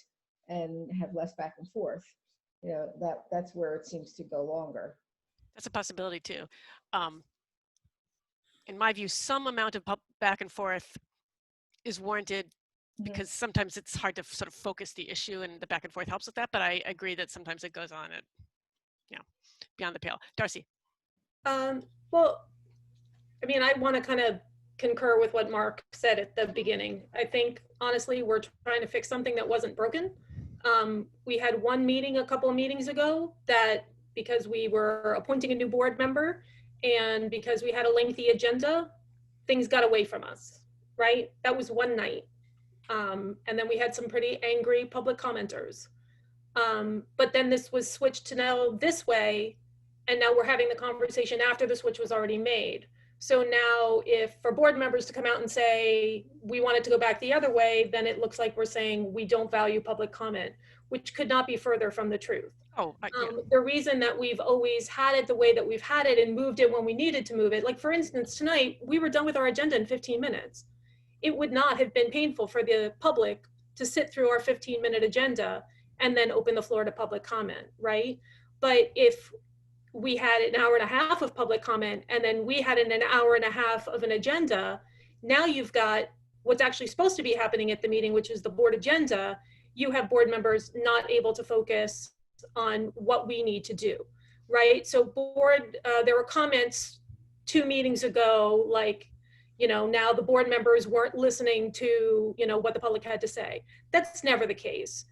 and have less back and forth. That's where it seems to go longer. That's a possibility too. In my view, some amount of back and forth is warranted because sometimes it's hard to sort of focus the issue, and the back and forth helps with that. But I agree that sometimes it goes on beyond the pale. Darcy. Well, I mean, I want to kind of concur with what Mark said at the beginning. I think, honestly, we're trying to fix something that wasn't broken. We had one meeting a couple of meetings ago that, because we were appointing a new board member and because we had a lengthy agenda, things got away from us, right? That was one night. And then we had some pretty angry public commenters. But then this was switched to now this way, and now we're having the conversation after the switch was already made. So now if for board members to come out and say, we want it to go back the other way, then it looks like we're saying we don't value public comment, which could not be further from the truth. The reason that we've always had it the way that we've had it and moved it when we needed to move it, like for instance, tonight, we were done with our agenda in 15 minutes. It would not have been painful for the public to sit through our 15-minute agenda and then open the floor to public comment, right? But if we had an hour and a half of public comment and then we had an hour and a half of an agenda, now you've got what's actually supposed to be happening at the meeting, which is the board agenda. You have board members not able to focus on what we need to do, right? So there were comments 2 meetings ago, like, now the board members weren't listening to, what the public had to say. That's never the case.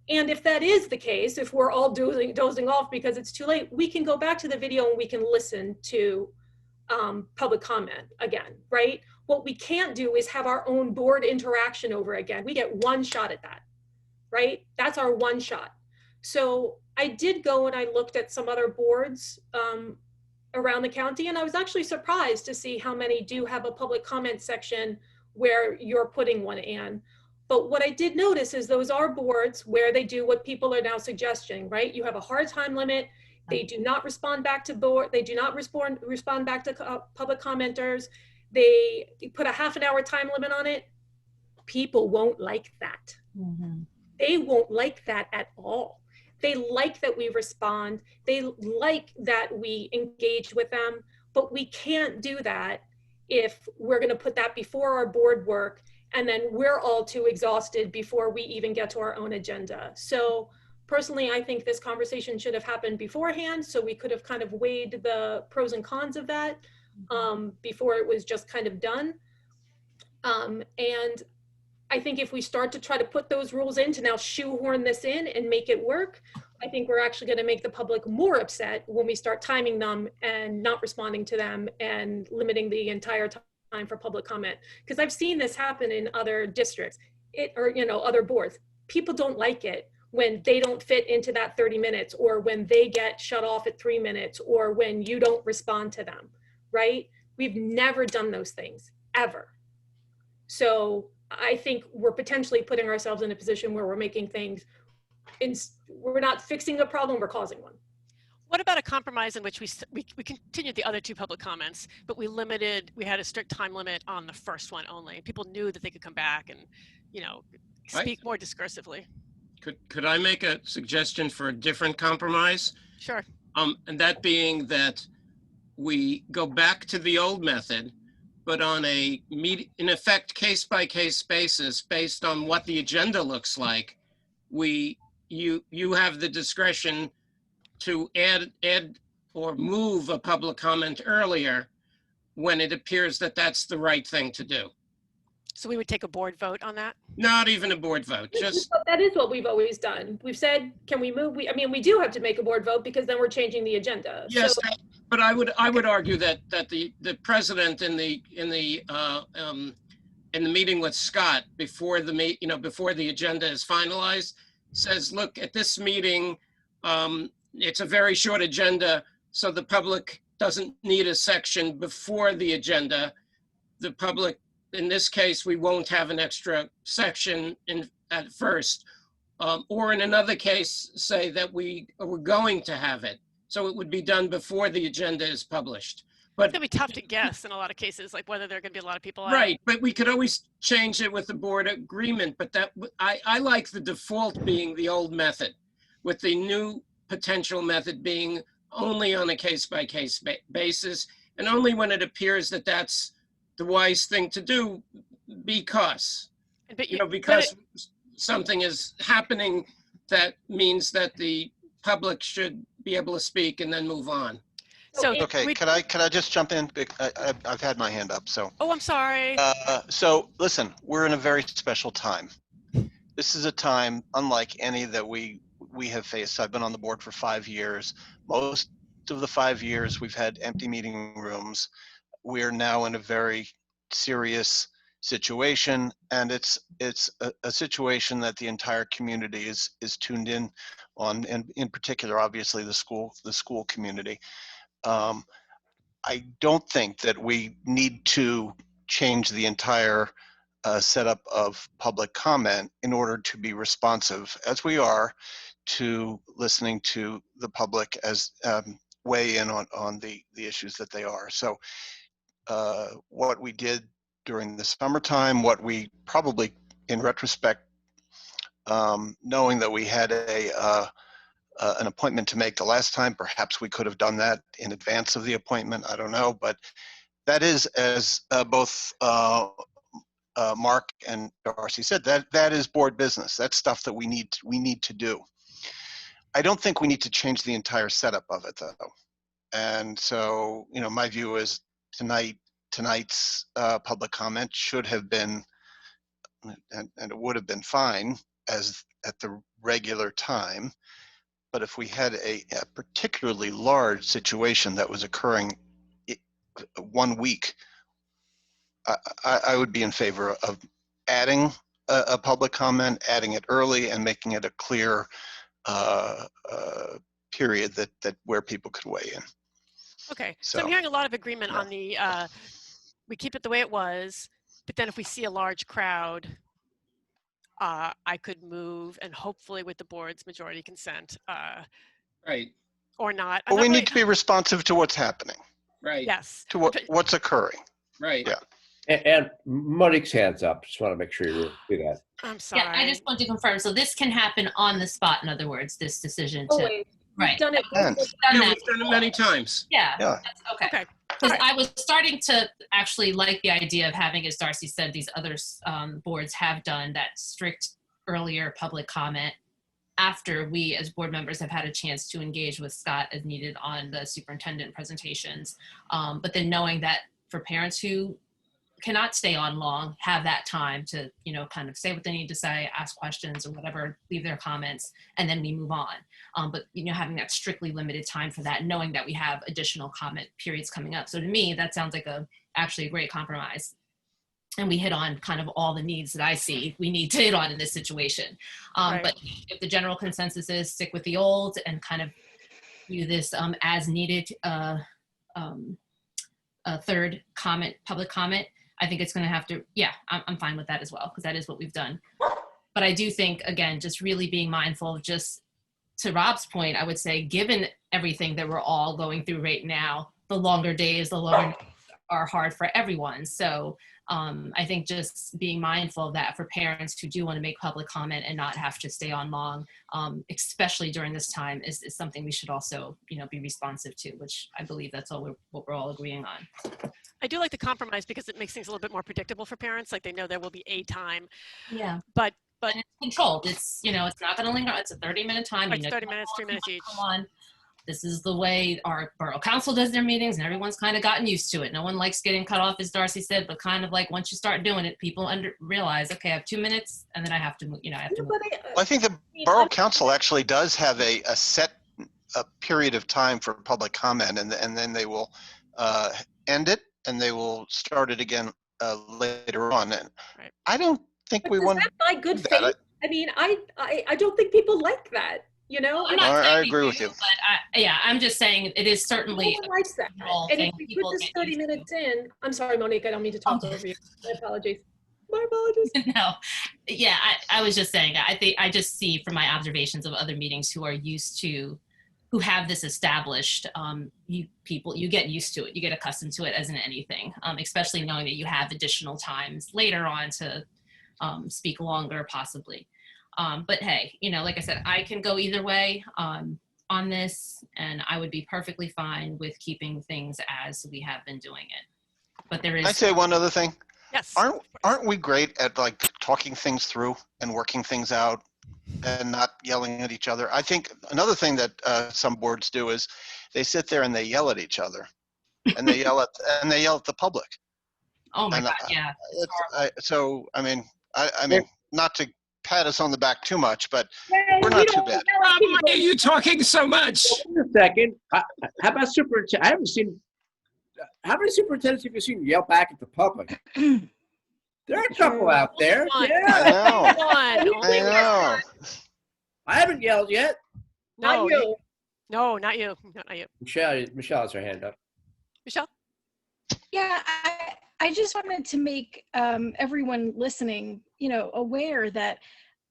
And if that is the case, if we're all dozing off because it's too late, we can go back to the video and we can listen to public comment again, right? What we can't do is have our own board interaction over again. We get one shot at that, right? That's our one shot. So I did go and I looked at some other boards around the county, and I was actually surprised to see how many do have a public comment section where you're putting one in. But what I did notice is those are boards where they do what people are now suggesting, right? You have a hard time limit. They do not respond back to board. They do not respond back to public commenters. They put a half an hour time limit on it. People won't like that. They won't like that at all. They like that we respond. They like that we engage with them, but we can't do that if we're going to put that before our board work, and then we're all too exhausted before we even get to our own agenda. So personally, I think this conversation should have happened beforehand, so we could have kind of weighed the pros and cons of that before it was just kind of done. And I think if we start to try to put those rules in to now shoehorn this in and make it work, I think we're actually going to make the public more upset when we start timing them and not responding to them and limiting the entire time for public comment. Because I've seen this happen in other districts or other boards. People don't like it when they don't fit into that 30 minutes or when they get shut off at 3 minutes or when you don't respond to them, right? We've never done those things, ever. So I think we're potentially putting ourselves in a position where we're making things, we're not fixing a problem, we're causing one. What about a compromise in which we continued the other 2 public comments, but we had a strict time limit on the first one only. People knew that they could come back and, speak more discursively. Could I make a suggestion for a different compromise? Sure. And that being that we go back to the old method, but on in effect, case-by-case basis, based on what the agenda looks like, you have the discretion to add or move a public comment earlier when it appears that that's the right thing to do. So we would take a board vote on that? Not even a board vote, just. That is what we've always done. We've said, can we move? We do have to make a board vote because then we're changing the agenda. Yes, So, but I would argue that the president in the meeting with Scott before the agenda is finalized says, look, at this meeting, it's a very short agenda, so the public doesn't need a section before the agenda. The public, in this case, we won't have an extra section at first. Or in another case, say that we're going to have it. So it would be done before the agenda is published. But It'll be tough to guess in a lot of cases, like whether there are going to be a lot of people out. right, but we could always change it with the board agreement. But that I like the default being the old method, with the new potential method being only on a case-by-case basis, and only when it appears that that's the wise thing to do, because because something is happening that means that the public should be able to speak and then move on. So okay, can I just jump in? I've had my hand up, so. Oh, I'm sorry. So listen, we're in a very special time. This is a time unlike any that we have faced. I've been on the board for 5 years. Most of the 5 years we've had empty meeting rooms. We're now in a very serious situation, and it's a situation that the entire community is tuned in on, and in particular, obviously, the school community. I don't think that we need to change the entire setup of public comment in order to be responsive, as we are, to listening to the public as weigh in on the issues that they are. So what we did during the summertime, what we probably, in retrospect, knowing that we had an appointment to make the last time, perhaps we could have done that in advance of the appointment. I don't know, but that is, as both Mark and Darcy said, that is board business. That's stuff that we need to do. I don't think we need to change the entire setup of it, though. And so, my view is tonight's public comment should have been, and it would have been fine as at the regular time. But if we had a particularly large situation that was occurring 1 week, I would be in favor of adding a public comment, adding it early, and making it a clear period that where people could weigh in. Okay, so I'm hearing a lot of agreement on the, we keep it the way it was, but then if we see a large crowd, I could move, and hopefully with the board's majority consent, right, or not. But we need to be responsive to what's happening. Right. Yes. To what's occurring. Right. Yeah. And Monique's hands up. Just want to make sure you do that. I'm sorry. Yeah, I just want to confirm. So this can happen on the spot. In other words, this decision to Always. right. We've done it. We've done that We've done it many times. Yeah. Yeah. That's okay. Because I was starting to actually like the idea of having, as Darcy said, these other boards have done that strict earlier public comment after we as board members have had a chance to engage with Scott as needed on the superintendent presentations. But then knowing that for parents who cannot stay on long, have that time to, kind of say what they need to say, ask questions or whatever, leave their comments, and then we move on. But, having that strictly limited time for that, knowing that we have additional comment periods coming up. So to me, that sounds like actually a great compromise. And we hit on kind of all the needs that I see we need to hit on in this situation. Right. But if the general consensus is stick with the old and kind of do this as needed a third comment, public comment, I think it's going to have to, I'm fine with that as well, because that is what we've done. But I do think, again, just really being mindful of, just to Rob's point, I would say, given everything that we're all going through right now, the longer days, the longer are hard for everyone. So I think just being mindful of that for parents who do want to make public comment and not have to stay on long, especially during this time, is something we should also, be responsive to, which I believe that's all what we're all agreeing on. I do like the compromise because it makes things a little bit more predictable for parents. Like they know there will be a time. Yeah. But and it's controlled. It's, it's not going to linger. It's a 30-minute time. It's 30 minutes, 3 minutes each. Come on. This is the way our borough council does their meetings, and everyone's kind of gotten used to it. No one likes getting cut off, as Darcy said, but kind of like once you start doing it, people realize, okay, I have 2 minutes, and then I have to, move. Well, I think the borough council actually does have a set period of time for public comment, and then they will end it, and they will start it again later on. And I don't think we want by good faith? I mean, I don't think people like that, you know? I'm not I saying agree we with do, you. but yeah, I'm just saying it is certainly No one likes that. a And thing if we put people this get 30 used to. minutes in, I'm sorry, Monique, I don't mean to talk over you. My apologies. My apologies. No, yeah, I was just saying, I just see from my observations of other meetings who are used to, who have this established, you get used to it, you get accustomed to it as in anything, especially knowing that you have additional times later on to speak longer possibly. But hey, like I said, I can go either way on this, and I would be perfectly fine with keeping things as we have been doing it. But there is. I say one other thing. Yes. Aren't we great at like talking things through and working things out and not yelling at each other? I think another thing that some boards do is they sit there and they yell at each other, and they yell at the public. Oh my And, God, yeah. I mean, not to pat us on the back too much, but we're we not too bad. Why are you talking so much? Wait a second. How about superintendent? I haven't seen. How many superintendents have you seen yell back at the public? There are a couple out there. Only Yeah. I know. One. Only I know. I haven't yelled yet. No, not you. No, not you. Not you. Michelle has her hand up. Michelle? Yeah, I just wanted to make everyone listening, aware that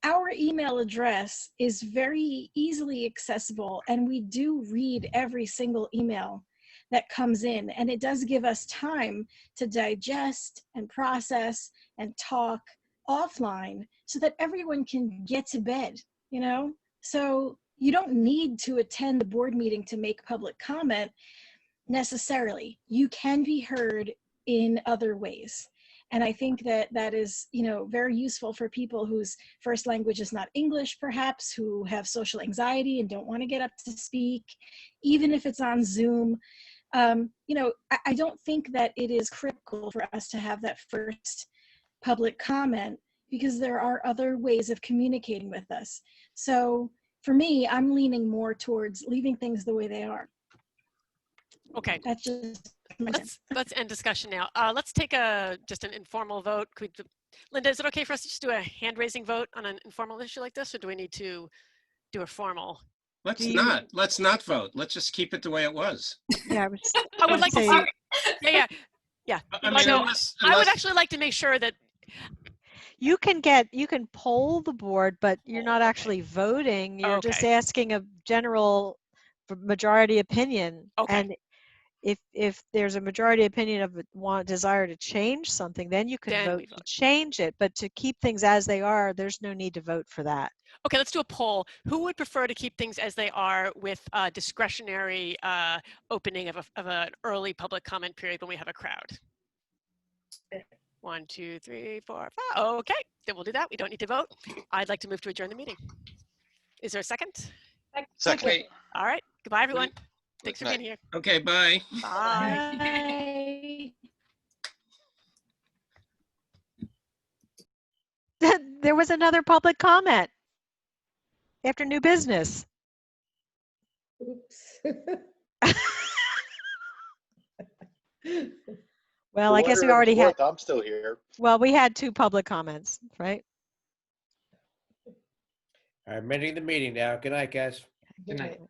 our email address is very easily accessible, and we do read every single email that comes in, and it does give us time to digest and process and talk offline so that everyone can get to bed, So you don't need to attend the board meeting to make public comment necessarily. You can be heard in other ways. And I think that is, very useful for people whose first language is not English, perhaps, who have social anxiety and don't want to get up to speak, even if it's on Zoom. I don't think that it is critical for us to have that first public comment because there are other ways of communicating with us. So for me, I'm leaning more towards leaving things the way they are. Okay. That's just let's end discussion now. Let's take just an informal vote. Linda, is it okay for us to just do a hand raising vote on an informal issue like this, or do we need to do a formal? Let's not vote. Let's just keep it the way it was. Yeah, I would like to see. Yeah. I mean, I would actually like to make sure that you can poll the board, but you're not actually voting. You're just asking a general majority opinion. Okay. And if there's a majority opinion of desire to change something, then you can vote to change it. But to keep things as they are, there's no need to vote for that. Okay, let's do a poll. Who would prefer to keep things as they are with discretionary opening of an early public comment period when we have a crowd? 1, 2, 3, 4, 5. Okay, then we'll do that. We don't need to vote. I'd like to move to adjourn the meeting. Is there a second? Second. All right. Goodbye, everyone. Thanks for being here. Okay, bye. Bye. There was another public comment after new business. Oops. Well, I guess we already had. I'm still here. Well, we had 2 public comments, right? I'm ending the meeting now. Good night, guys. Good night.